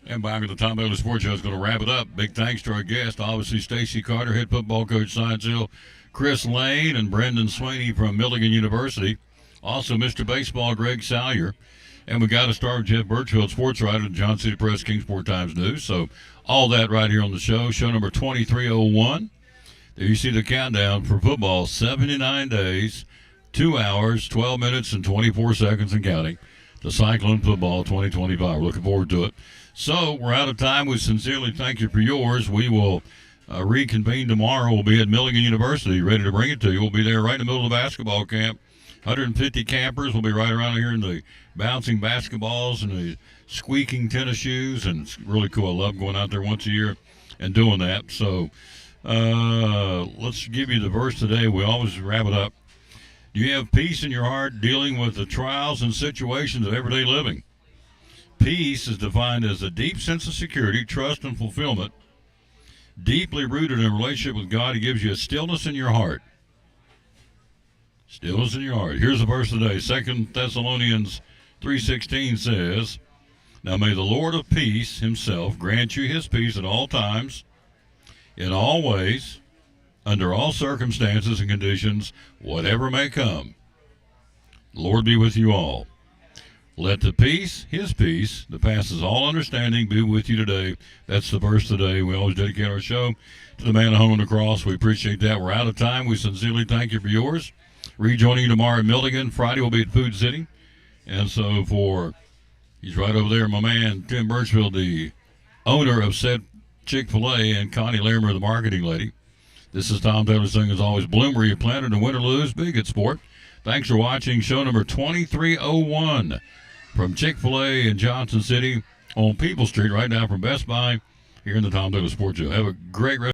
And back at the Tom Taylor Sports Show is going to wrap it up. Big thanks to our guest, obviously Stacy Carter, head football coach, Science Hill, Chris Lane, and Brendan Sweeney from Milligan University. Also, Mr. Baseball, Greg Salyer. And we got to start with Jeff Birchfield, sports writer at John City Press, Kingsport Times News. So all that right here on the show number 2301. There you see the countdown for football, 79 days, 2 hours, 12 minutes, and 24 seconds and counting. the Cyclone Football 2025. We're looking forward to it. So we're out of time. We sincerely thank you for yours. We will reconvene tomorrow. We'll be at Milligan University, ready to bring it to you. We'll be there right in the middle of the basketball camp. 150 campers will be right around here in the bouncing basketballs and the squeaking tennis shoes, and it's really cool. I love going out there once a year and doing that. So let's give you the verse today. We always wrap it up. Do you have peace in your heart dealing with the trials and situations of everyday living? Peace is defined as a deep sense of security, trust, and fulfillment. Deeply rooted in a relationship with God, He gives you a stillness in your heart. Stillness in your heart. Here's the verse today. 2 Thessalonians 3:16 says, now may the Lord of peace Himself grant you His peace at all times, in all ways, under all circumstances and conditions, whatever may come. The Lord be with you all. Let the peace, His peace, that passes all understanding, be with you today. That's the verse today. We always dedicate our show to the man hung on the cross. We appreciate that. We're out of time. We sincerely thank you for yours. Rejoining you tomorrow in Milligan. Friday we'll be at Food City. And so he's right over there, my man, Tim Birchfield, the owner of said Chick-fil-A, and Connie Larimer, the marketing lady. This is Tom Taylor saying, as always, bloom where you planted and win or lose. Be a good sport. Thanks for watching show number 2301 from Chick-fil-A in Johnson City on People Street, right down from Best Buy here in the Tom Taylor Sports Show. Have a great rest.